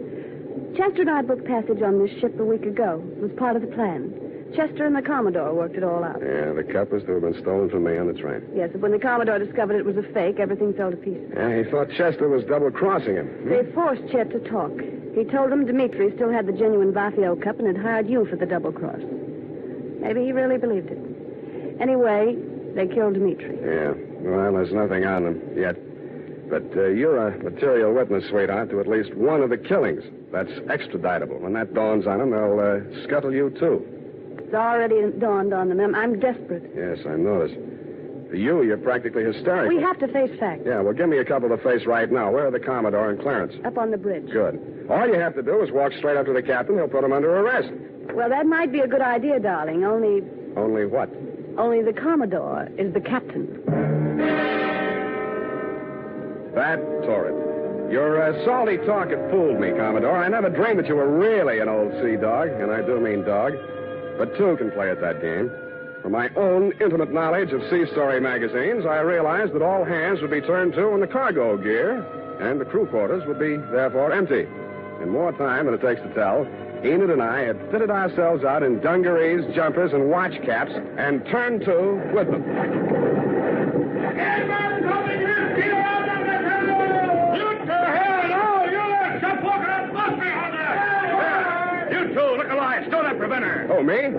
Chester and I booked passage on this ship a week ago. It was part of the plan. Chester and the Commodore worked it all out. Yeah, the cup was to have been stolen from me on the train. Yes, but when the Commodore discovered it was a fake, everything fell to pieces. Yeah, he thought Chester was double-crossing him. They forced Chet to talk. He told them Dmitri still had the genuine Vaphio Cup and had hired you for the double cross. Maybe he really believed it. Anyway, they killed Dmitri. Yeah, well, there's nothing on them yet. But you're a material witness, sweetheart, to at least one of the killings. That's extraditable. When that dawns on them, they'll scuttle you, too. It's already dawned on them. I'm desperate. Yes, I noticed. For you, you're practically hysterical. We have to face facts. Yeah, well, give me a couple to face right now. Where are the Commodore and Clarence? Up on the bridge. Good. All you have to do is walk straight up to the captain. He'll put him under arrest. Well, that might be a good idea, darling. Only what? Only the Commodore is the captain. That torrid. Your salty talk had fooled me, Commodore. I never dreamed that you were really an old sea dog, and I do mean dog. But two can play at that game. From my own intimate knowledge of sea story magazines, I realized that all hands would be turned to in the cargo gear, and the crew quarters would be, therefore, empty. In more time than it takes to tell, Enid and I had fitted ourselves out in dungarees, jumpers, and watch caps, and turned to with them. You two, look alive. Stow that preventer. Oh, me?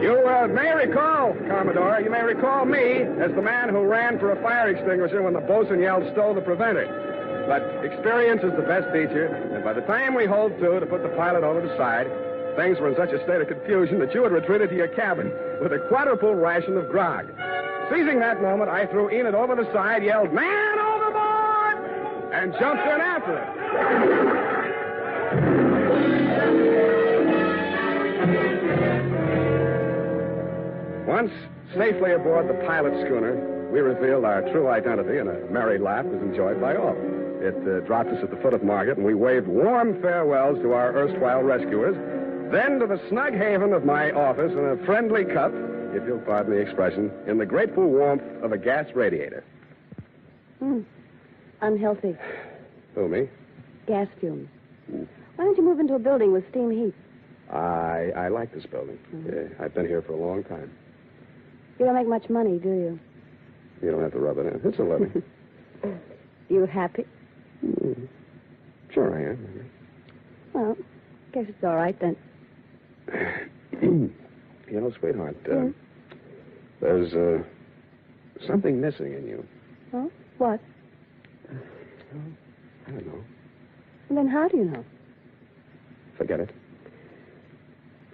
You may recall, Commodore, you may recall me as the man who ran for a fire extinguisher when the bosun yelled, stow the preventer. But experience is the best teacher, and by the time we hove to put the pilot over the side, things were in such a state of confusion that you had retreated to your cabin with a quadruple ration of grog. Seizing that moment, I threw Enid over the side, yelled, "Man overboard!" and jumped in after it. Once, safely aboard the pilot schooner, we revealed our true identity, and a merry laugh was enjoyed by all. It dropped us at the foot of Market, and we waved warm farewells to our erstwhile rescuers, then to the snug haven of my office in a friendly cup, if you'll pardon the expression, in the grateful warmth of a gas radiator. Unhealthy. Who, me? Gas fumes. Why don't you move into a building with steam heat? I like this building. Yeah, I've been here for a long time. You don't make much money, do you? You don't have to rub it in. It's a living. You happy? Sure I am. Well, guess it's all right then. You know, sweetheart, there's something missing in you. Oh? What? I don't know. Well, then how do you know? Forget it.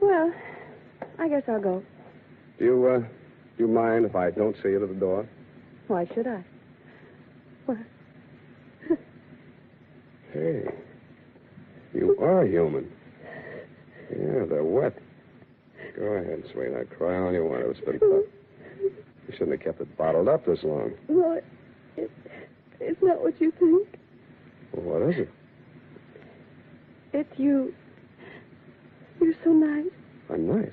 Well, I guess I'll go. Do you mind if I don't see you to the door? Why should I? What? Hey, you are human. Yeah, they're wet. Go ahead, sweetheart. Cry all you want. It's been tough. You shouldn't have kept it bottled up this long. Well, it's not what you think. Well, what is it? It's you. You're so nice. I'm nice.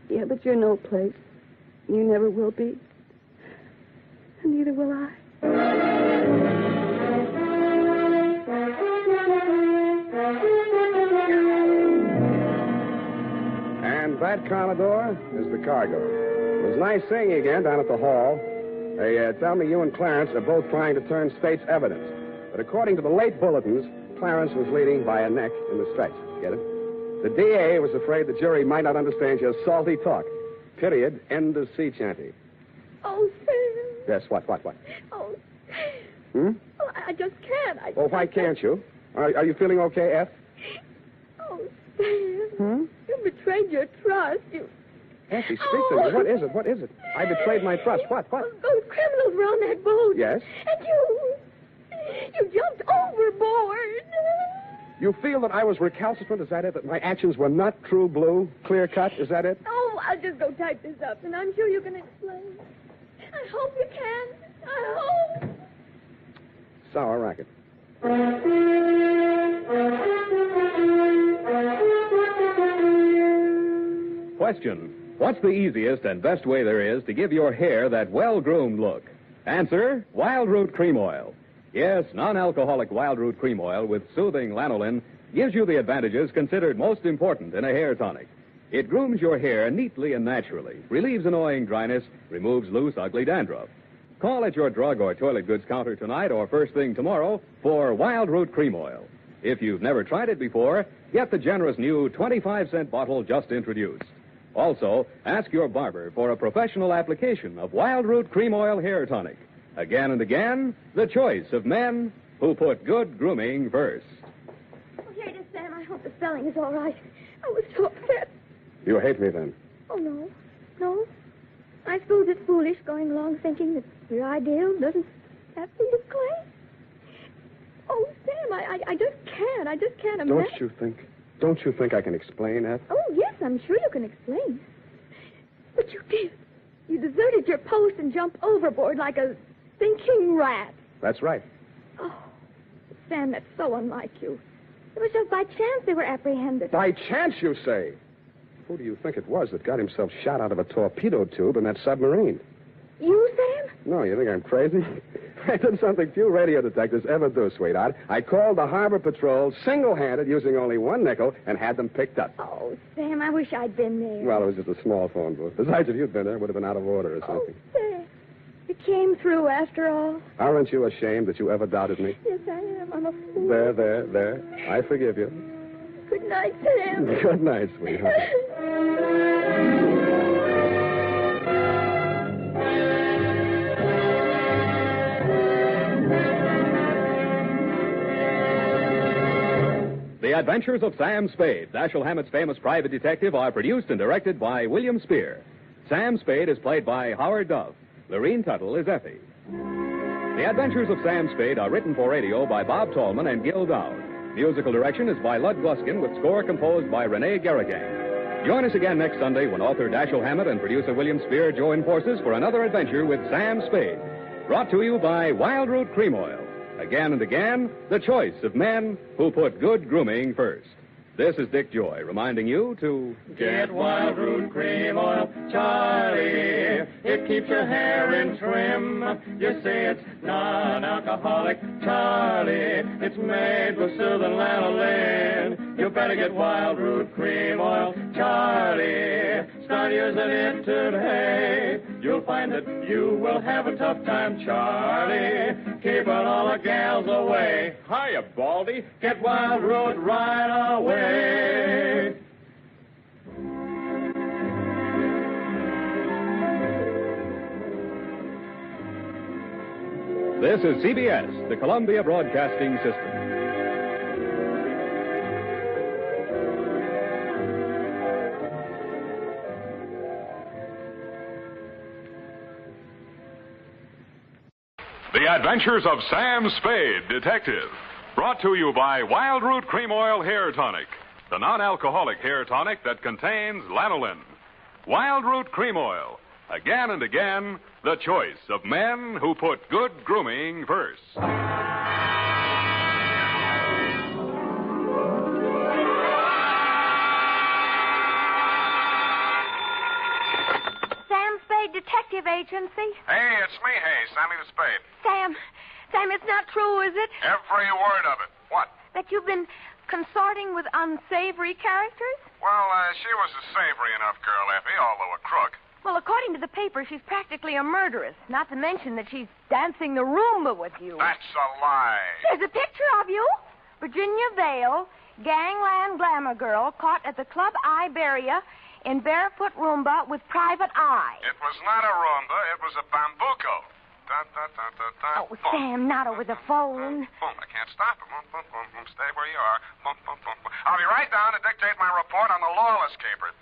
Yeah, but you're no place. You never will be. And neither will I. And that, Commodore, is the cargo. It was nice seeing you again down at the hall. They tell me you and Clarence are both trying to turn state's evidence. But according to the late bulletins, Clarence was leading by a neck in the stretch. Get it? The DA was afraid the jury might not understand your salty talk. Period. End of sea chanty. Oh, Sam. Yes, what? Oh, Hmm? oh I just can't. Oh, why can't you? Are you feeling okay, F? Oh, Sam. Hmm? You betrayed your trust. You... Effie, speak to me. What is it? What is it? I betrayed my trust. What? Those criminals were on that boat. Yes? And you jumped overboard. You feel that I was recalcitrant, is that it? That my actions were not true blue, clear cut, is that it? Oh, I'll just go type this up, and I'm sure you can explain. I hope you can. I hope. Sour racket. Question. What's the easiest and best way there is to give your hair that well-groomed look? Answer, Wild Root Cream Oil. Yes, non-alcoholic Wild Root Cream Oil with soothing lanolin gives you the advantages considered most important in a hair tonic. It grooms your hair neatly and naturally, relieves annoying dryness, removes loose, ugly dandruff. Call at your drug or toilet goods counter tonight or first thing tomorrow for Wild Root Cream Oil. If you've never tried it before, get the generous new 25-cent bottle just introduced. Also, ask your barber for a professional application of Wild Root Cream Oil Hair Tonic. Again and again, the choice of men who put good grooming first. Oh, here it is, Sam. I hope the spelling is all right. I was so upset. You hate me then? Oh, no. No. I suppose it's foolish going along thinking that your ideal doesn't have to be clay. Oh, Sam, I just can't. I just can't imagine. Don't you think I can explain that? Oh, yes, I'm sure you can explain. But you did. You deserted your post and jumped overboard like a thinking rat. That's right. Oh, Sam, that's so unlike you. It was just by chance they were apprehended. By chance, you say? Who do you think it was that got himself shot out of a torpedo tube in that submarine? You, Sam? No, you think I'm crazy? I did something few radio detectives ever do, sweetheart. I called the Harbor Patrol single-handed using only one nickel and had them picked up. Oh, Sam, I wish I'd been there. Well, it was just a small phone booth. Besides, if you'd been there, it would have been out of order or something. Oh, Sam, you came through after all. Aren't you ashamed that you ever doubted me? Yes, I am. I'm a fool. There. I forgive you. Good night, Sam. Good night, sweetheart. The Adventures of Sam Spade, Dashiell Hammett's famous private detective, are produced and directed by William Spear. Sam Spade is played by Howard Duff. Lorene Tuttle is Effie. The Adventures of Sam Spade are written for radio by Bob Tallman and Gil Dowd. Musical direction is by Lud Gluskin with score composed by Rene Garrigan. Join us again next Sunday when author Dashiell Hammett and producer William Spear join forces for another adventure with Sam Spade. Brought to you by Wild Root Cream Oil. Again and again, the choice of men who put good grooming first. This is Dick Joy reminding you to get Wild Root Cream Oil, Charlie. It keeps your hair in trim. You see it's non-alcoholic, Charlie. It's made with soothing lanolin. You better get Wild Root Cream Oil, Charlie. Start using it today. You'll find that you will have a tough time, Charlie. Keeping all the gals away. Hiya, Baldy. Get Wild Root right away. This is CBS, the Columbia Broadcasting System. The Adventures of Sam Spade, Detective. Brought to you by Wild Root Cream Oil Hair Tonic, the non-alcoholic hair tonic that contains lanolin. Wild Root Cream Oil. Again and again, the choice of men who put good grooming first. Sam Spade Detective Agency. Hey, it's me, Sammy the Spade. Sam, it's not true, is it? Every word of it. What? That you've been consorting with unsavory characters? Well, she was a savory enough girl, Effie, although a crook. Well, according to the paper, she's practically a murderess. Not to mention that she's dancing the Roomba with you. That's a lie. There's a picture of you. Virginia Vale, gangland glamour girl, caught at the Club Iberia in barefoot Roomba with private eye. It was not a Roomba. It was a bambuco. Oh, Sam, not over the phone. I can't stop it. Stay where you are. I'll be right down to dictate my report on the Lawless Caper.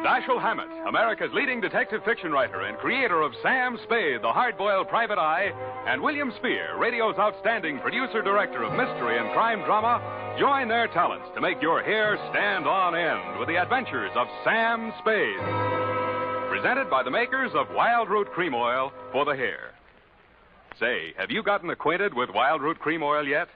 Dashiell Hammett, America's leading detective fiction writer and creator of Sam Spade, the hard-boiled private eye, and William Spear, radio's outstanding producer-director of mystery and crime drama, join their talents to make your hair stand on end with the adventures of Sam Spade. Presented by the makers of Wild Root Cream Oil for the hair. Say, have you gotten acquainted with Wild Root Cream Oil yet?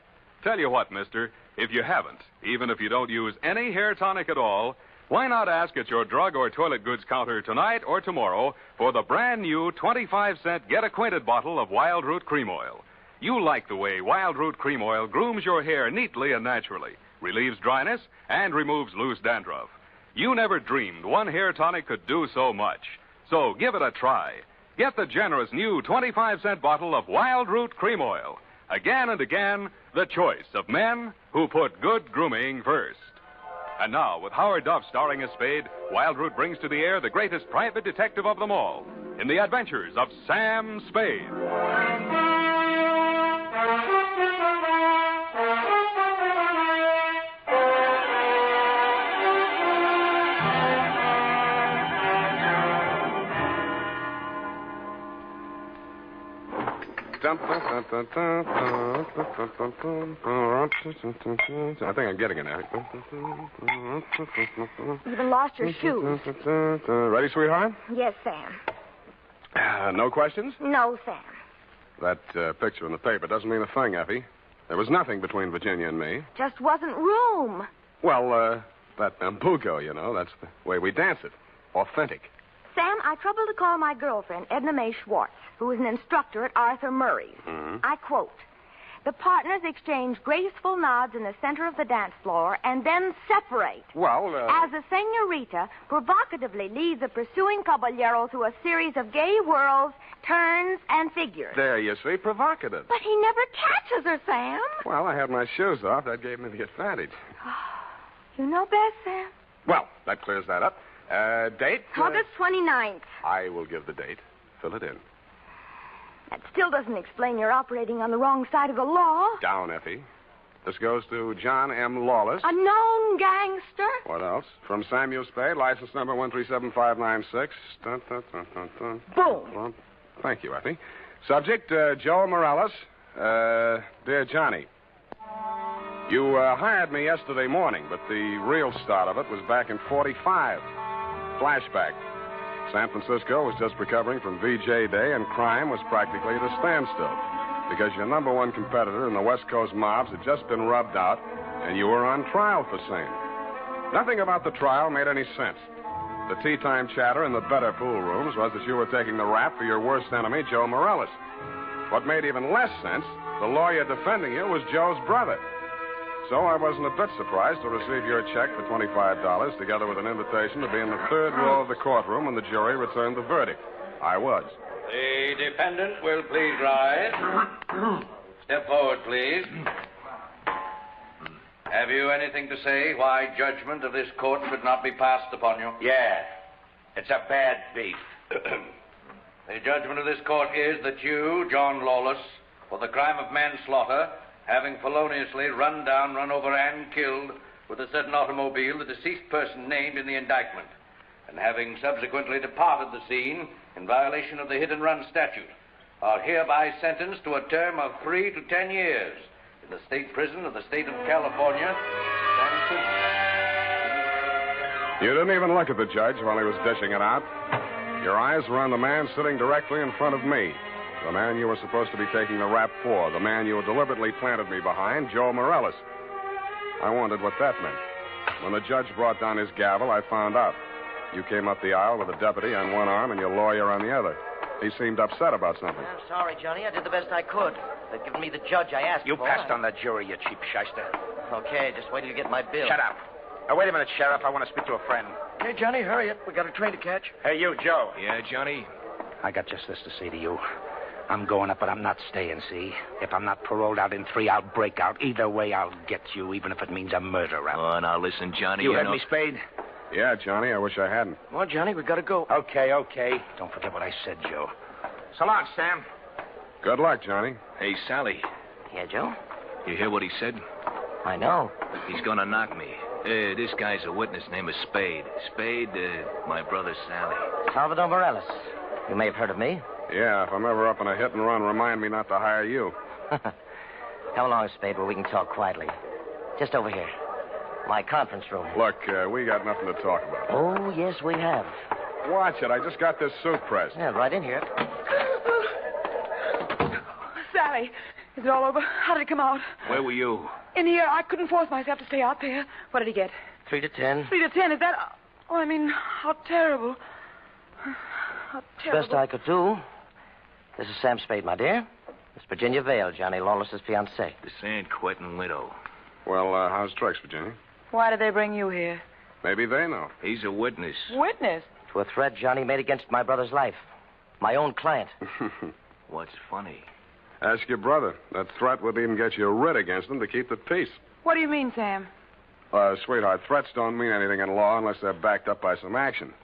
Tell you what, mister, if you haven't, even if you don't use any hair tonic at all, why not ask at your drug or toilet goods counter tonight or tomorrow for the brand new 25-cent Get Acquainted bottle of Wild Root Cream Oil. You like the way Wild Root Cream Oil grooms your hair neatly and naturally, relieves dryness, and removes loose dandruff. You never dreamed one hair tonic could do so much. So give it a try. Get the generous new 25-cent bottle of Wild Root Cream Oil. Again and again, the choice of men who put good grooming first. And now, with Howard Duff starring as Spade, Wild Root brings to the air the greatest private detective of them all in the adventures of Sam Spade. I think I'm getting it now. You even lost your shoes. Ready, sweetheart? Yes, Sam. No questions? No, Sam. That picture in the paper doesn't mean a thing, Effie. There was nothing between Virginia and me. Just wasn't room. Well, that bambuco, you know, that's the way we dance it. Authentic. Sam, I troubled to call my girlfriend, Edna Mae Schwartz, who is an instructor at Arthur Murray's. Mm-hmm. I quote, "The partners exchange graceful nods in the center of the dance floor and then separate. Well, As the senorita provocatively leads the pursuing caballero through a series of gay whirls, turns, and figures." There you see, provocative. But he never catches her, Sam. Well, I had my shoes off. That gave me the advantage. You know best, Sam. Well, that clears that up. Date? August 29th. I will give the date. Fill it in. That still doesn't explain your operating on the wrong side of the law. Down, Effie. This goes to John M. Lawless. A known gangster. What else? From Samuel Spade, license number 137596. Dun, dun, dun, dun, dun. Boom. Thank you, Effie. Subject, Joe Morales. Dear Johnny. You hired me yesterday morning, but the real start of it was back in 45. Flashback. San Francisco was just recovering from VJ Day, and crime was practically at a standstill because your number one competitor in the West Coast mobs had just been rubbed out, and you were on trial for same. Nothing about the trial made any sense. The tea-time chatter in the better pool rooms was that you were taking the rap for your worst enemy, Joe Morellis. What made even less sense, the lawyer defending you was Joe's brother. So I wasn't a bit surprised to receive your check for $25, together with an invitation to be in the third row of the courtroom when the jury returned the verdict. I was. The defendant will please rise. Step forward, please. Have you anything to say why judgment of this court should not be passed upon you? Yeah. It's a bad beef. The judgment of this court is that you, John Lawless, for the crime of manslaughter, having feloniously run down, run over, and killed with a certain automobile the deceased person named in the indictment, and having subsequently departed the scene in violation of the hit-and-run statute, are hereby sentenced to a term of 3 to 10 years in the state prison of the state of California, San Francisco. You didn't even look at the judge while he was dishing it out. Your eyes were on the man sitting directly in front of me. The man you were supposed to be taking the rap for. The man you deliberately planted me behind, Joe Morellis. I wondered what that meant. When the judge brought down his gavel, I found out. You came up the aisle with a deputy on one arm and your lawyer on the other. He seemed upset about something. I'm sorry, Johnny. I did the best I could. They've given me the judge I asked for. You passed on the jury, you cheap shyster. Okay, just wait till you get my bill. Shut up. Wait a minute, Sheriff. I want to speak to a friend. Hey, Johnny, hurry up. We got a train to catch. Hey, you, Joe. Yeah, Johnny? I got just this to say to you. I'm going up, but I'm not staying, see? If I'm not paroled out in 3, I'll break out. Either way, I'll get you, even if it means a murder rap. Oh, now listen, Johnny. You heard me, Spade? Yeah, Johnny, I wish I hadn't. Well, Johnny, we gotta go. Okay. Don't forget what I said, Joe. So long, Sam. Good luck, Johnny. Hey, Sally. Yeah, Joe? You hear what he said? I know. He's gonna knock me. This guy's a witness named Spade. Spade, my brother Sally. Salvador Morellis. You may have heard of me. Yeah, if I'm ever up in a hit and run, remind me not to hire you. Come along, Spade, where we can talk quietly. Just over here. My conference room. Look, we got nothing to talk about. Oh, yes, we have. Watch it. I just got this suit pressed. Yeah, right in here. Sally, is it all over? How did it come out? Where were you? In here. I couldn't force myself to stay out there. What did he get? 3 to 10. 3 to 10. Is that... Oh, I mean, how terrible. How terrible. Best I could do. This is Sam Spade, my dear. It's Virginia Vale, Johnny Lawless's fiancée. The San Quentin widow. Well, how's tricks, Virginia? Why did they bring you here? Maybe they know. He's a witness. Witness? To a threat Johnny made against my brother's life. My own client. What's funny? Ask your brother. That threat would even get you a writ against him to keep the peace. What do you mean, Sam? Sweetheart, threats don't mean anything in law unless they're backed up by some action.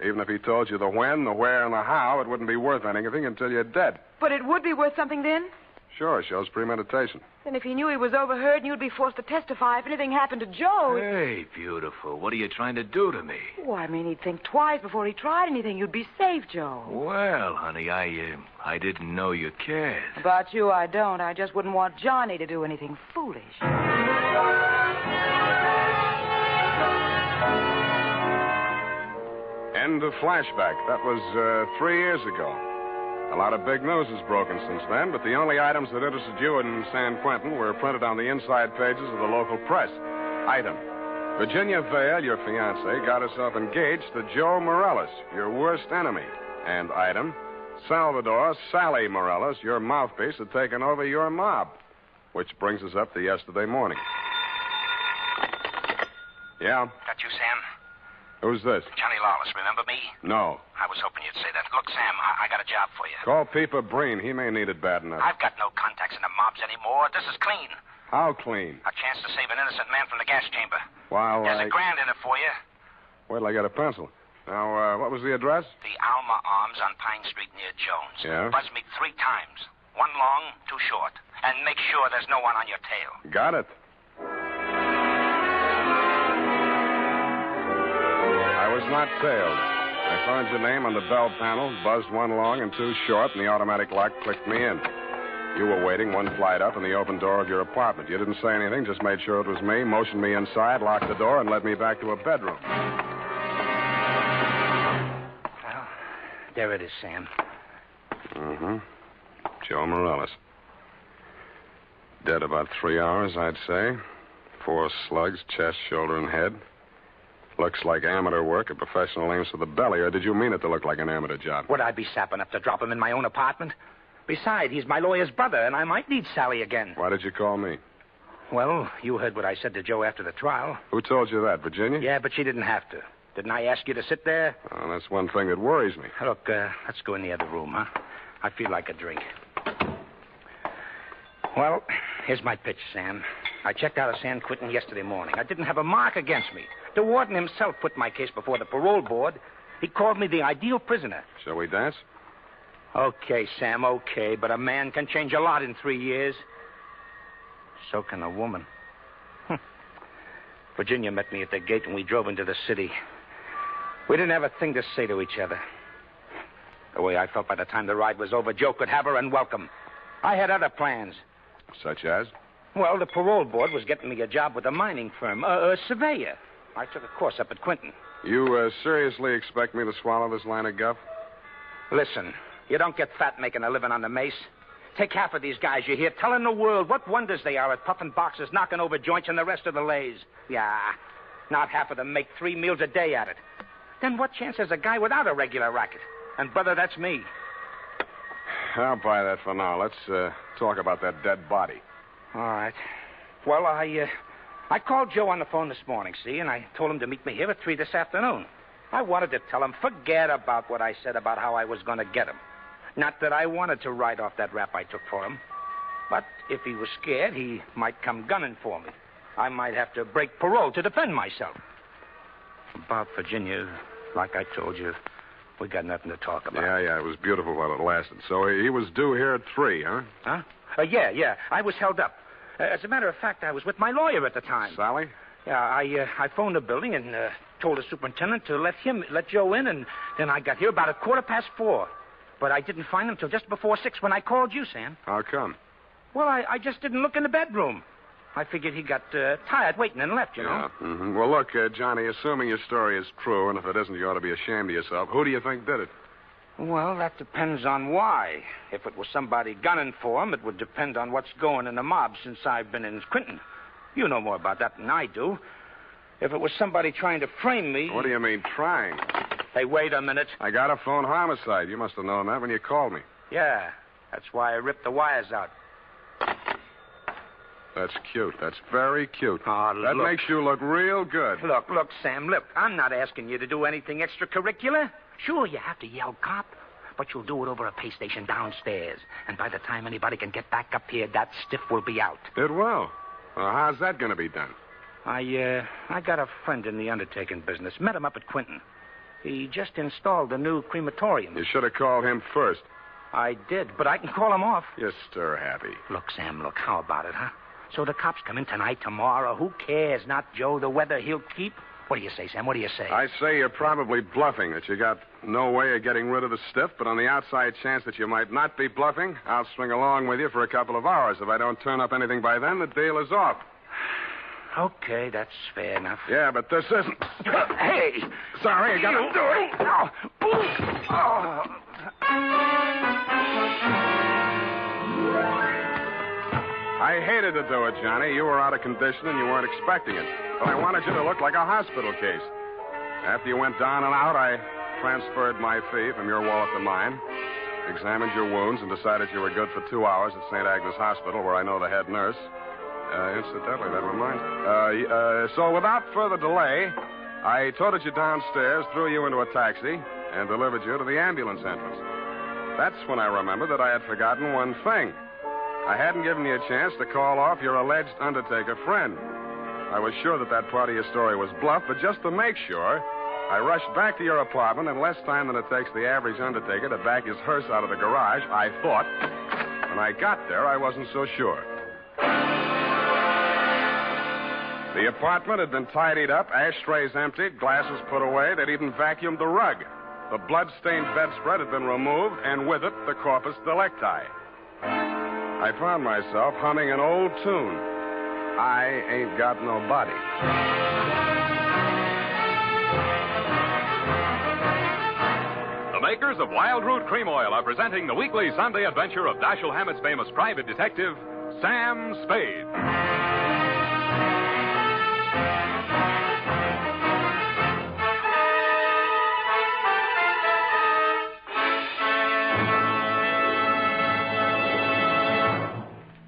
Even if he told you the when, the where, and the how, it wouldn't be worth anything until you're dead. But it would be worth something then? Sure, shows premeditation. Then if he knew he was overheard and you'd be forced to testify if anything happened to Joe... Hey, beautiful. What are you trying to do to me? Oh, I mean, he'd think twice before he tried anything. You'd be safe, Joe. Well, honey, I didn't know you cared. About you, I don't. I just wouldn't want Johnny to do anything foolish. End of flashback. That was 3 years ago. A lot of big news has broken since then, but the only items that interested you in San Quentin were printed on the inside pages of the local press. Item: Virginia Vale, your fiancée, got herself engaged to Joe Morellis, your worst enemy. And item: Salvador Sally Morellis, your mouthpiece, had taken over your mob. Which brings us up to yesterday morning. Yeah? That you, Sam? Who's this? Johnny Lawless, remember me? No. I was hoping you'd say that. Look, Sam, I got a job for you. Call Peeper Breen. He may need it bad enough. I've got no contacts in the mobs anymore. This is clean. How clean? A chance to save an innocent man from the gas chamber. Well, There's $1,000 in it for you. Wait till I get a pencil. Now, what was the address? The Alma Arms on Pine Street near Jones. Yeah? Buzz me 3 times. 1 long, 2 short. And make sure there's no one on your tail. Got it. I was not tailed. I found your name on the bell panel, buzzed 1 long and 2 short, and the automatic lock clicked me in. You were waiting one flight up in the open door of your apartment. You didn't say anything, just made sure it was me, motioned me inside, locked the door, and led me back to a bedroom. Well, there it is, Sam. Mm-hmm. Joe Morales. Dead about 3 hours, I'd say. 4 slugs, chest, shoulder, and head. Looks like amateur work at professional aims for the belly, or did you mean it to look like an amateur job? Would I be sap enough to drop him in my own apartment? Besides, he's my lawyer's brother, and I might need Sally again. Why did you call me? Well, you heard what I said to Joe after the trial. Who told you that, Virginia? Yeah, but she didn't have to. Didn't I ask you to sit there? Oh, that's one thing that worries me. Look, let's go in the other room, huh? I feel like a drink. Well, here's my pitch, Sam. I checked out of San Quentin yesterday morning. I didn't have a mark against me. The warden himself put my case before the parole board. He called me the ideal prisoner. Shall we dance? Okay, Sam, okay. But a man can change a lot in 3 years. So can a woman. Virginia met me at the gate when we drove into the city. We didn't have a thing to say to each other. The way I felt by the time the ride was over, Joe could have her and welcome. I had other plans. Such as? Well, the parole board was getting me a job with a mining firm, a surveyor. I took a course up at Quentin. You seriously expect me to swallow this line of guff? Listen, you don't get fat making a living on the mace. Take half of these guys you hear telling the world what wonders they are at puffing boxes, knocking over joints, and the rest of the lays. Yeah, not half of them make 3 meals a day at it. Then what chance has a guy without a regular racket? And, brother, that's me. I'll buy that for now. Let's talk about that dead body. All right. Well, I called Joe on the phone this morning, see, and I told him to meet me here at 3 this afternoon. I wanted to tell him, forget about what I said about how I was going to get him. Not that I wanted to write off that rap I took for him. But if he was scared, he might come gunning for me. I might have to break parole to defend myself. About Virginia, like I told you, we got nothing to talk about. Yeah, it was beautiful while it lasted. So he was due here at 3, huh? Huh? Yeah. I was held up. As a matter of fact, I was with my lawyer at the time. Sally? Yeah, I phoned the building and told the superintendent to let Joe in, and then I got here about 4:15. But I didn't find him till just before 6 when I called you, Sam. How come? Well, I just didn't look in the bedroom. I figured he got tired waiting and left, you know. Yeah. Mm-hmm. Well, look, Johnny, assuming your story is true, and if it isn't, you ought to be ashamed of yourself, who do you think did it? Well, that depends on why. If it was somebody gunning for him, it would depend on what's going in the mob since I've been in Quentin. You know more about that than I do. If it was somebody trying to frame me... What do you mean, trying? Hey, wait a minute. I got a phone homicide. You must have known that when you called me. Yeah, that's why I ripped the wires out. That's cute. That's very cute. Oh, that look. makes you look real good. Look, Sam, look. I'm not asking you to do anything extracurricular. Sure, you have to yell cop, but you'll do it over a pay station downstairs. And by the time anybody can get back up here, that stiff will be out. It will. Well, how's that going to be done? I got a friend in the undertaking business. Met him up at Quentin. He just installed a new crematorium. You should have called him first. I did, but I can call him off. You're stir-happy. Look, Sam, how about it, huh? So the cops come in tonight, tomorrow. Who cares? Not Joe, the weather he'll keep. What do you say, Sam? What do you say? I say you're probably bluffing, that you got no way of getting rid of the stiff, but on the outside chance that you might not be bluffing, I'll swing along with you for a couple of hours. If I don't turn up anything by then, the deal is off. Okay, that's fair enough. Yeah, but this isn't... Hey! Sorry, I got to do it. I hated to do it, Johnny. You were out of condition and you weren't expecting it. But I wanted you to look like a hospital case. After you went down and out, I transferred my fee from your wallet to mine, examined your wounds, and decided you were good for 2 hours at St. Agnes Hospital, where I know the head nurse. Incidentally, that reminds me. So without further delay, I toted you downstairs, threw you into a taxi, and delivered you to the ambulance entrance. That's when I remembered that I had forgotten one thing. I hadn't given you a chance to call off your alleged undertaker friend. I was sure that part of your story was bluff, but just to make sure, I rushed back to your apartment in less time than it takes the average undertaker to back his hearse out of the garage, I thought. When I got there, I wasn't so sure. The apartment had been tidied up, ashtrays emptied, glasses put away. They'd even vacuumed the rug. The blood-stained bedspread had been removed, and with it, the corpus delicti. I found myself humming an old tune. I ain't got no body. The makers of Wild Root Cream Oil are presenting the weekly Sunday adventure of Dashiell Hammett's famous private detective, Sam Spade.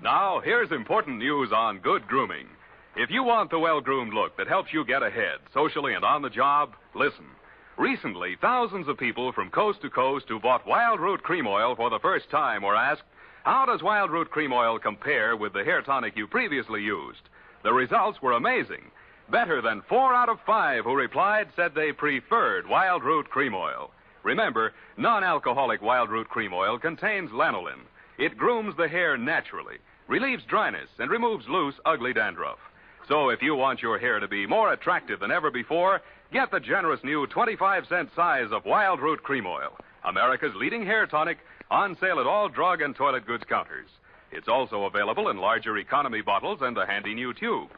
Now, here's important news on good grooming. If you want the well-groomed look that helps you get ahead, socially and on the job, listen. Recently, thousands of people from coast to coast who bought Wild Root Cream Oil for the first time were asked, how does Wild Root Cream Oil compare with the hair tonic you previously used? The results were amazing. Better than 4 out of 5 who replied said they preferred Wild Root Cream Oil. Remember, non-alcoholic Wild Root Cream Oil contains lanolin. It grooms the hair naturally, relieves dryness, and removes loose, ugly dandruff. So if you want your hair to be more attractive than ever before, get the generous new 25-cent size of Wild Root Cream Oil, America's leading hair tonic, on sale at all drug and toilet goods counters. It's also available in larger economy bottles and a handy new tube.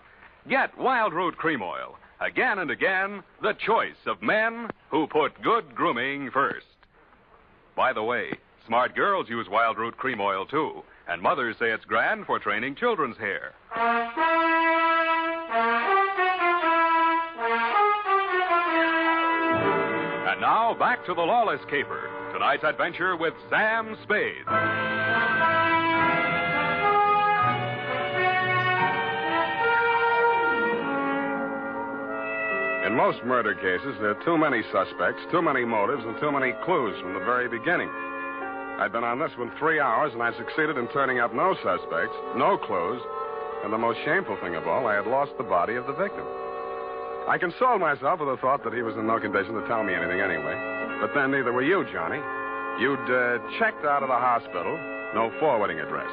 Get Wild Root Cream Oil. Again and again, the choice of men who put good grooming first. By the way, smart girls use Wild Root Cream Oil, too, and mothers say it's grand for training children's hair. And now, back to the Lawless Caper. Tonight's adventure with Sam Spade. In most murder cases, there are too many suspects, too many motives, and too many clues from the very beginning. I'd been on this one 3 hours, and I succeeded in turning up no suspects, no clues, and the most shameful thing of all, I had lost the body of the victim. I consoled myself with the thought that he was in no condition to tell me anything anyway. But then neither were you, Johnny. You'd checked out of the hospital, no forwarding address.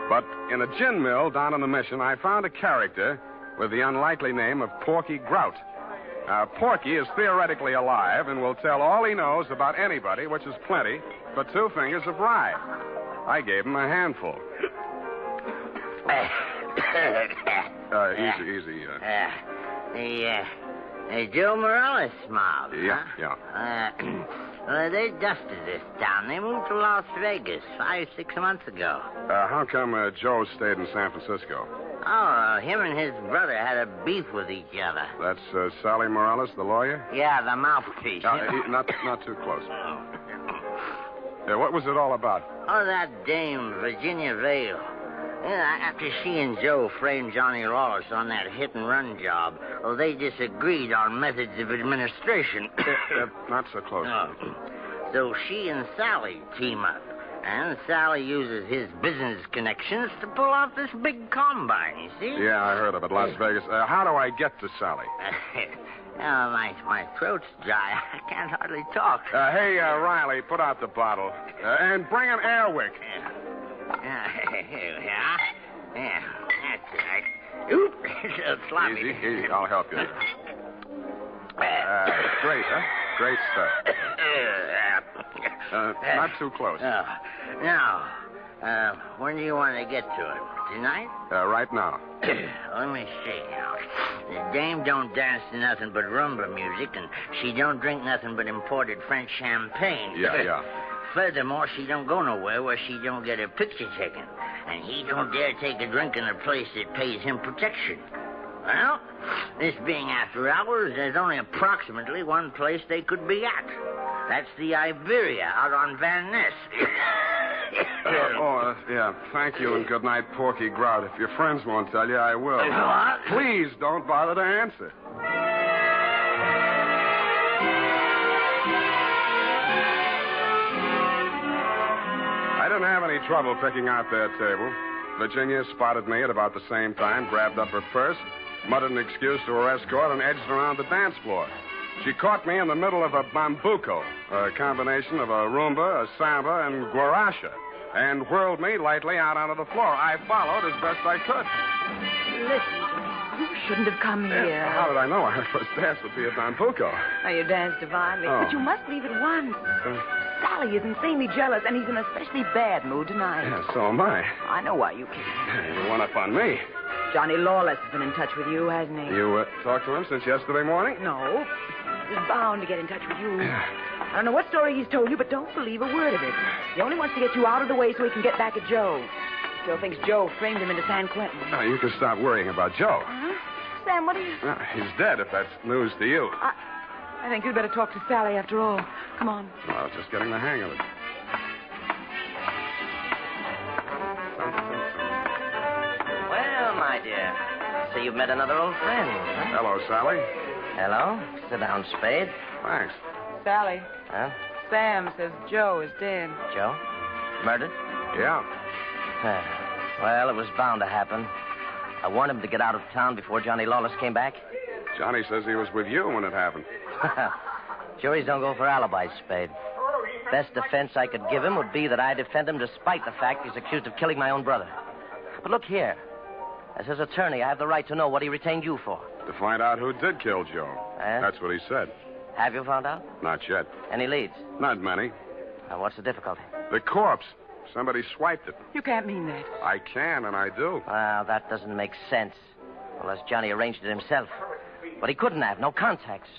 But in a gin mill down in the Mission, I found a character with the unlikely name of Porky Grout. Porky is theoretically alive and will tell all he knows about anybody, which is plenty, for 2 fingers of rye. I gave him a handful. Easy. Joe Morales mob. Yeah, huh? Well, they dusted this town. They moved to Las Vegas 5-6 months ago. How come Joe stayed in San Francisco? Oh, him and his brother had a beef with each other. That's Sally Morales, the lawyer? Yeah, the mouthpiece. Not too close. What was it all about? Oh, that dame, Virginia Vale. After she and Joe framed Johnny Lawless on that hit-and-run job, they disagreed on methods of administration. Not so close. So she and Sally team up. And Sally uses his business connections to pull off this big combine, you see? Yeah, I heard of it, Las Vegas. How do I get to Sally? My throat's dry. I can't hardly talk. Hey, Riley, put out the bottle. And bring an airwick. Yeah, that's right. Oop, it's a sloppy. Easy. I'll help you. Great, huh? Great stuff. Not too close. Now, when do you want to get to him? Tonight? Right now. Let me see now. The dame don't dance to nothing but rumba music, and she don't drink nothing but imported French champagne. Yeah. Furthermore, she don't go nowhere where she don't get her picture taken. And he don't dare take a drink in a place that pays him protection. Well, this being after hours, there's only approximately one place they could be at. That's the Iberia out on Van Ness. Yeah. Thank you and good night, Porky Grout. If your friends won't tell you, I will. What? Please don't bother to answer. I didn't have any trouble picking out their table. Virginia spotted me at about the same time, grabbed up her purse, muttered an excuse to her escort, and edged around the dance floor. She caught me in the middle of a bambuco, a combination of a rumba, a samba, and guaracha, and whirled me lightly out onto the floor. I followed as best I could. Listen to me. You shouldn't have come here. How did I know our first dance would be a bambuco? Now, you danced divinely, Oh. but you must leave at once. Sally is insanely jealous, and he's in an especially bad mood tonight. Yeah, so am I. I know why you came. You one up on me. Johnny Lawless has been in touch with you, hasn't he? You talked to him since yesterday morning? No. He's bound to get in touch with you. I don't know what story he's told you, but don't believe a word of it. He only wants to get you out of the way so he can get back at Joe. Still thinks Joe framed him into San Quentin. Oh, you can stop worrying about Joe. Huh? Sam, what do you... He's dead, if that's news to you. I think you'd better talk to Sally after all. Come on. Well, I was just getting the hang of it. Well, my dear, so you've met another old friend. Huh? Hello, Sally. Hello. Sit down, Spade. Thanks. Sally. Huh? Sam says Joe is dead. Joe? Murdered? Yeah. Well, it was bound to happen. I warned him to get out of town before Johnny Lawless came back. Johnny says he was with you when it happened. Juries don't go for alibis, Spade. Best defense I could give him would be that I defend him despite the fact he's accused of killing my own brother. But look here. As his attorney, I have the right to know what he retained you for. To find out who did kill Joe. That's what he said. Have you found out? Not yet. Any leads? Not many. Now, what's the difficulty? The corpse. Somebody swiped it. You can't mean that. I can, and I do. Well, that doesn't make sense. Unless Johnny arranged it himself. But he couldn't have. No contacts.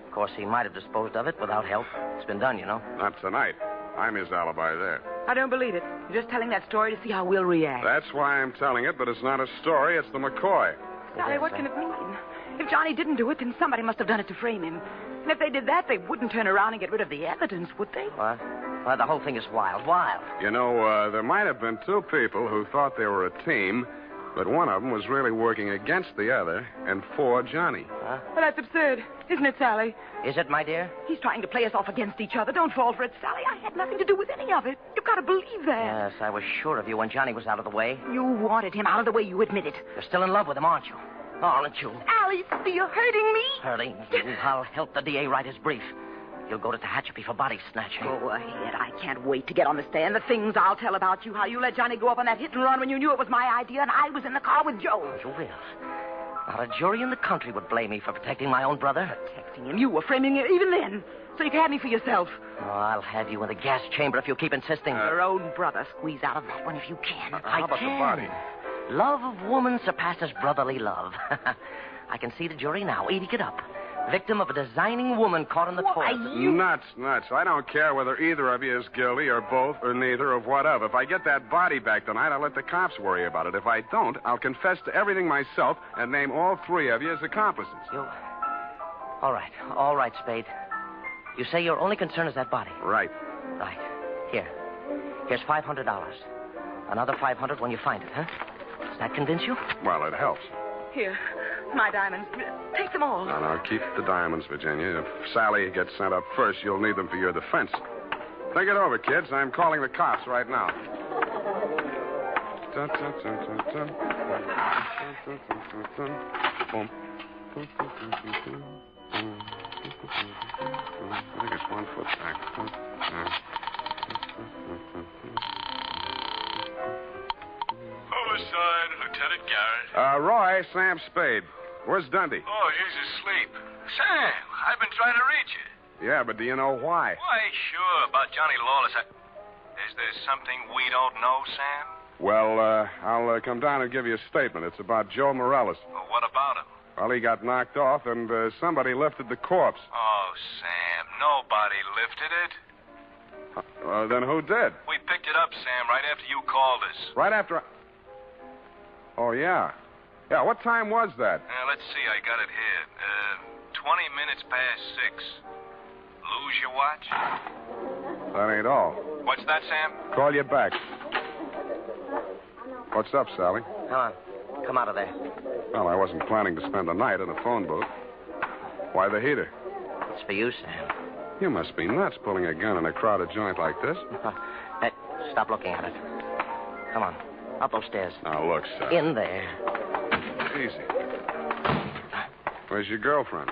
Of course, he might have disposed of it without help. It's been done, you know. Not tonight. I'm his alibi there. I don't believe it. You're just telling that story to see how we'll react. That's why I'm telling it, but it's not a story. It's the McCoy. Sally, what can it mean? If Johnny didn't do it, then somebody must have done it to frame him. And if they did that, they wouldn't turn around and get rid of the evidence, would they? What? Well, the whole thing is wild. You know, there might have been two people who thought they were a team, but one of them was really working against the other and for Johnny. Huh? Well, that's absurd, isn't it, Sally? Is it, my dear? He's trying to play us off against each other. Don't fall for it, Sally. I had nothing to do with any of it. You've got to believe that. Yes, I was sure of you when Johnny was out of the way. You wanted him out of the way. You admit it. You're still in love with him, aren't you? Aren't you? Alice, you're hurting me. Hurting you? I'll help the DA write his brief. You'll go to Tehachapi for body snatching. Go ahead. I can't wait to get on the stand. The things I'll tell about you, how you let Johnny go up on that hit and run when you knew it was my idea and I was in the car with Joe. You will. Not a jury in the country would blame me for protecting my own brother. Protecting him? You were framing him even then. So you can have me for yourself. Oh, I'll have you in the gas chamber if you keep insisting. Your own brother. Squeeze out of that one if you can. How about the body? Love of woman surpasses brotherly love. I can see the jury now, eating it up. Victim of a designing woman caught in the toilet. Nuts. I don't care whether either of you is guilty or both or neither or whatever. If I get that body back tonight, I'll let the cops worry about it. If I don't, I'll confess to everything myself and name all three of you as accomplices. All right, Spade. You say your only concern is that body? Right. Right. Here's $500. Another $500 when you find it, huh? Does that convince you? Well, it helps. Here, my diamonds. Take them all. No, keep the diamonds, Virginia. If Sally gets sent up first, you'll need them for your defense. Think it over, kids. I'm calling the cops right now. I think it's 1 foot back. Homicide, Lieutenant Garrett. Roy, Sam Spade. Where's Dundee? Oh, he's asleep. Sam, I've been trying to reach you. Yeah, but do you know why? Why, sure, about Johnny Lawless. Is there something we don't know, Sam? Well, I'll come down and give you a statement. It's about Joe Morales. Well, what about him? Well, he got knocked off, and somebody lifted the corpse. Oh, Sam, nobody lifted it. Then who did? We picked it up, Sam, right after you called us. Right after... Oh, yeah. Yeah, what time was that? Let's see, I got it here. 20 minutes past 6. Lose your watch? That ain't all. What's that, Sam? Call you back. What's up, Sally? Come on. Come out of there. Well, I wasn't planning to spend the night in a phone booth. Why the heater? It's for you, Sam. You must be nuts pulling a gun in a crowded joint like this. Hey, stop looking at it. Come on. Up those stairs. Now, look, Sally. In there. Easy. Where's your girlfriend?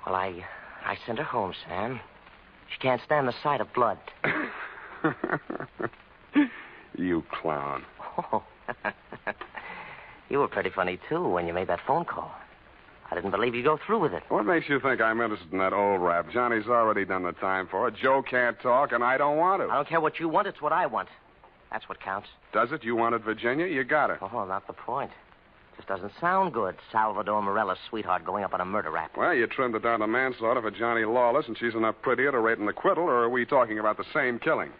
Well, I sent her home, Sam. She can't stand the sight of blood. You clown. Oh. You were pretty funny, too, when you made that phone call. I didn't believe you'd go through with it. What makes you think I'm interested in that old rap? Johnny's already done the time for it. Joe can't talk, and I don't want to. I don't care what you want. It's what I want. That's what counts. Does it? You wanted Virginia? You got her. Oh, not the point. Just doesn't sound good. Salvador Morella's sweetheart going up on a murder rap. Well, you trimmed it down to manslaughter for Johnny Lawless, and she's enough prettier to rate an acquittal, or are we talking about the same killing?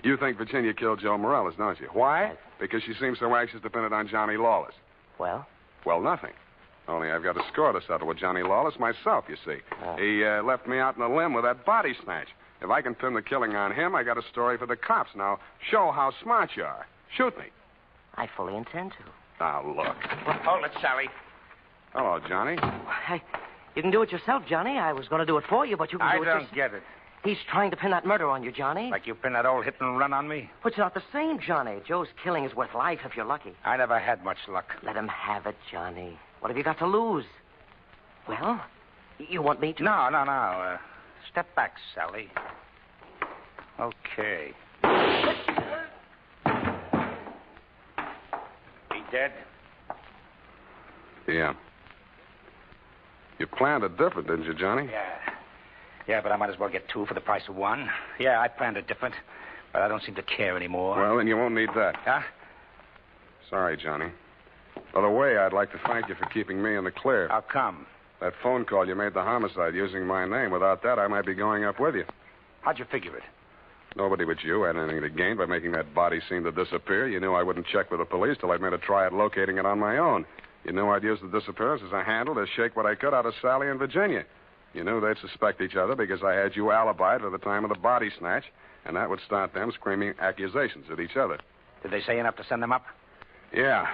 You think Virginia killed Joe Morales, don't you? Why? Because she seems so anxious to pin it on Johnny Lawless. Well? Well, nothing. Only I've got a score to settle with Johnny Lawless myself, you see. He left me out in a limb with that body snatch. If I can pin the killing on him, I got a story for the cops. Now, show how smart you are. Shoot me. I fully intend to. Now, look. Well, hold it, Sally. Hello, Johnny. You can do it yourself, Johnny. I was going to do it for you, but you can do it yourself. I don't get it. He's trying to pin that murder on you, Johnny. Like you pinned that old hit and run on me? But it's not the same, Johnny. Joe's killing is worth life if you're lucky. I never had much luck. Let him have it, Johnny. What have you got to lose? Well, you want me to... No. Step back, Sally. Okay. He dead? Yeah. You planned it different, didn't you, Johnny? Yeah, but I might as well get two for the price of one. Yeah, I planned it different, but I don't seem to care anymore. Well, then you won't need that. Huh? Sorry, Johnny. By the way, I'd like to thank you for keeping me in the clear. How come? That phone call you made the homicide using my name. Without that, I might be going up with you. How'd you figure it? Nobody but you had anything to gain by making that body seem to disappear. You knew I wouldn't check with the police till I'd made a try at locating it on my own. You knew I'd use the disappearance as a handle to shake what I could out of Sally and Virginia. You knew they'd suspect each other because I had you alibied for the time of the body snatch, and that would start them screaming accusations at each other. Did they say enough to send them up? Yeah,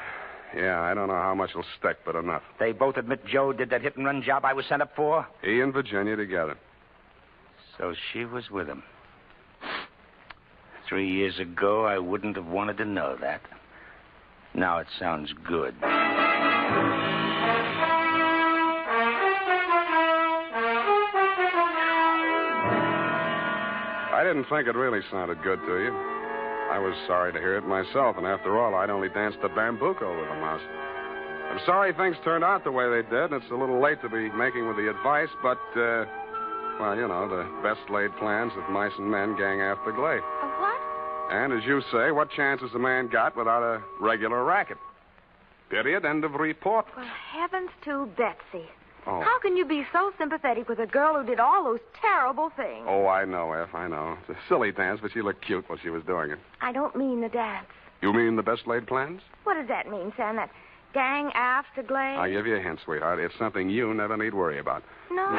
I don't know how much will stick, but enough. They both admit Joe did that hit-and-run job I was sent up for? He and Virginia together. So she was with him. 3 years ago, I wouldn't have wanted to know that. Now it sounds good. I didn't think it really sounded good to you. I was sorry to hear it myself, and after all, I'd only danced the bambuco with a mouse. I'm sorry things turned out the way they did, and it's a little late to be making with the advice, but, well, you know, the best laid plans of mice and men gang after glade. What? And as you say, what chance has a man got without a regular racket? Period. End of report. Well, heavens to Betsy. Oh. How can you be so sympathetic with a girl who did all those terrible things? Oh, I know, F. I know. It's a silly dance, but she looked cute while she was doing it. I don't mean the dance. You mean the best laid plans? What does that mean, Sam? That gang after glade? I'll give you a hint, sweetheart. It's something you never need worry about. No.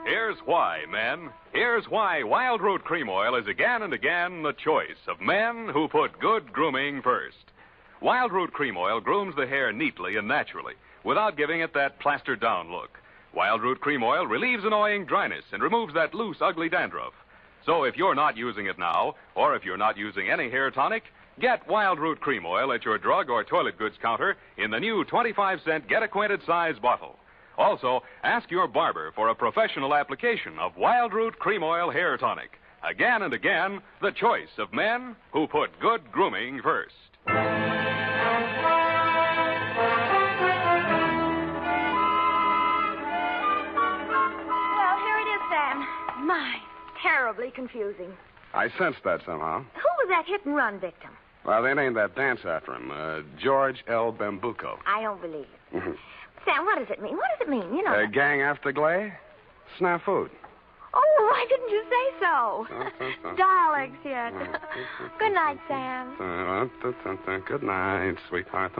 Here's why, men. Here's why Wild Root Cream Oil is again and again the choice of men who put good grooming first. Wild Root Cream Oil grooms the hair neatly and naturally without giving it that plastered-down look. Wild Root Cream Oil relieves annoying dryness and removes that loose, ugly dandruff. So if you're not using it now, or if you're not using any hair tonic, get Wild Root Cream Oil at your drug or toilet goods counter in the new 25-cent get-acquainted size bottle. Also, ask your barber for a professional application of Wild Root Cream Oil Hair Tonic. Again and again, the choice of men who put good grooming first. Well, here it is, Sam. My, terribly confusing. I sensed that somehow. Who was that hit-and-run victim? Well, they named that dance after him, George L. Bambuco. I don't believe it. Sam, what does it mean? What does it mean? You know. Gang after glade? Snafu. Oh, why didn't you say so? Darlings yet. Good night, Sam. Good night, sweetheart.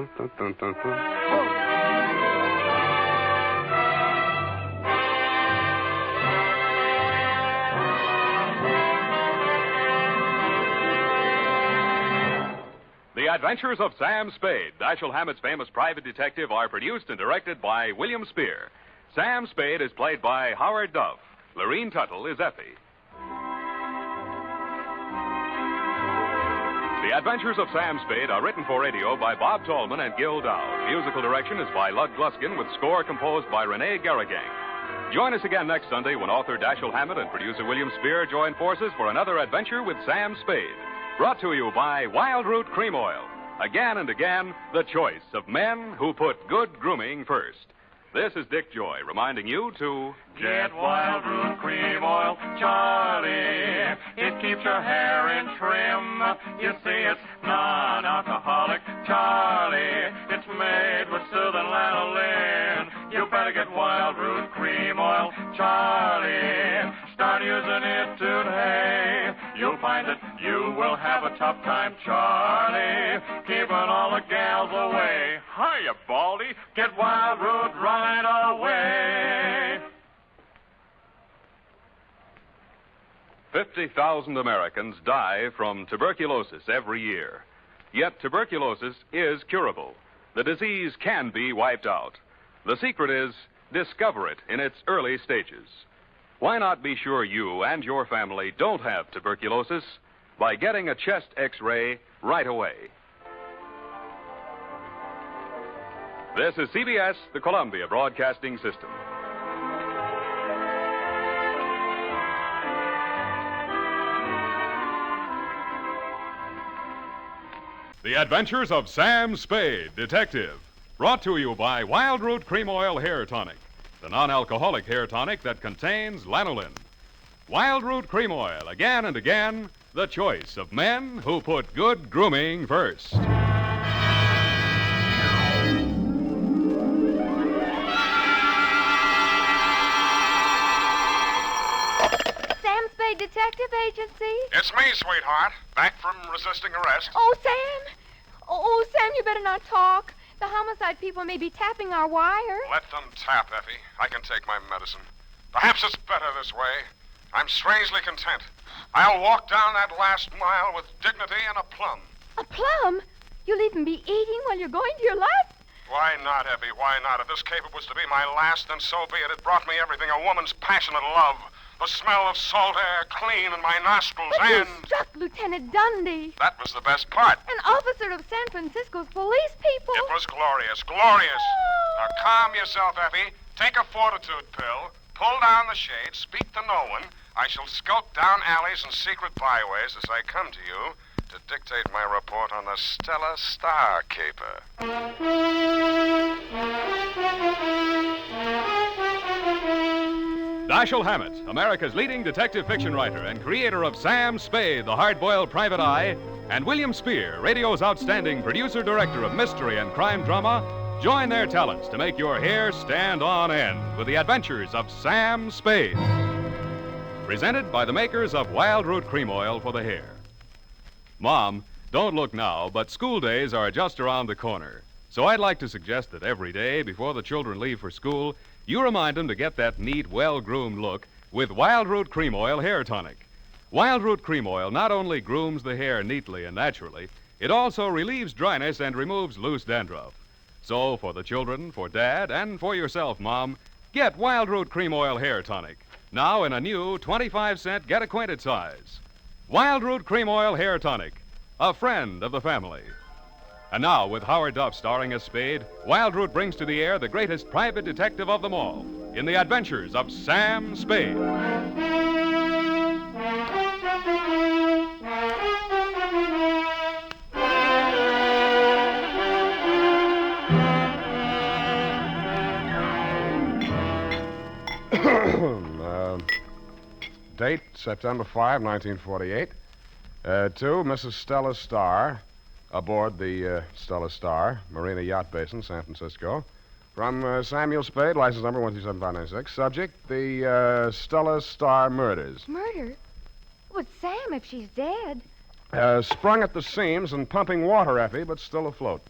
The Adventures of Sam Spade, Dashiell Hammett's famous private detective, are produced and directed by William Spear. Sam Spade is played by Howard Duff. Lorene Tuttle is Effie. The Adventures of Sam Spade are written for radio by Bob Tallman and Gil Dow. Musical direction is by Lud Gluskin, with score composed by Renee Garrigang. Join us again next Sunday when author Dashiell Hammett and producer William Spear join forces for another adventure with Sam Spade. Brought to you by Wild Root Cream Oil. Again and again, the choice of men who put good grooming first. This is Dick Joy reminding you to Get Wild Root Cream Oil, Charlie. It keeps your hair in trim. You see, it's non-alcoholic, Charlie. It's made with soothing lanolin. You better get Wild Root Cream Oil, Charlie. Start using it today. You'll find that you will have a tough time, Charlie, keeping all the gals away. Hiya, Baldy. Get Wild Root right away. 50,000 Americans die from tuberculosis every year. Yet tuberculosis is curable. The disease can be wiped out. The secret is discover it in its early stages. Why not be sure you and your family don't have tuberculosis by getting a chest X-ray right away? This is CBS, the Columbia Broadcasting System. The Adventures of Sam Spade, Detective. Brought to you by Wild Root Cream Oil Hair Tonic, the non-alcoholic hair tonic that contains lanolin. Wild Root Cream Oil, again and again, the choice of men who put good grooming first. Sam Spade Detective Agency? It's me, sweetheart. Back from resisting arrest. Oh, Sam! Oh, Sam, you better not talk. The homicide people may be tapping our wire. Let them tap, Effie. I can take my medicine. Perhaps it's better this way. I'm strangely content. I'll walk down that last mile with dignity and a plum. A plum? You'll even be eating while you're going to your last? Why not, Effie? Why not? If this caper was to be my last, then so be it. It brought me everything a woman's passionate love. The smell of salt air clean in my nostrils, But and... you struck Lieutenant Dundee. That was the best part. An officer of San Francisco's police people. It was glorious, glorious. Now calm yourself, Effie. Take a fortitude pill. Pull down the shade. Speak to no one. I shall scout down alleys and secret byways as I come to you to dictate my report on the Stella Starr Caper. Dashiell Hammett, America's leading detective fiction writer and creator of Sam Spade, the hard-boiled private eye, and William Spear, radio's outstanding producer-director of mystery and crime drama, join their talents to make your hair stand on end with the adventures of Sam Spade. Presented by the makers of Wild Root Cream Oil for the hair. Mom, don't look now, but school days are just around the corner. So I'd like to suggest that every day before the children leave for school, you remind them to get that neat, well-groomed look with Wild Root Cream Oil Hair Tonic. Wild Root Cream Oil not only grooms the hair neatly and naturally, it also relieves dryness and removes loose dandruff. So for the children, for Dad, and for yourself, Mom, get Wild Root Cream Oil Hair Tonic. Now in a new 25-cent get-acquainted size. Wild Root Cream Oil Hair Tonic, a friend of the family. And now, with Howard Duff starring as Spade, Wild Root brings to the air the greatest private detective of them all in the adventures of Sam Spade. Date, September 5, 1948. To Mrs. Stella Starr, aboard the Stella Starr, Marina Yacht Basin, San Francisco. From Samuel Spade, license number 127-596. Subject, the Stella Starr murders. Murder? Well, Sam, if she's dead. Sprung at the seams and pumping water, Effie, but still afloat.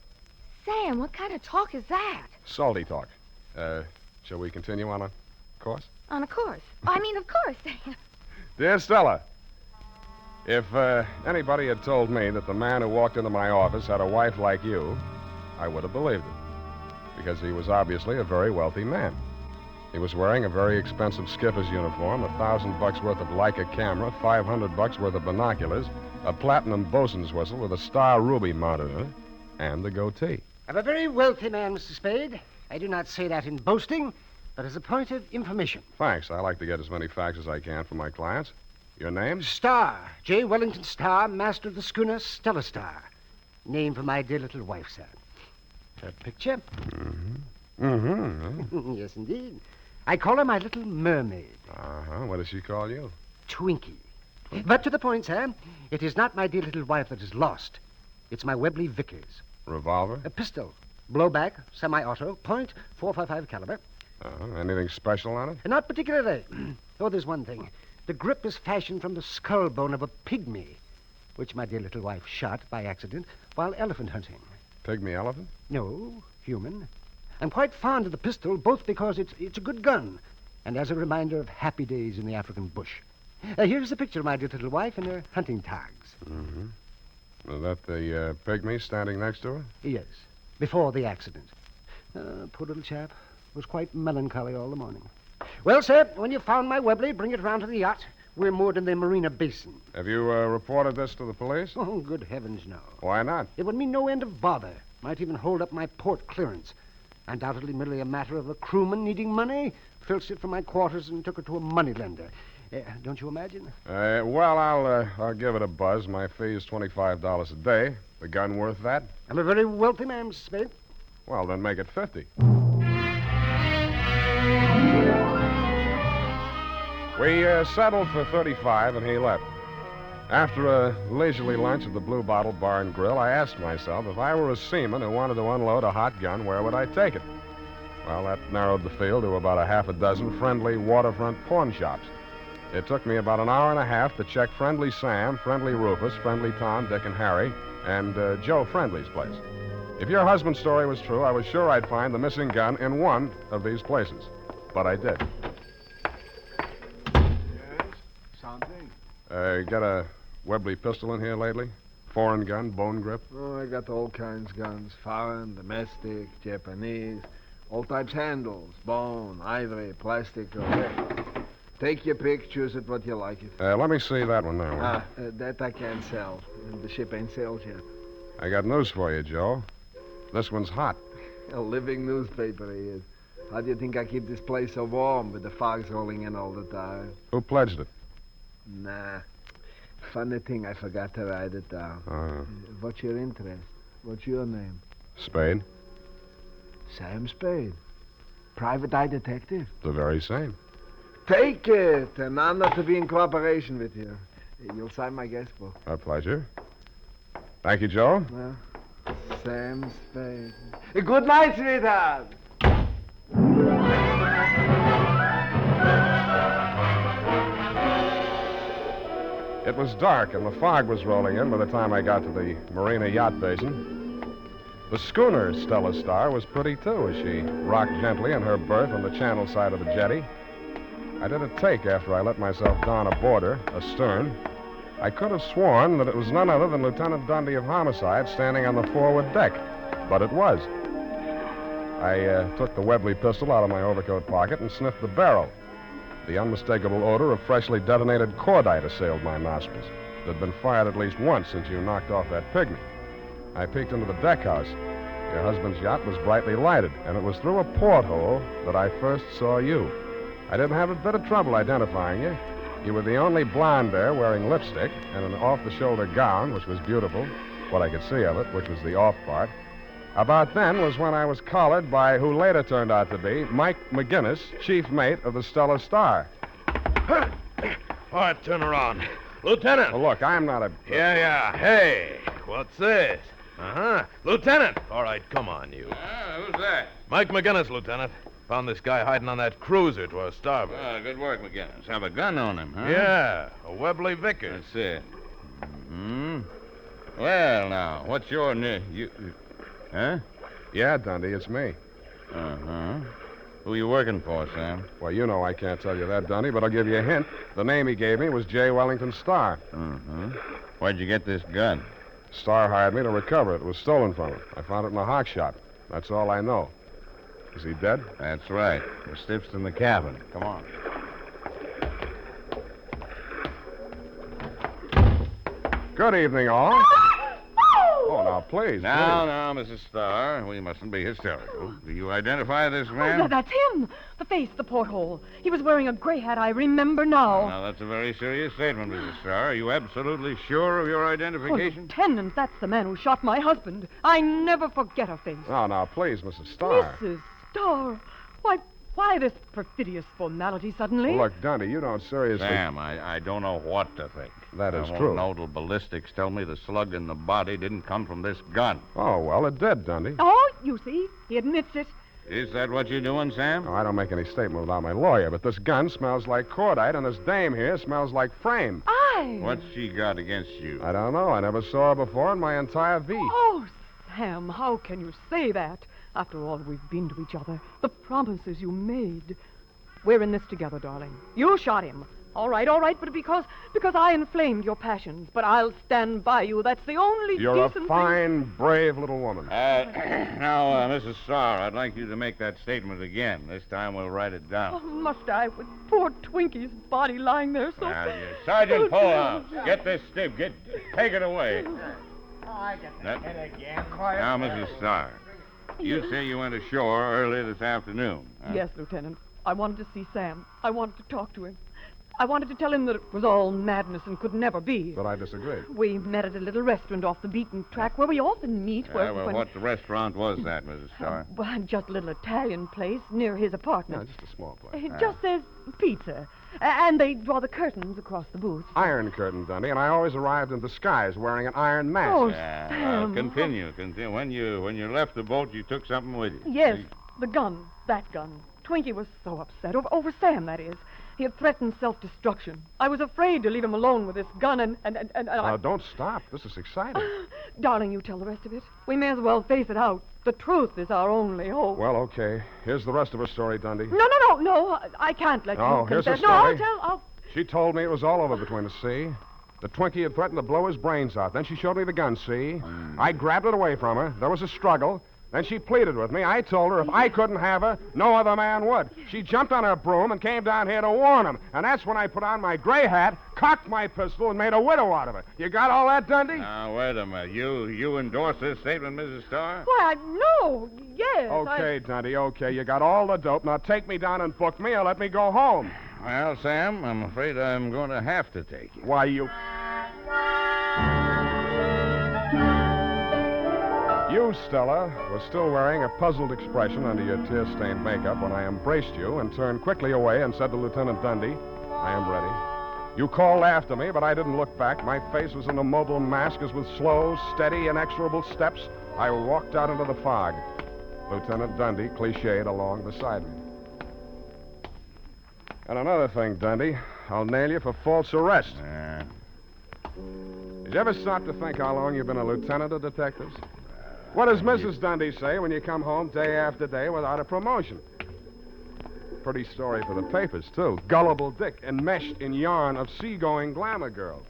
Sam, what kind of talk is that? Salty talk. Shall we continue on a course? On a course. I mean, of course, Sam. Dear Stella, if anybody had told me that the man who walked into my office had a wife like you, I would have believed it. Because he was obviously a very wealthy man. He was wearing a very expensive skipper's uniform, $1,000 worth of Leica camera, $500 worth of binoculars, a platinum bosun's whistle with a Starr ruby mounted in it, and the goatee. I'm a very wealthy man, Mr. Spade. I do not say that in boasting, but as a point of information. Thanks. I like to get as many facts as I can from my clients. Your name? Starr. J. Wellington Starr, master of the schooner Stella Starr. Name for my dear little wife, sir. Her picture? Mm-hmm. Mm-hmm. Yes, indeed. I call her my little mermaid. Uh-huh. What does she call you? Twinkie. But to the point, sir. It is not my dear little wife that is lost. It's my Webley Vickers. Revolver? A pistol. Blowback, semi-auto, point, .455 caliber. Uh-huh. Anything special on it? Not particularly. Oh, there's one thing. The grip is fashioned from the skull bone of a pygmy, which my dear little wife shot by accident while elephant hunting. Pygmy elephant? No, human. I'm quite fond of the pistol, both because it's a good gun and as a reminder of happy days in the African bush. Here's a picture of my dear little wife in her hunting togs. Mm-hmm. Is that the pygmy standing next to her? Yes, before the accident. Poor little chap. Was quite melancholy all the morning. Well, sir, when you've found my Webley, bring it round to the yacht. We're moored in the Marina Basin. Have you reported this to the police? Oh, good heavens, no. Why not? It would mean no end of bother. Might even hold up my port clearance. Undoubtedly merely a matter of a crewman needing money. Filched it from my quarters and took it to a moneylender. Don't you imagine? Well, I'll give it a buzz. My fee is $25 a day. The gun worth that? I'm a very wealthy man, Mr. Spade. Well, then make it 50. We settled for 35, and he left. After a leisurely lunch at the Blue Bottle Bar and Grill, I asked myself, if I were a seaman who wanted to unload a hot gun, where would I take it? Well, that narrowed the field to about a half a dozen friendly waterfront pawn shops. It took me about an hour and a half to check Friendly Sam, Friendly Rufus, Friendly Tom, Dick, and Harry, and Joe Friendly's place. If your husband's story was true, I was sure I'd find the missing gun in one of these places. But I did. Something? Got a Webley pistol in here lately? Foreign gun, bone grip? Oh, I got all kinds of guns. Foreign, domestic, Japanese. All types handles. Bone, ivory, plastic. Take your pick. Choose it what you like it. Let me see that one there. That I can't sell. The ship ain't sailed yet. I got news for you, Joe. This one's hot. A living newspaper he is. How do you think I keep this place so warm with the fogs rolling in all the time? Who pledged it? Nah. Funny thing, I forgot to write it down. What's your interest? What's your name? Spade. Sam Spade. Private eye detective. The very same. Take it. An honor to be in cooperation with you. You'll sign my guest book. A pleasure. Thank you, Joe. Well, Sam Spade. Good night, sweetheart. It was dark, and the fog was rolling in by the time I got to the Marina Yacht Basin. The schooner, Stella Starr, was pretty, too, as she rocked gently in her berth on the channel side of the jetty. I did a take after I let myself down aboard her, astern. I could have sworn that it was none other than Lieutenant Dundee of Homicide standing on the forward deck, but it was. I took the Webley pistol out of my overcoat pocket and sniffed the barrel. The unmistakable odor of freshly detonated cordite assailed my nostrils. It had been fired at least once since you knocked off that pygmy. I peeked into the deck house. Your husband's yacht was brightly lighted, and it was through a porthole that I first saw you. I didn't have a bit of trouble identifying you. You were the only blonde there wearing lipstick and an off-the-shoulder gown, which was beautiful, what I could see of it, which was the off part. About then was when I was collared by who later turned out to be Mike McGinnis, chief mate of the Stella Starr. All right, turn around. Lieutenant! Well, look, I'm not a... Yeah. Hey, what's this? Lieutenant! All right, come on, you. Who's that? Mike McGinnis, Lieutenant. Found this guy hiding on that cruiser to our starboard. Good work, McGinnis. Have a gun on him, huh? Yeah, a Webley Vickers. That's it. Well, now, what's your name? Huh? Yeah, Dundee, it's me. Who are you working for, Sam? Well, you know I can't tell you that, Dundee, but I'll give you a hint. The name he gave me was J. Wellington Starr. Where'd you get this gun? Starr hired me to recover it. It was stolen from him. I found it in a hock shop. That's all I know. Is he dead? That's right. The stiff's in the cabin. Come on. Good evening, all. Oh, now, please. Now, Mrs. Starr, we mustn't be hysterical. Do you identify this man? Oh, that's him. The faced the porthole. He was wearing a gray hat, I remember now. Now, that's a very serious statement, Mrs. Starr. Are you absolutely sure of your identification? Lieutenant, that's the man who shot my husband. I never forget a face. Oh, now, please, Mrs. Starr. Mrs. Starr. Why this perfidious formality suddenly? Well, look, Dundee, you don't seriously... Sam, I don't know what to think. That is I won't true. know till ballistics tell me the slug in the body didn't come from this gun. Oh, well, it did, Dundee. Oh, you see, he admits it. Is that what you're doing, Sam? Oh, I don't make any statement without my lawyer, but this gun smells like cordite, and this dame here smells like frame. What's she got against you? I don't know. I never saw her before in my entire V. Oh, Sam, how can you say that? After all we've been to each other, the promises you made. We're in this together, darling. You shot him. All right, but because I inflamed your passions. But I'll stand by you. That's the only You're decent a fine, brave little woman. Now, Mrs. Starr, I'd like you to make that statement again. This time we'll write it down. Oh, must I, with poor Twinkie's body lying there so... Now, Sergeant Pullhouse, get this stiff. Take it away. I got it again. Now, Mrs. Starr, you say you went ashore early this afternoon. Huh? Yes, Lieutenant. I wanted to see Sam. I wanted to talk to him. I wanted to tell him that it was all madness and could never be. But I disagreed. We met at a little restaurant off the beaten track where we often meet. What restaurant was that, Mrs. Starr? Well, just a little Italian place near his apartment. No, just a small place. It just says pizza. And they draw the curtains across the booth. Iron curtain, Dundee, and I always arrived in disguise wearing an iron mask. Oh, Sam. Continue. When you left the boat, you took something with you. Yes, the gun. That gun. Twinkie was so upset. Over Sam, that is. He had threatened self-destruction. I was afraid to leave him alone with this gun and I... Don't stop. This is exciting. Darling, you tell the rest of it. We may as well face it out. The truth is our only hope. Well, okay. Here's the rest of her story, Dundee. No. I can't let you here's her confess. story. No, I'll... She told me it was all over between us, see? The Twinkie had threatened to blow his brains out. Then she showed me the gun, see? I grabbed it away from her. There was a struggle. Then she pleaded with me. I told her if I couldn't have her, no other man would. She jumped on her broom and came down here to warn him. And that's when I put on my gray hat, cocked my pistol, and made a widow out of her. You got all that, Dundee? Now, wait a minute. You endorse this statement, Mrs. Starr? Why, no. Yes, Okay, Dundee, okay. You got all the dope. Now take me down and book me or let me go home. Well, Sam, I'm afraid I'm going to have to take you. Why, You, Stella, were still wearing a puzzled expression under your tear-stained makeup when I embraced you and turned quickly away and said to Lieutenant Dundee, I am ready. You called after me, but I didn't look back. My face was an immobile mask as with slow, steady, inexorable steps, I walked out into the fog. Lieutenant Dundee cliched along beside me. And another thing, Dundee, I'll nail you for false arrest. Did you ever stop to think how long you've been a lieutenant of detectives? What does Mrs. Dundee say when you come home day after day without a promotion? Pretty story for the papers, too. Gullible Dick, enmeshed in yarn of seagoing glamour girl.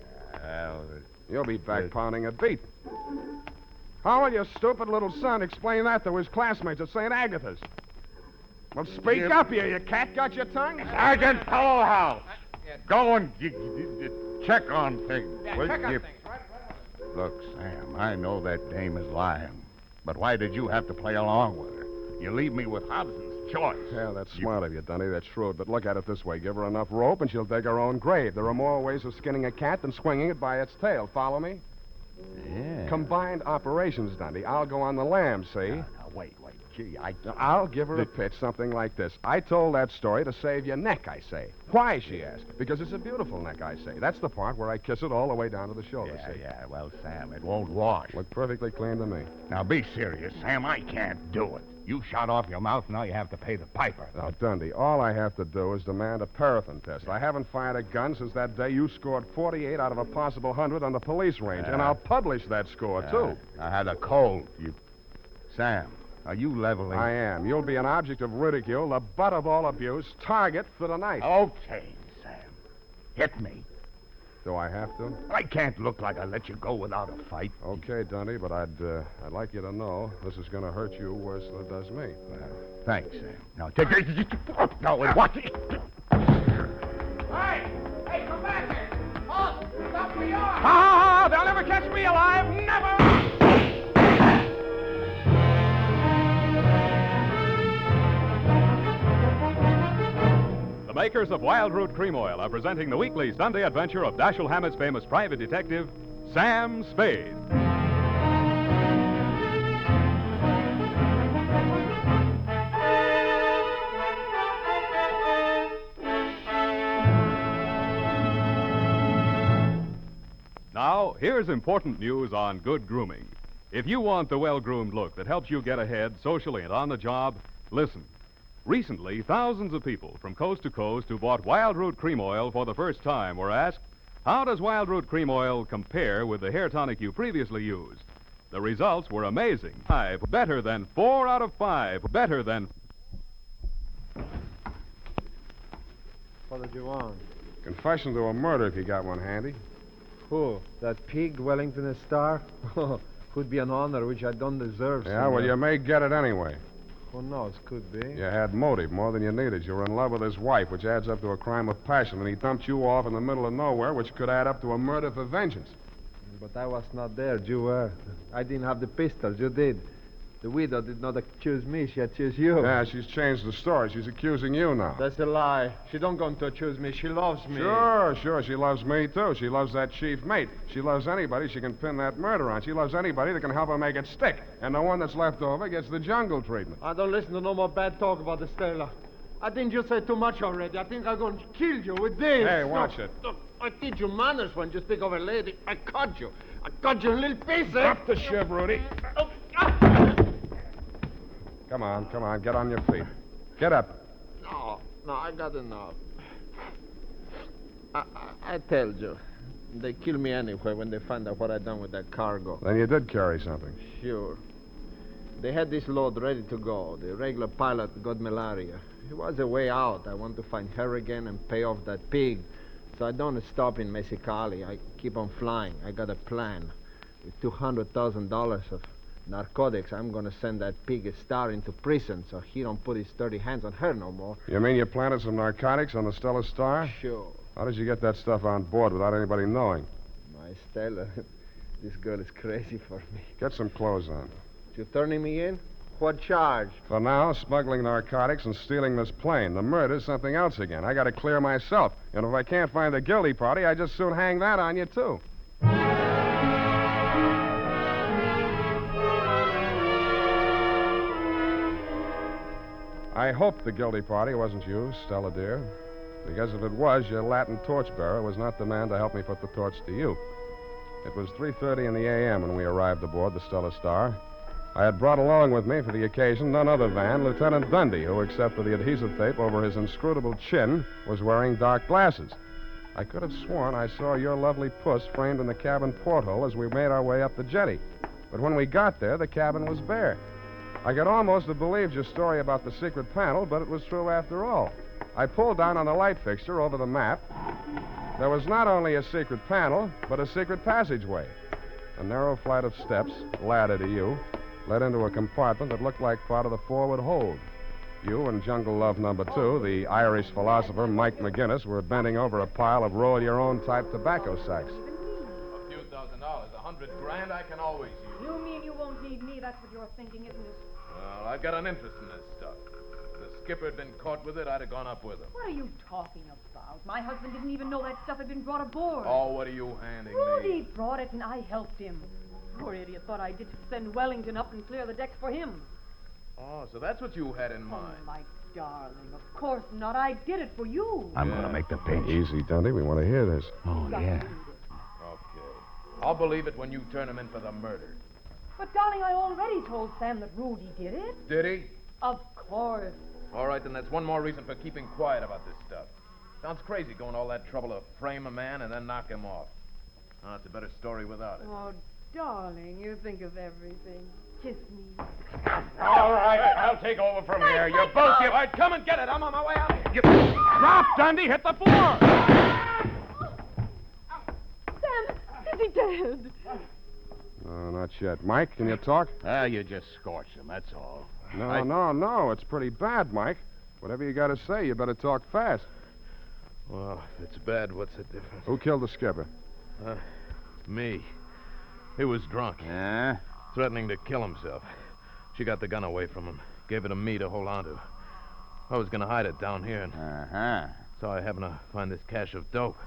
You'll be back pounding a beat. How will your stupid little son explain that to his classmates at St. Agatha's? Well, speak up here, you cat. Got your tongue? Sergeant Pullhouse, go and check on things. Look, Sam, I know that dame is lying. But why did you have to play along with her? You leave me with Hobson's choice. Yeah, that's smart of you, Dundee. That's shrewd. But look at it this way. Give her enough rope and she'll dig her own grave. There are more ways of skinning a cat than swinging it by its tail. Follow me? Yeah. Combined operations, Dundee. I'll go on the lam, see? Now, wait. Gee, I'll give her a pitch, something like this. I told that story to save your neck, I say. Why, she asked. Because it's a beautiful neck, I say. That's the part where I kiss it all the way down to the shoulder, see? Yeah. Well, Sam, it won't wash. Look perfectly clean to me. Now, be serious, Sam. I can't do it. You shot off your mouth, now you have to pay the piper. Now, Dundee, all I have to do is demand a paraffin test. I haven't fired a gun since that day you scored 48 out of a possible 100 on the police range. And I'll publish that score, too. I had a cold. Sam, are you leveling? I am. You'll be an object of ridicule, the butt of all abuse, target for the night. Okay, Sam. Hit me. Do I have to? I can't look like I let you go without a fight. Okay, Dundee, but I'd like you to know this is going to hurt you worse than it does me. Thanks, Sam. Now, take it. No, and watch it. Hey, come back here. Halt! Stop where you are. Ah, they'll never catch me alive. Never! makers of Wild Root Cream Oil, are presenting the weekly Sunday adventure of Dashiell Hammett's famous private detective, Sam Spade. Now, here's important news on good grooming. If you want the well-groomed look that helps you get ahead socially and on the job, listen. Recently, thousands of people from coast to coast who bought Wild Root Cream Oil for the first time were asked, how does Wild Root Cream Oil compare with the hair tonic you previously used? The results were amazing. 5, better than 4 out of 5, better than... What did you want? Confession to a murder if you got one handy. Who? That pig Wellington and Starr? Could be an honor which I don't deserve. Yeah, well, you may get it anyway. Who knows? Could be. You had motive, more than you needed. You were in love with his wife, which adds up to a crime of passion, and he dumped you off in the middle of nowhere, which could add up to a murder for vengeance. But I was not there. You were. I didn't have the pistol. You did. The widow did not accuse me. She accused you. Yeah, she's changed the story. She's accusing you now. That's a lie. She don't going to accuse me. She loves me. Sure. She loves me, too. She loves that chief mate. She loves anybody she can pin that murder on. She loves anybody that can help her make it stick. And the one that's left over gets the jungle treatment. I don't listen to no more bad talk about the Stella. I think you said too much already. I think I'm going to kill you with this. Hey, watch it. Look, I teach you manners when you speak of a lady. I cut you. I cut you in little pieces. Drop the shiv, Rudy. Come on. Get on your feet. Get up. No, I got enough. I tell you, they kill me anyway when they find out what I done with that cargo. Then you did carry something. Sure. They had this load ready to go. The regular pilot got malaria. It was a way out. I want to find her again and pay off that pig. So I don't stop in Mexicali. I keep on flying. I got a plan. With $200,000 of narcotics, I'm going to send that pig Starr into prison so he don't put his dirty hands on her no more. You mean you planted some narcotics on the Stella Starr? Sure. How did you get that stuff on board without anybody knowing? My Stella, this girl is crazy for me. Get some clothes on. You turning me in? What charge? For now, smuggling narcotics and stealing this plane. The murder's something else again. I got to clear myself. And if I can't find the guilty party, I just soon hang that on you, too. I hope the guilty party wasn't you, Stella dear. Because if it was, your Latin torchbearer was not the man to help me put the torch to you. It was 3:30 in the a.m. when we arrived aboard the Stella Starr. I had brought along with me for the occasion none other than Lieutenant Dundee, who, except for the adhesive tape over his inscrutable chin, was wearing dark glasses. I could have sworn I saw your lovely puss framed in the cabin porthole as we made our way up the jetty. But when we got there, the cabin was bare. I could almost have believed your story about the secret panel, but it was true after all. I pulled down on the light fixture over the map. There was not only a secret panel, but a secret passageway. A narrow flight of steps, ladder to you, led into a compartment that looked like part of the forward hold. You and Jungle Love number 2, the Irish philosopher Mike McGinnis, were bending over a pile of roll-your-own-type tobacco sacks. A few $1,000, $100,000 I can always use. You mean you won't need me? That's what you're thinking, isn't it? Well, I've got an interest in this stuff. If the skipper had been caught with it, I'd have gone up with him. What are you talking about? My husband didn't even know that stuff had been brought aboard. Oh, what are you handing me? Rudy brought it, and I helped him. Poor idiot thought I did to send Wellington up and clear the decks for him. Oh, so that's what you had in mind. Oh, my darling, of course not. I did it for you. I'm going to make the pinch. Easy, Dundee. We want to hear this. Oh, yeah. Okay. I'll believe it when you turn him in for the murder. But, darling, I already told Sam that Rudy did it. Did he? Of course. All right, then that's one more reason for keeping quiet about this stuff. Sounds crazy going all that trouble to frame a man and then knock him off. Oh, it's a better story without it. Oh, darling, you think of everything. Kiss me. All right, I'll take over from here. You both All right, come and get it. I'm on my way out here. Drop, Dundee. Hit the floor. Sam, is he dead? No, not yet. Mike, can you talk? You just scorched him, that's all. No. It's pretty bad, Mike. Whatever you got to say, you better talk fast. Well, if it's bad, what's the difference? Who killed the skipper? Me. He was drunk. Yeah? Threatening to kill himself. She got the gun away from him. Gave it to me to hold on to. I was going to hide it down here. Uh-huh. sorry having to find this cache of dope.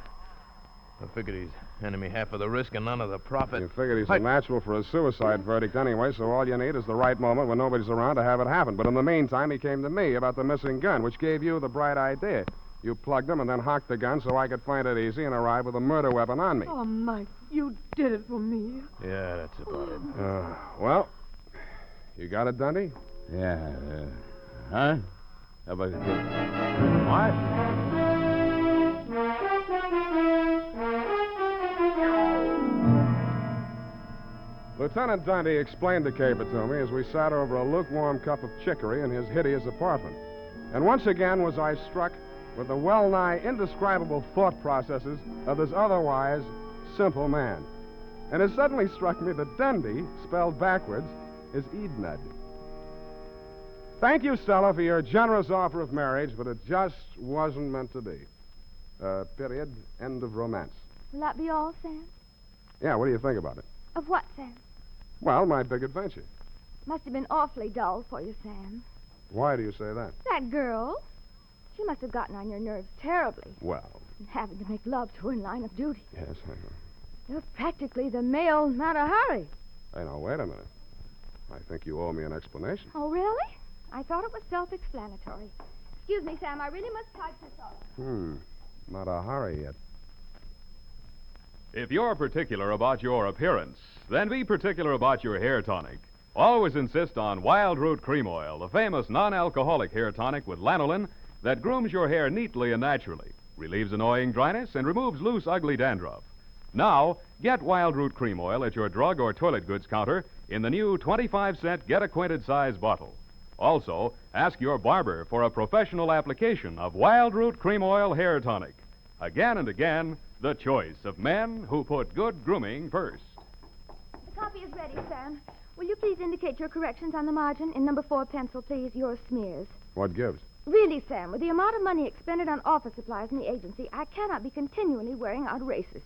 I figured he's handing me half of the risk and none of the profit. You figured he's a natural for a suicide verdict anyway, so all you need is the right moment when nobody's around to have it happen. But in the meantime, he came to me about the missing gun, which gave you the bright idea. You plugged him and then hocked the gun so I could find it easy and arrive with a murder weapon on me. Oh, Mike, you did it for me. Yeah, that's about it. Well, you got it, Dundee? Yeah. Huh? How about it? What? Lieutenant Dundee explained the caper to me as we sat over a lukewarm cup of chicory in his hideous apartment. And once again was I struck with the well-nigh indescribable thought processes of this otherwise simple man. And it suddenly struck me that Dundee, spelled backwards, is Edened. Thank you, Stella, for your generous offer of marriage, but it just wasn't meant to be. Period. End of romance. Will that be all, Sam? Yeah, what do you think about it? Of what, Sam? Well, my big adventure. Must have been awfully dull for you, Sam. Why do you say that? That girl. She must have gotten on your nerves terribly. Well, And having to make love to her in line of duty. yes, I know. You're practically the male Mata Hari. Hey, now, wait a minute. I think you owe me an explanation. Oh, really? I thought it was self-explanatory. Excuse me, Sam. I really must type this off. Not a hurry yet. If you're particular about your appearance, then be particular about your hair tonic. Always insist on Wild Root Cream Oil, the famous non-alcoholic hair tonic with lanolin that grooms your hair neatly and naturally, relieves annoying dryness, and removes loose, ugly dandruff. Now, get Wild Root Cream Oil at your drug or toilet goods counter in the new 25-cent get-acquainted size bottle. Also, ask your barber for a professional application of Wild Root Cream Oil hair tonic. Again and again, the choice of men who put good grooming first. The copy is ready, Sam. Will you please indicate your corrections on the margin? In number 4 pencil, please, your smears. What gives? Really, Sam, with the amount of money expended on office supplies in the agency, I cannot be continually wearing out erasers.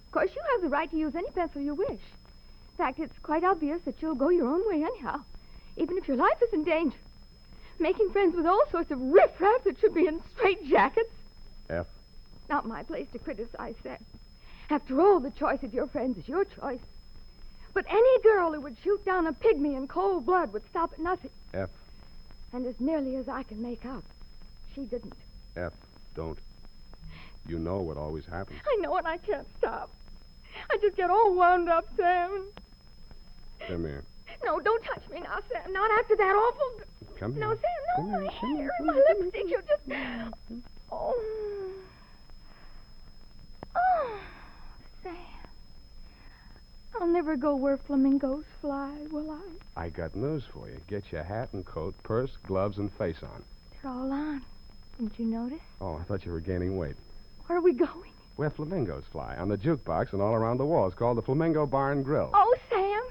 Of course, you have the right to use any pencil you wish. In fact, it's quite obvious that you'll go your own way anyhow, even if your life is in danger. Making friends with all sorts of riffraff that should be in straitjackets. F. Not my place to criticize, Sam. After all, the choice of your friends is your choice. But any girl who would shoot down a pygmy in cold blood would stop at nothing. F. And as nearly as I can make out, she didn't. F. Don't. You know what always happens. I know, and I can't stop. I just get all wound up, Sam. Come here. No, don't touch me now, Sam. Not after that awful... Come here. No, Sam, no, Come my here, come hair, here, my come lipstick. You just... Oh. Oh, Sam. I'll never go where flamingos fly, will I? I got news for you. Get your hat and coat, purse, gloves, and face on. They're all on. Didn't you notice? Oh, I thought you were gaining weight. Where are we going? Where flamingos fly, on the jukebox and all around the walls, called the Flamingo Bar and Grill. Oh, Sam.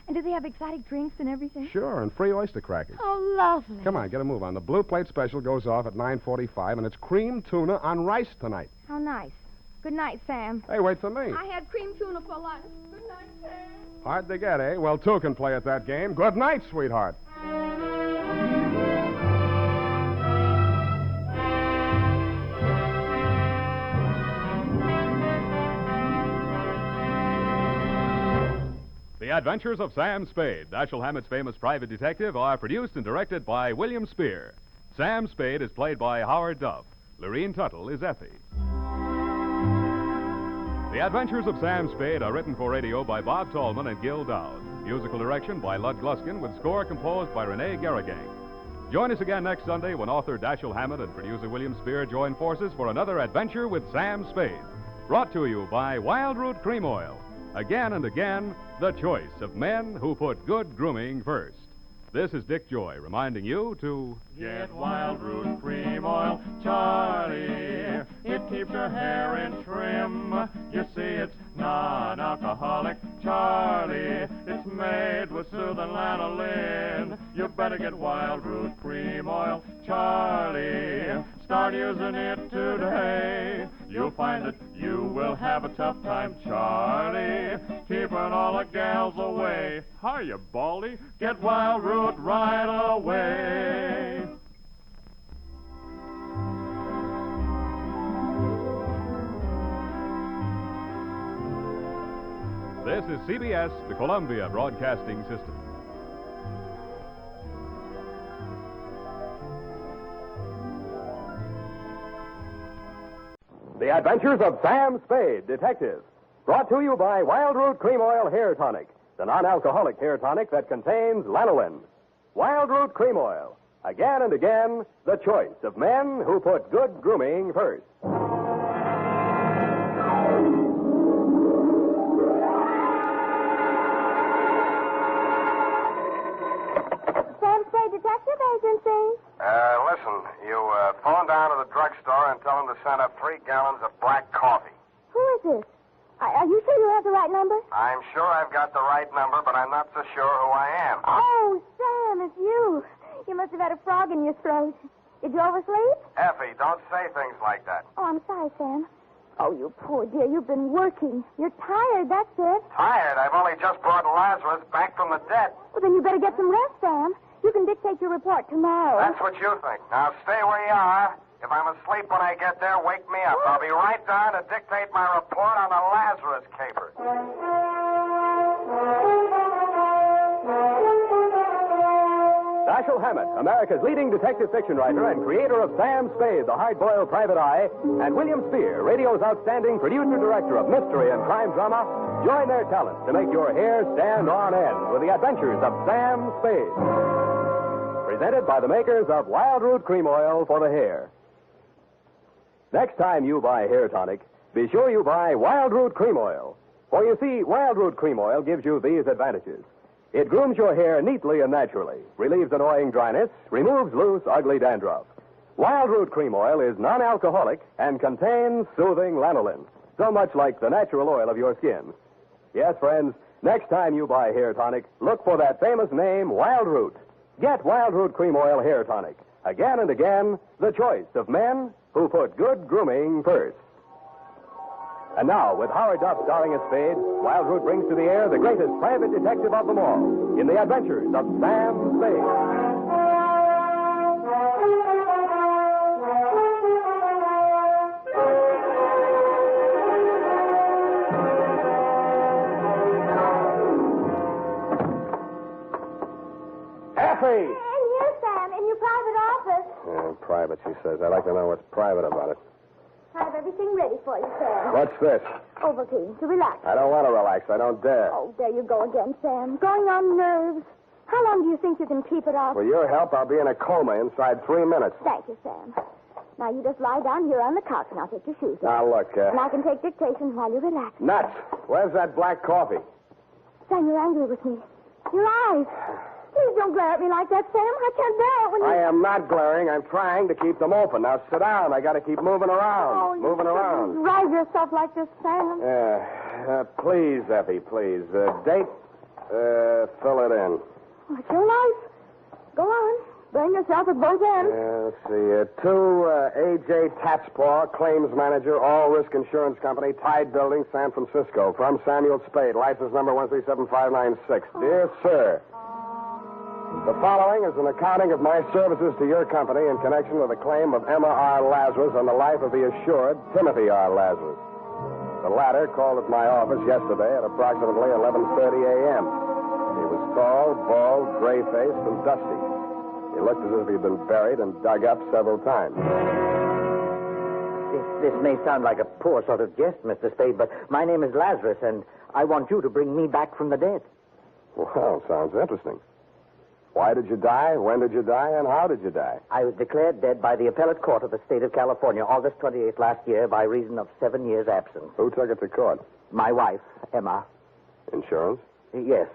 And do they have exotic drinks and everything? Sure, and free oyster crackers. Oh, lovely. Come on, get a move on. The Blue Plate Special goes off at 9:45, and it's cream tuna on rice tonight. How nice. Good night, Sam. Hey, wait for me. I had cream tuna for lunch. Good night, Sam. Hard to get, eh? Well, two can play at that game. Good night, sweetheart. The Adventures of Sam Spade, Dashiell Hammett's famous private detective, are produced and directed by William Spear. Sam Spade is played by Howard Duff. Lorene Tuttle is Effie. The Adventures of Sam Spade are written for radio by Bob Tallman and Gil Dowd. Musical direction by Lud Gluskin, with score composed by Renee Garrigang. Join us again next Sunday when author Dashiell Hammett and producer William Spear join forces for another adventure with Sam Spade. Brought to you by Wild Root Cream Oil. Again and again, the choice of men who put good grooming first. This is Dick Joy reminding you to... Get Wild Root Cream Oil, Charlie. It keeps your hair in trim. You see, it's non-alcoholic, Charlie. It's made with soothing lanolin. You better get Wild Root Cream Oil, Charlie. Start using it today. You'll find that you will have a tough time, Charlie, keeping all the gals away. Hiya, Baldy. Get Wild Root right away. This is CBS, the Columbia Broadcasting System. The Adventures of Sam Spade, Detective. Brought to you by Wild Root Cream Oil Hair Tonic, the non-alcoholic hair tonic that contains lanolin. Wild Root Cream Oil. Again and again, the choice of men who put good grooming first. Sam Spade Detective Agency. Listen, you phone down to the drugstore and tell them to send up 3 gallons of black coffee. Who is this? Are you sure you have the right number? I'm sure I've got the right number, but I'm not so sure who I am. Oh, Sam, it's you. You must have had a frog in your throat. Did you oversleep? Effie, don't say things like that. Oh, I'm sorry, Sam. Oh, you poor dear. You've been working. You're tired, that's it. Tired? I've only just brought Lazarus back from the dead. Well, then you better get some rest, Sam. You can dictate your report tomorrow. That's what you think. Now stay where you are. If I'm asleep when I get there, wake me up. I'll be right down to dictate my report on the Lazarus Caper. Dashiell Hammett, America's leading detective fiction writer and creator of Sam Spade, the hard-boiled private eye, and William Spear, radio's outstanding producer-director of mystery and crime drama, join their talents to make your hair stand on end with the adventures of Sam Spade. Presented by the makers of Wild Root Cream Oil for the hair. Next time you buy hair tonic, be sure you buy Wild Root Cream Oil. For you see, Wild Root Cream Oil gives you these advantages. It grooms your hair neatly and naturally, relieves annoying dryness, removes loose, ugly dandruff. Wild Root Cream Oil is non-alcoholic and contains soothing lanolin, so much like the natural oil of your skin. Yes, friends, next time you buy hair tonic, look for that famous name, Wild Root. Get Wild Root Cream Oil Hair Tonic. Again and again, the choice of men who put good grooming first. And now, with Howard Duff starring as Spade, Wild Root brings to the air the greatest private detective of them all in the adventures of Sam Spade. In here, Sam, in your private office. Private, she says. I'd like to know what's private about it. I have everything ready for you, Sam. What's this? Ovaltine, to relax. I don't want to relax. I don't dare. Oh, there you go again, Sam. Going on nerves. How long do you think you can keep it up? With your help, I'll be in a coma inside 3 minutes. Thank you, Sam. Now, you just lie down here on the couch, and I'll take your shoes off. Now, look, And I can take dictation while you relax. Nuts. Where's that black coffee? Sam, you're angry with me. Your eyes. Please don't glare at me like that, Sam. I can't bear it when you... I am not glaring. I'm trying to keep them open. Now, sit down. I got to keep moving around. Oh, moving around. Drive yourself like this, Sam. Please, Effie, please. Date, fill it in. Oh, it's your life. Go on. Burn yourself at both ends. Let's see. To A.J. Tatspaw, claims manager, All Risk Insurance Company, Tide Building, San Francisco. From Samuel Spade, license number 137596. Dear Sir, the following is an accounting of my services to your company in connection with a claim of Emma R. Lazarus on the life of the assured Timothy R. Lazarus. The latter called at my office yesterday at approximately 11:30 a.m. He was tall, bald, gray-faced, and dusty. He looked as if he'd been buried and dug up several times. This may sound like a poor sort of jest, Mr. Spade, but my name is Lazarus, and I want you to bring me back from the dead. Well, sounds interesting. Why did you die? When did you die? And how did you die? I was declared dead by the appellate court of the state of California August 28th last year by reason of 7 years' absence. Who took it to court? My wife, Emma. Insurance? Yes.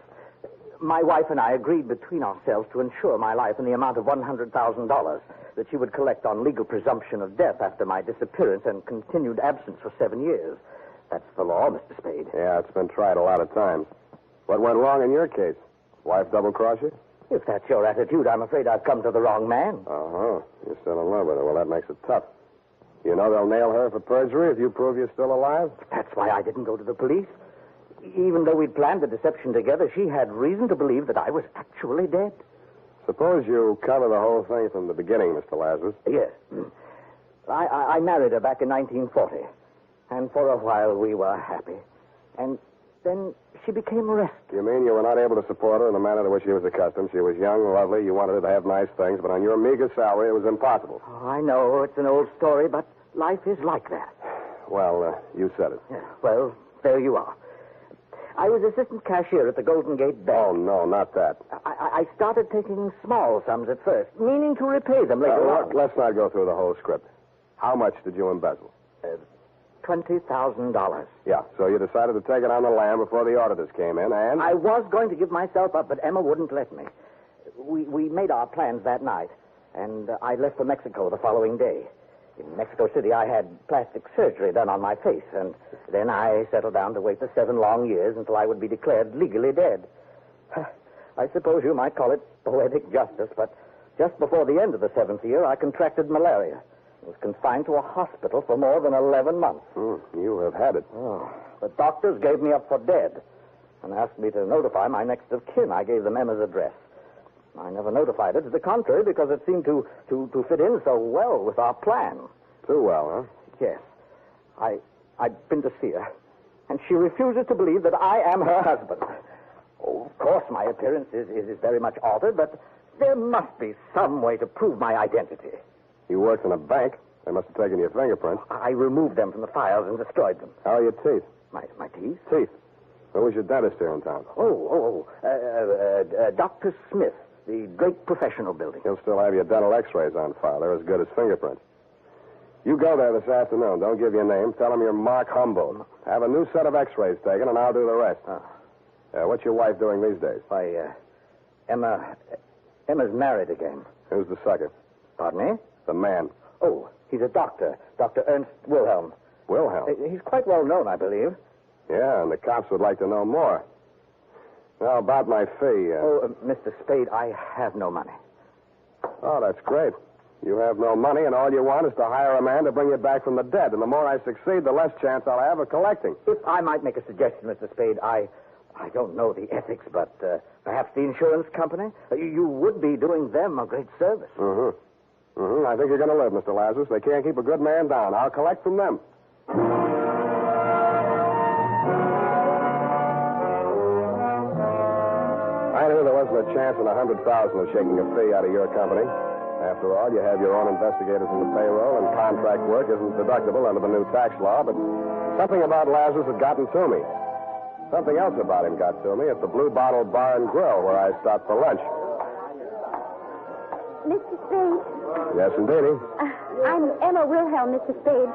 My wife and I agreed between ourselves to insure my life in the amount of $100,000 that she would collect on legal presumption of death after my disappearance and continued absence for 7 years. That's the law, Mr. Spade. Yeah, it's been tried a lot of times. What went wrong in your case? Wife double-cross you? If that's your attitude, I'm afraid I've come to the wrong man. Uh-huh. You're still in love with her. Well, that makes it tough. You know they'll nail her for perjury if you prove you're still alive? That's why I didn't go to the police. Even though we'd planned the deception together, she had reason to believe that I was actually dead. Suppose you cover the whole thing from the beginning, Mr. Lazarus. Yes. I married her back in 1940. And for a while we were happy. And Then she became restless. You mean you were not able to support her in the manner to which she was accustomed? She was young, lovely, you wanted her to have nice things, but on your meager salary, it was impossible. Oh, I know, it's an old story, but life is like that. Well, you said it. Yeah, well, there you are. I was assistant cashier at the Golden Gate Bank. Oh, no, not that. I started taking small sums at first, meaning to repay them later on. Let's not go through the whole script. How much did you embezzle? $20,000. Yeah, so you decided to take it on the lam before the auditors came in, and... I was going to give myself up, but Emma wouldn't let me. We made our plans that night, and I left for Mexico the following day. In Mexico City, I had plastic surgery done on my face, and then I settled down to wait for 7 long years until I would be declared legally dead. I suppose you might call it poetic justice, but just before the end of the 7th year, I contracted malaria. I was confined to a hospital for more than 11 months. You have had it. Oh, the doctors gave me up for dead and asked me to notify my next of kin. I gave them Emma's address. I never notified her to the contrary because it seemed to fit in so well with our plan. Too well, huh? Yes. I've been to see her, and she refuses to believe that I am her husband. Oh, of course, my appearance is very much altered, but there must be some way to prove my identity. You worked in a bank. They must have taken your fingerprints. I removed them from the files and destroyed them. How are your teeth? My teeth? Teeth. Who was your dentist here in town? Dr. Smith, the great professional building. He'll still have your dental x-rays on file. They're as good as fingerprints. You go there this afternoon. Don't give your name. Tell him you're Mark Humboldt. Have a new set of x-rays taken, and I'll do the rest. What's your wife doing these days? Why, Emma's married again. Who's the sucker? Pardon me? The man. Oh, he's a doctor. Dr. Ernst Wilhelm. Wilhelm? He's quite well known, I believe. Yeah, and the cops would like to know more. Now, about my fee. Mr. Spade, I have no money. Oh, that's great. You have no money, and all you want is to hire a man to bring you back from the dead. And the more I succeed, the less chance I'll have of collecting. If I might make a suggestion, Mr. Spade, I don't know the ethics, but perhaps the insurance company? You would be doing them a great service. I think you're going to live, Mr. Lazarus. They can't keep a good man down. I'll collect from them. I knew there wasn't a chance in 100,000 of shaking a fee out of your company. After all, you have your own investigators in the payroll, and contract work isn't deductible under the new tax law, but something about Lazarus had gotten to me. Something else about him got to me at the Blue Bottle Bar and Grill, where I stopped for lunch. Mr. Spade? Yes, indeedy. I'm Emma Wilhelm, Mr. Spade.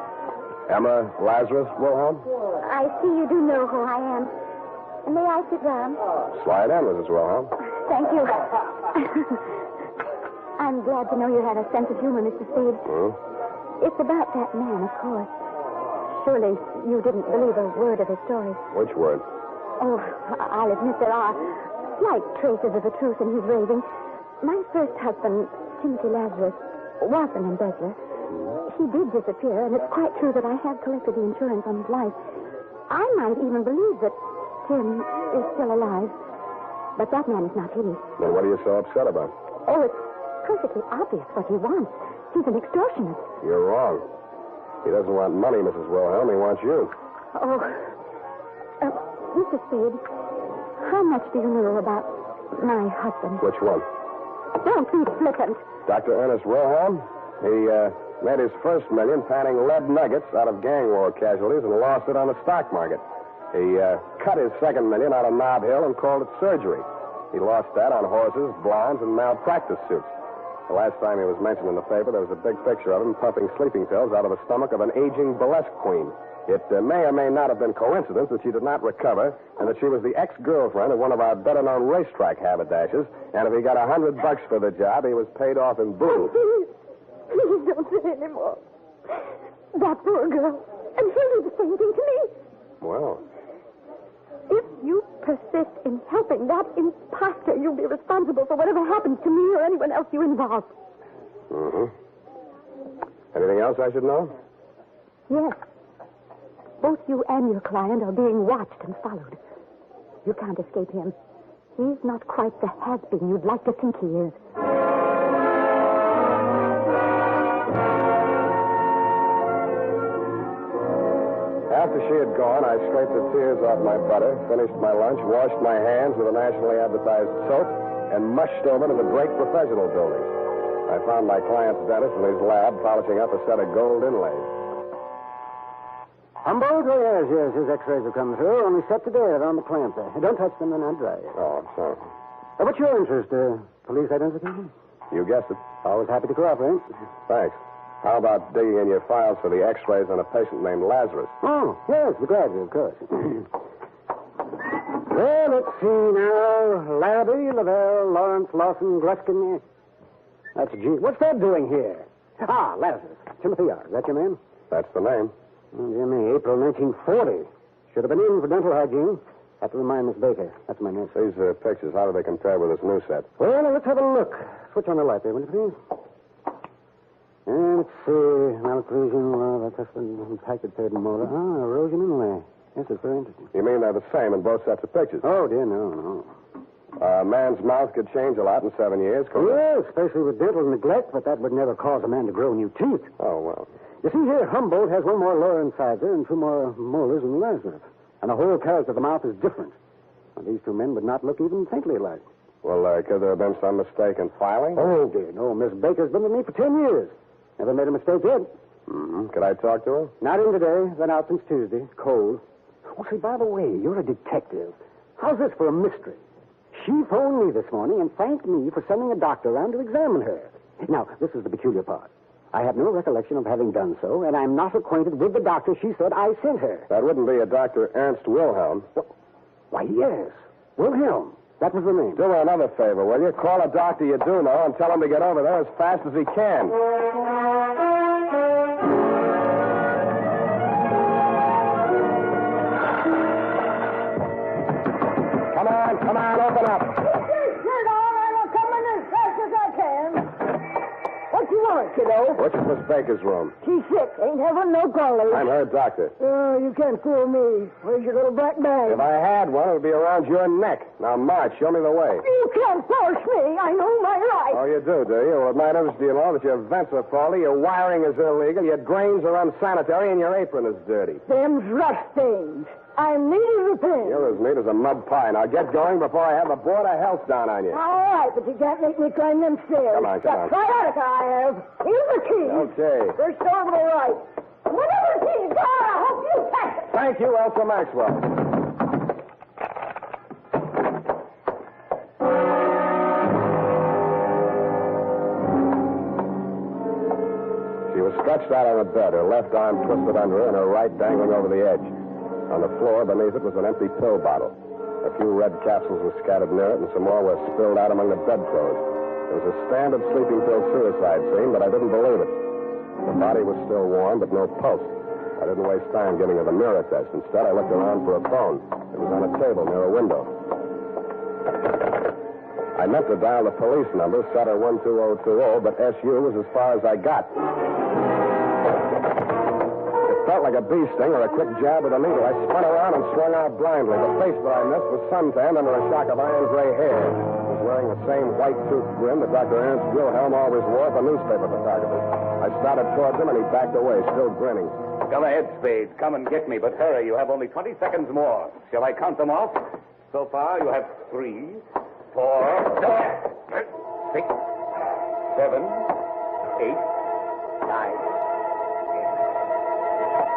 Emma Lazarus Wilhelm? I see you do know who I am. May I sit down? Slide in, Mrs. Wilhelm. Thank you. I'm glad to know you have a sense of humor, Mr. Spade. It's about that man, of course. Surely you didn't believe a word of his story. Which word? Oh, I'll admit there are slight traces of the truth in his raving. My first husband, Timothy Lazarus, was an embezzler. He did disappear, and it's quite true that I have collected the insurance on his life. I might even believe that Tim is still alive. But that man is not he. Then what are you so upset about? Oh, it's perfectly obvious what he wants. He's an extortionist. You're wrong. He doesn't want money, Mrs. Wilhelm. He wants you. Oh, Mr. Spade, how much do you know about my husband? Which one? Don't be flippant. Dr. Ernest Wilhelm. He made his first million panning lead nuggets out of gang war casualties and lost it on the stock market. He cut his second million out of Nob Hill and called it surgery. He lost that on horses, blondes, and malpractice suits. The last time he was mentioned in the paper, there was a big picture of him puffing sleeping pills out of the stomach of an aging burlesque queen. It may or may not have been coincidence that she did not recover and that she was the ex-girlfriend of one of our better-known racetrack haberdashers, and if he got $100 for the job, he was paid off in booze. Please don't say any more. That poor girl. And she'll do the same thing to me. Well, if you persist in helping that imposter, you'll be responsible for whatever happens to me or anyone else you involve. Anything else I should know? Yes. Both you and your client are being watched and followed. You can't escape him. He's not quite the has-been you'd like to think he is. After After she had gone, I scraped the tears off my butter, finished my lunch, washed my hands with a nationally advertised soap, and mushed over to the Drake Professional Building. I found my client's dentist in his lab polishing up a set of gold inlays. Humboldt? Oh, yes. His x-rays have come through. Only set today around the clamp there. Don't touch them, they're not dry yet. Oh, sorry. What's your interest? Police identification? You guessed it. Always happy to cooperate. Thanks. How about digging in your files for the x-rays on a patient named Lazarus? Oh, yes, be glad to, of course. Well, let's see now. Labby, Lavelle, Lawrence, Lawson, Gluskin. That's G. What's that doing here? Ah, Lazarus. Timothy R. Is that your man? That's the name. Oh, dear me, April 1940. Should have been in for dental hygiene. Have to remind Miss Baker. That's my nurse. These pictures, how do they compare with this new set? Well, now, let's have a look. Switch on the light there, will you please? And let's see. Malocclusion, that's an impacted third molar. Ah, erosion inlay. Yes, it's very interesting. You mean they're the same in both sets of pictures? Oh, dear, no. A man's mouth could change a lot in 7 years, couldn't it? Yes, especially with dental neglect, but that would never cause a man to grow new teeth. Oh, well. You see here, Humboldt has one more lower incisor and 2 more molars than Lazarus. And the whole character of the mouth is different. Now, these 2 men would not look even faintly alike. Well, could there have been some mistake in filing? Oh, dear, no. Miss Baker's been with me for 10 years. Never made a mistake yet. Mm-hmm. Could I talk to her? Not in today. Been out since Tuesday. Cold. Oh, say, by the way, you're a detective. How's this for a mystery? She phoned me this morning and thanked me for sending a doctor around to examine her. Now, this is the peculiar part. I have no recollection of having done so, and I'm not acquainted with the doctor she said I sent her. That wouldn't be a Dr. Ernst Wilhelm. Why, yes. Wilhelm. That was the name. Do me another favor, will you? Call a doctor you do know and tell him to get over there as fast as he can. Come on, open up. Sure, all right, I'll come in as fast as I can. What you want, kiddo? Which is Miss Baker's room? She's sick. Ain't having no callers. I'm her doctor. Oh, you can't fool me. Where's your little black bag? If I had one, it would be around your neck. Now, march. Show me the way. You can't force me. I know my rights. Oh, you do you? Well, it might interest you to know that your vents are faulty, your wiring is illegal, your drains are unsanitary, and your apron is dirty. Them's rust stains. I need repaired. You're as neat as a mud pie. Now, get going before I have the Board of Health down on you. All right, but you can't make me climb them stairs. Come on. That sciatica I have. Here's the key. Okay. First door to the right. Whatever key, God, I hope you catch it. Thank you, Elsa Maxwell. She was stretched out on the bed, her left arm twisted under her and her right dangling over the edge. On the floor beneath it was an empty pill bottle. A few red capsules were scattered near it, and some more were spilled out among the bedclothes. It was a standard sleeping pill suicide scene, but I didn't believe it. The body was still warm, but no pulse. I didn't waste time giving her the mirror test. Instead, I looked around for a phone. It was on a table near a window. I meant to dial the police number, Sutter 12020, but SU was as far as I got. Felt like a bee sting or a quick jab with a needle. I spun around and swung out blindly. The face that I missed was suntanned under a shock of iron gray hair. He was wearing the same white-toothed grin that Dr. Ernst Wilhelm always wore for newspaper photographers. I started towards him, and he backed away, still grinning. Come ahead, Spade. Come and get me, but hurry. You have only 20 seconds more. Shall I count them off? So far, you have 3, 4, 6, 7, 8, 9.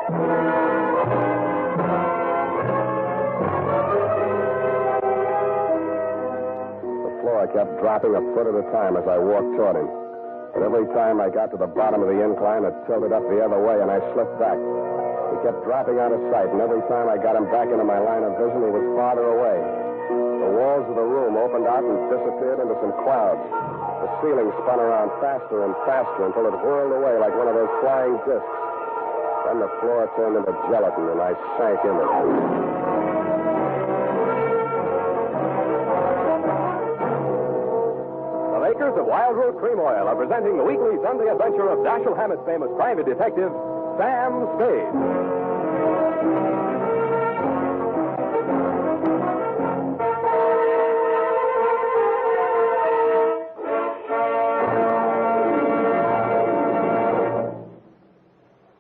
The floor kept dropping a foot at a time as I walked toward him. But every time I got to the bottom of the incline, it tilted up the other way, and I slipped back. He kept dropping out of sight, and every time I got him back into my line of vision, he was farther away. The walls of the room opened out and disappeared into some clouds. The ceiling spun around faster and faster until it whirled away like one of those flying discs. Then the floor turned into gelatin, and I sank in it. The makers of Wild Root Cream Oil are presenting the weekly Sunday adventure of Dashiell Hammett's famous private detective, Sam Spade.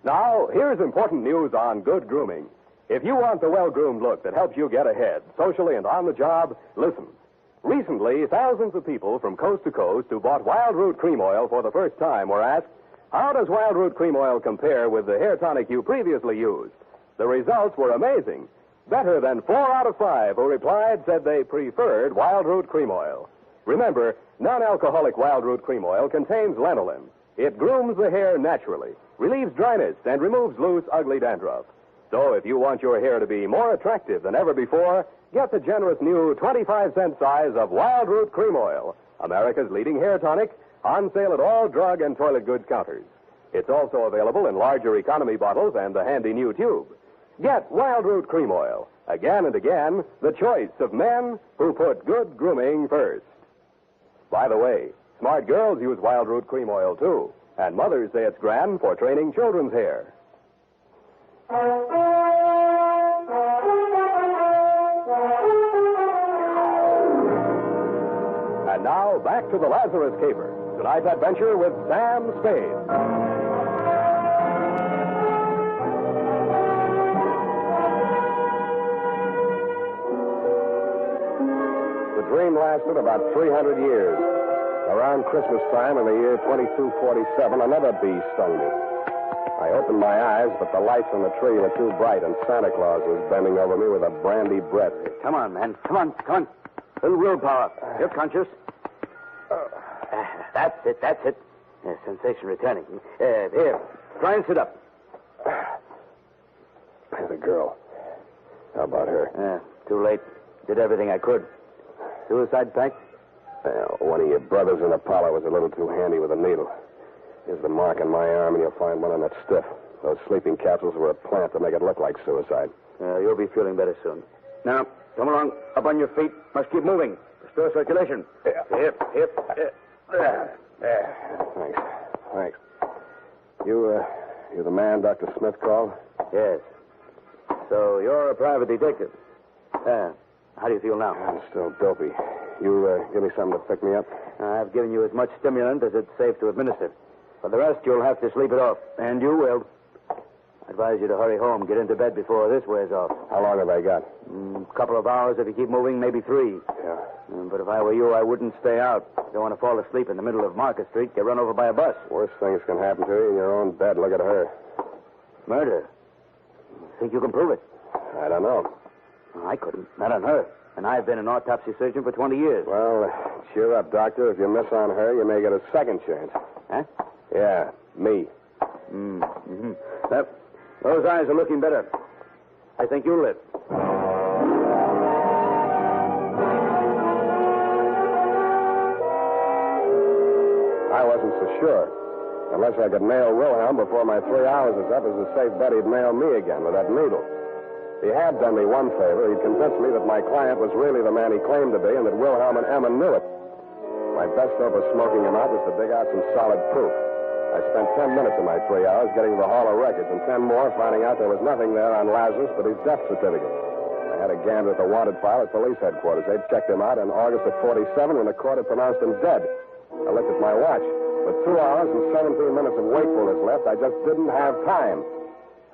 Now, here's important news on good grooming. If you want the well-groomed look that helps you get ahead, socially and on the job, listen. Recently, thousands of people from coast to coast who bought Wild Root Cream Oil for the first time were asked, how does Wild Root Cream Oil compare with the hair tonic you previously used? The results were amazing. Better than 4 out of 5 who replied said they preferred Wild Root Cream Oil. Remember, non-alcoholic Wild Root Cream Oil contains lanolin. It grooms the hair naturally, relieves dryness, and removes loose, ugly dandruff. So if you want your hair to be more attractive than ever before, get the generous new 25-cent size of Wild Root Cream Oil, America's leading hair tonic, on sale at all drug and toilet goods counters. It's also available in larger economy bottles and the handy new tube. Get Wild Root Cream Oil. Again and again, the choice of men who put good grooming first. By the way, smart girls use Wild Root Cream Oil, too. And mothers say it's grand for training children's hair. And now, back to the Lazarus Caper. Tonight's adventure with Sam Spade. The dream lasted about 300 years. Around Christmas time in the year 2247, another bee stung me. I opened my eyes, but the lights on the tree were too bright, and Santa Claus was bending over me with a brandy breath. Come on, man. Come on. A little willpower. You're conscious. That's it. Sensation returning. Here, try and sit up. There's a girl. How about her? Too late. Did everything I could. Suicide pact? One of your brothers in Apollo was a little too handy with a needle. Here's the mark on my arm, and you'll find one on that stiff. Those sleeping capsules were a plant to make it look like suicide. You'll be feeling better soon. Now, come along. Up on your feet. Must keep moving. Restore circulation. Hip. There. Thanks. You the man Dr. Smith called? Yes. So you're a private detective. How do you feel now? I'm still dopey. You give me something to pick me up? I've given you as much stimulant as it's safe to administer. For the rest, you'll have to sleep it off. And you will. I advise you to hurry home. Get into bed before this wears off. How long have I got? A couple of hours if you keep moving, maybe 3. Yeah. But if I were you, I wouldn't stay out. Don't want to fall asleep in the middle of Market Street, get run over by a bus. Worst things can happen to you in your own bed. Look at her. Murder? Think you can prove it? I don't know. I couldn't. Not on her. And I've been an autopsy surgeon for 20 years. Well, cheer up, Doctor. If you miss on her, you may get a second chance. Huh? Yeah, me. Yep. Those eyes are looking better. I think you'll live. I wasn't so sure. Unless I could nail Wilhelm before my 3 hours is up, as a safe bet he'd nail me again with that needle. He had done me one favor. He'd convinced me that my client was really the man he claimed to be and that Wilhelm and Emma knew it. My best hope of smoking him out was to dig out some solid proof. I spent 10 minutes of my 3 hours getting to the Hall of Records and 10 more finding out there was nothing there on Lazarus but his death certificate. I had a gander at the wanted file at police headquarters. They'd checked him out in August of 47 when the court had pronounced him dead. I looked at my watch. With 2 hours and 17 minutes of wakefulness left, I just didn't have time.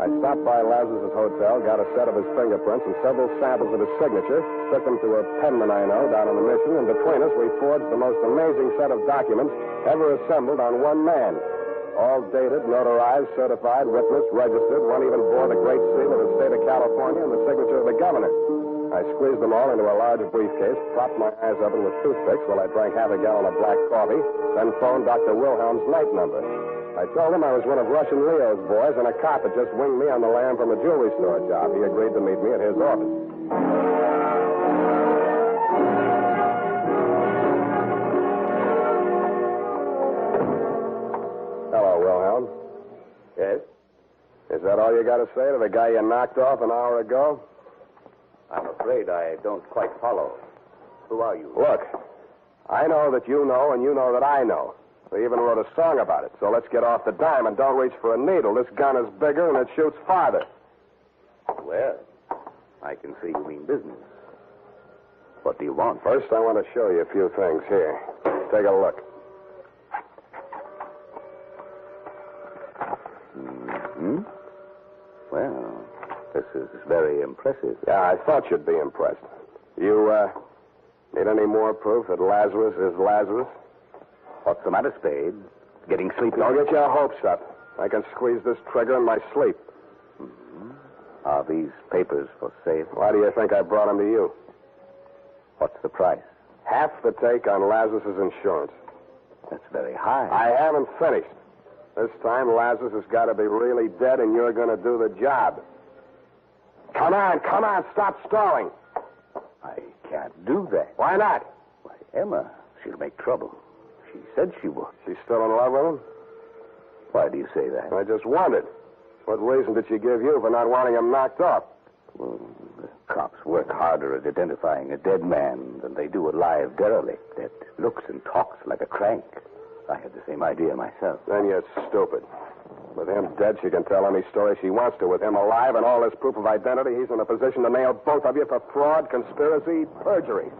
I stopped by Lazarus' hotel, got a set of his fingerprints and several samples of his signature, took them to a penman I know down on the Mission, and between us we forged the most amazing set of documents ever assembled on one man. All dated, notarized, certified, witnessed, registered. One even bore the great seal of the state of California and the signature of the governor. I squeezed them all into a large briefcase, propped my eyes open with toothpicks while I drank half a gallon of black coffee, then phoned Dr. Wilhelm's night number. I told him I was one of Russian Leo's boys, and a cop had just winged me on the lam from a jewelry store job. He agreed to meet me at his office. Hello, Wilhelm. Yes? Is that all you got to say to the guy you knocked off an hour ago? I'm afraid I don't quite follow. Who are you? Look, I know that you know, and you know that I know. We even wrote a song about it, so let's get off the dime and don't reach for a needle. This gun is bigger and it shoots farther. Well, I can see you mean business. What do you want? First, I want to show you a few things. Here, take a look. Well, this is very impressive. Yeah, I thought you'd be impressed. You, need any more proof that Lazarus is Lazarus? What's the matter, Spade? Getting sleepy? Don't get your hopes up. I can squeeze this trigger in my sleep. Mm-hmm. Are these papers for sale? Why do you think I brought them to you? What's the price? Half the take on Lazarus's insurance. That's very high. I haven't finished. This time, Lazarus has got to be really dead, and you're going to do the job. Come on, stop stalling. I can't do that. Why not? Why, Emma, she'll make trouble. She said she would. She's still in love with him? Why do you say that? I just wondered. What reason did she give you for not wanting him knocked off? Well, the cops work harder at identifying a dead man than they do a live derelict that looks and talks like a crank. I had the same idea myself. Then you're stupid. With him dead, she can tell any story she wants to. With him alive and all this proof of identity, he's in a position to nail both of you for fraud, conspiracy, perjury.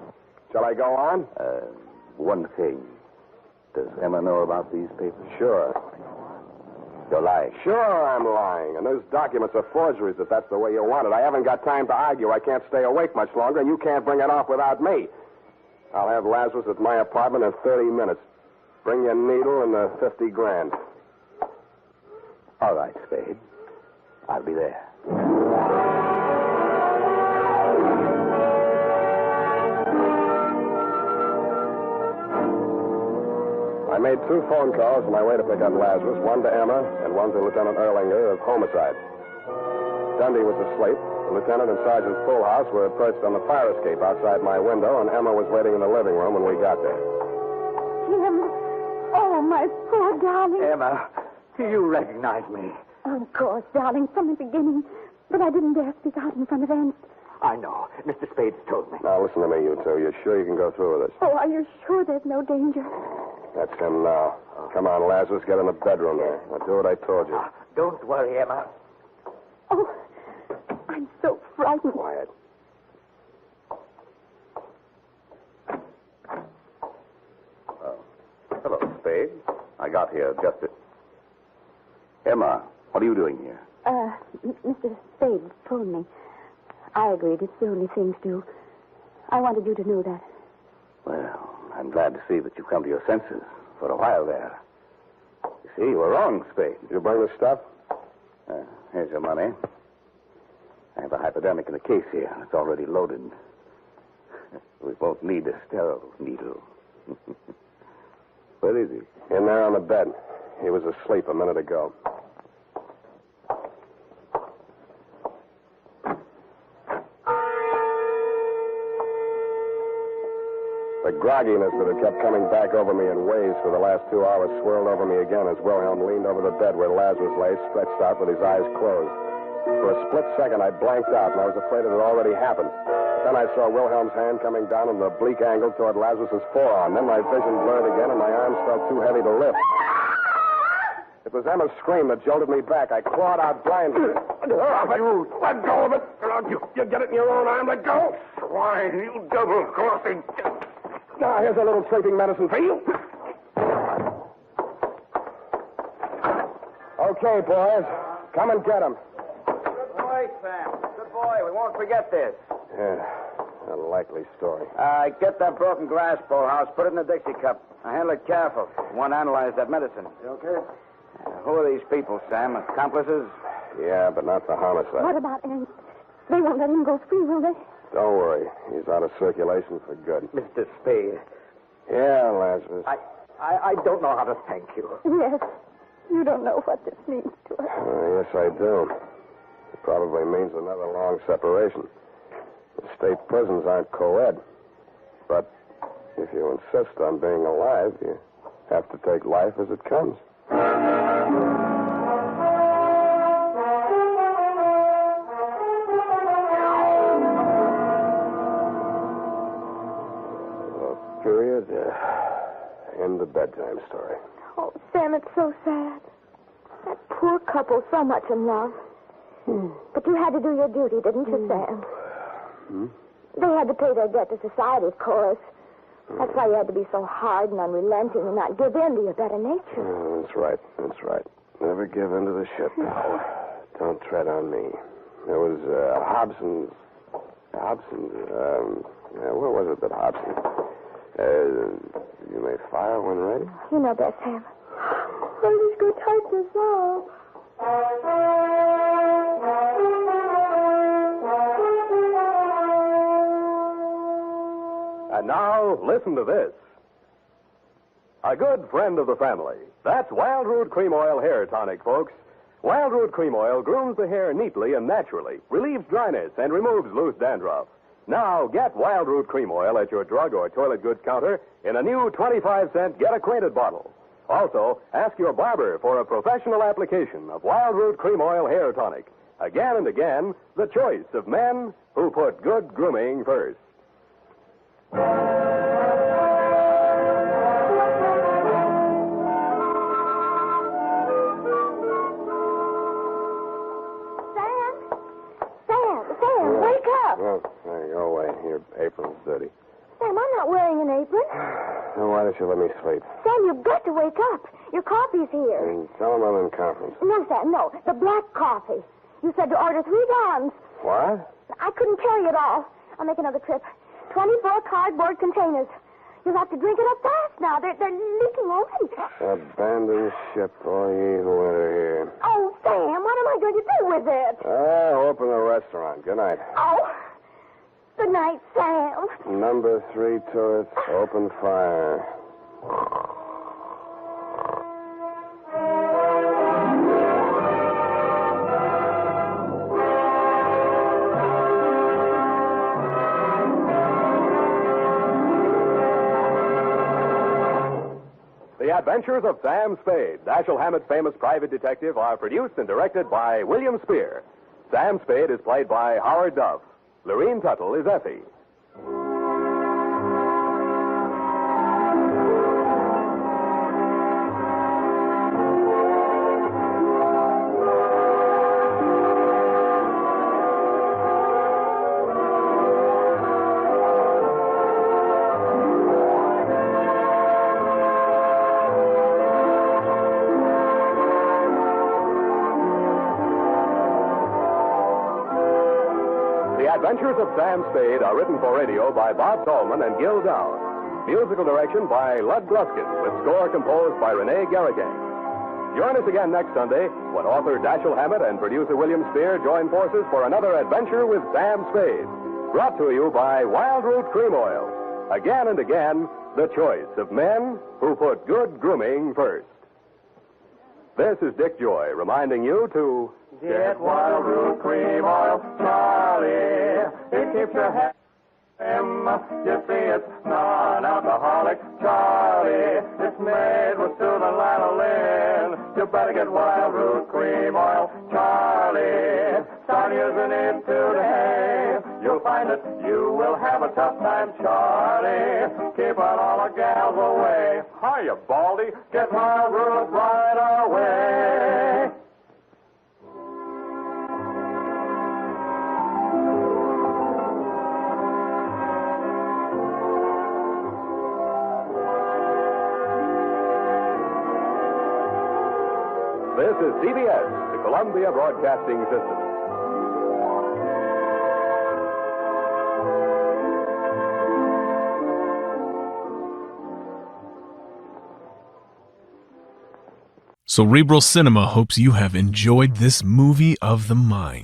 Shall I go on? One thing. Does Emma know about these papers? Sure. You're lying. Sure, I'm lying. And those documents are forgeries if that's the way you want it. I haven't got time to argue. I can't stay awake much longer, and you can't bring it off without me. I'll have Lazarus at my apartment in 30 minutes. Bring your needle and the $50,000. All right, Spade. I'll be there. I made 2 phone calls on my way to pick up Lazarus, one to Emma and one to Lieutenant Erlinger of homicide. Dundee was asleep. The lieutenant and Sergeant Fullhouse were perched on the fire escape outside my window, and Emma was waiting in the living room when we got there. Jim. Oh, my poor darling. Emma, do you recognize me? Of course, darling, from the beginning. But I didn't dare speak out in front of Aunt. I know. Mr. Spade's told me. Now, listen to me, you two. You're sure you can go through with this? Oh, are you sure there's no danger? That's him now. Come on, Lazarus. Get in the bedroom there. Now, do what I told you. Don't worry, Emma. Oh, I'm so frightened. Quiet. Hello, Spade. I got here just at... Emma, what are you doing here? Mr. Spade phoned me. I agreed. It's the only thing to do. I wanted you to know that. Well, I'm glad to see that you've come to your senses for a while there. You see, you were wrong, Spade. Did you bring the stuff? Here's your money. I have a hypodermic in the case here. It's already loaded. We won't need a sterile needle. Where is he? In there on the bed. He was asleep a minute ago. The grogginess that had kept coming back over me in waves for the last 2 hours swirled over me again as Wilhelm leaned over the bed where Lazarus lay, stretched out with his eyes closed. For a split second, I blanked out, and I was afraid it had already happened. But then I saw Wilhelm's hand coming down in an oblique angle toward Lazarus's forearm. Then my vision blurred again, and my arms felt too heavy to lift. It was Emma's scream that jolted me back. I clawed out blindly. You let go of it. You get it in your own arm. Let go. Why, you double-crossing... Now, here's a little sleeping medicine for you. Okay, boys. Come and get him. Good boy, Sam. Good boy. We won't forget this. Yeah, a likely story. Get that broken glass, Bullhouse. Put it in the Dixie cup. Now, handle it careful. You want to analyze that medicine. You okay? Who are these people, Sam? Accomplices? Yeah, but not for homicide. What about Aunt? They won't let him go free, will they? Don't worry. He's out of circulation for good. Mr. Spade. Yeah, Lazarus. I don't know how to thank you. Yes. You don't know what this means to us. Yes, I do. It probably means another long separation. The state prisons aren't co-ed. But if you insist on being alive, you have to take life as it comes. Period. End the bedtime story. Oh, Sam, it's so sad. That poor couple, so much in love. But you had to do your duty, didn't you, Sam? They had to pay their debt to society, of course. That's why you had to be so hard and unrelenting and not give in to your better nature. That's right. That's right. Never give in to the ship. Don't tread on me. There was Hobson's. Where was it that Hobson? You may fire when ready. You know that, Sam. Well, let's go tight this now. And now, listen to this. A good friend of the family. That's Wild Root Cream Oil Hair Tonic, folks. Wild Root Cream Oil grooms the hair neatly and naturally, relieves dryness, and removes loose dandruff. Now, get Wild Root Cream Oil at your drug or toilet goods counter in a new 25-cent Get Acquainted bottle. Also, ask your barber for a professional application of Wild Root Cream Oil Hair Tonic. Again and again, the choice of men who put good grooming first. Sam, wake up. Well, go away. Your apron's dirty. Sam, I'm not wearing an apron. Then why don't you let me sleep? Sam, you've got to wake up. Your coffee's here. And tell them I'm in conference. No, Sam, no. The black coffee. You said to order 3 gallons. What? I couldn't carry it all. I'll make another trip. 24 cardboard containers. You'll have to drink it up fast now. They're leaking already. Abandon ship, all ye who enter here. Oh, Sam, what am I going to do with it? Open the restaurant. Good night. Oh, good night, Sam. Number 3 turrets, open fire. The Adventures of Sam Spade, Dashiell Hammett's famous private detective, are produced and directed by William Spear. Sam Spade is played by Howard Duff. Lorene Tuttle is Effie. The Adventures of Sam Spade are written for radio by Bob Tallman and Gil Dowd. Musical direction by Lud Gluskin, with score composed by Renee Garrigang. Join us again next Sunday when author Dashiell Hammett and producer William Spear join forces for another adventure with Sam Spade. Brought to you by Wild Root Cream Oil. Again and again, the choice of men who put good grooming first. This is Dick Joy reminding you to get Wild Root Cream Oil, Charlie. It keeps your hair trim. You see, it's non-alcoholic, Charlie. It's made with soothing lanolin. You better get Wild Root Cream Oil, Charlie. Start using it today. You'll find that you will have a tough time, Charlie. Keep on all the gals away. Hiya, Baldy. Get Wild Root right away. This is CBS, the Columbia Broadcasting System. Cerebral Cinema hopes you have enjoyed this movie of the mind.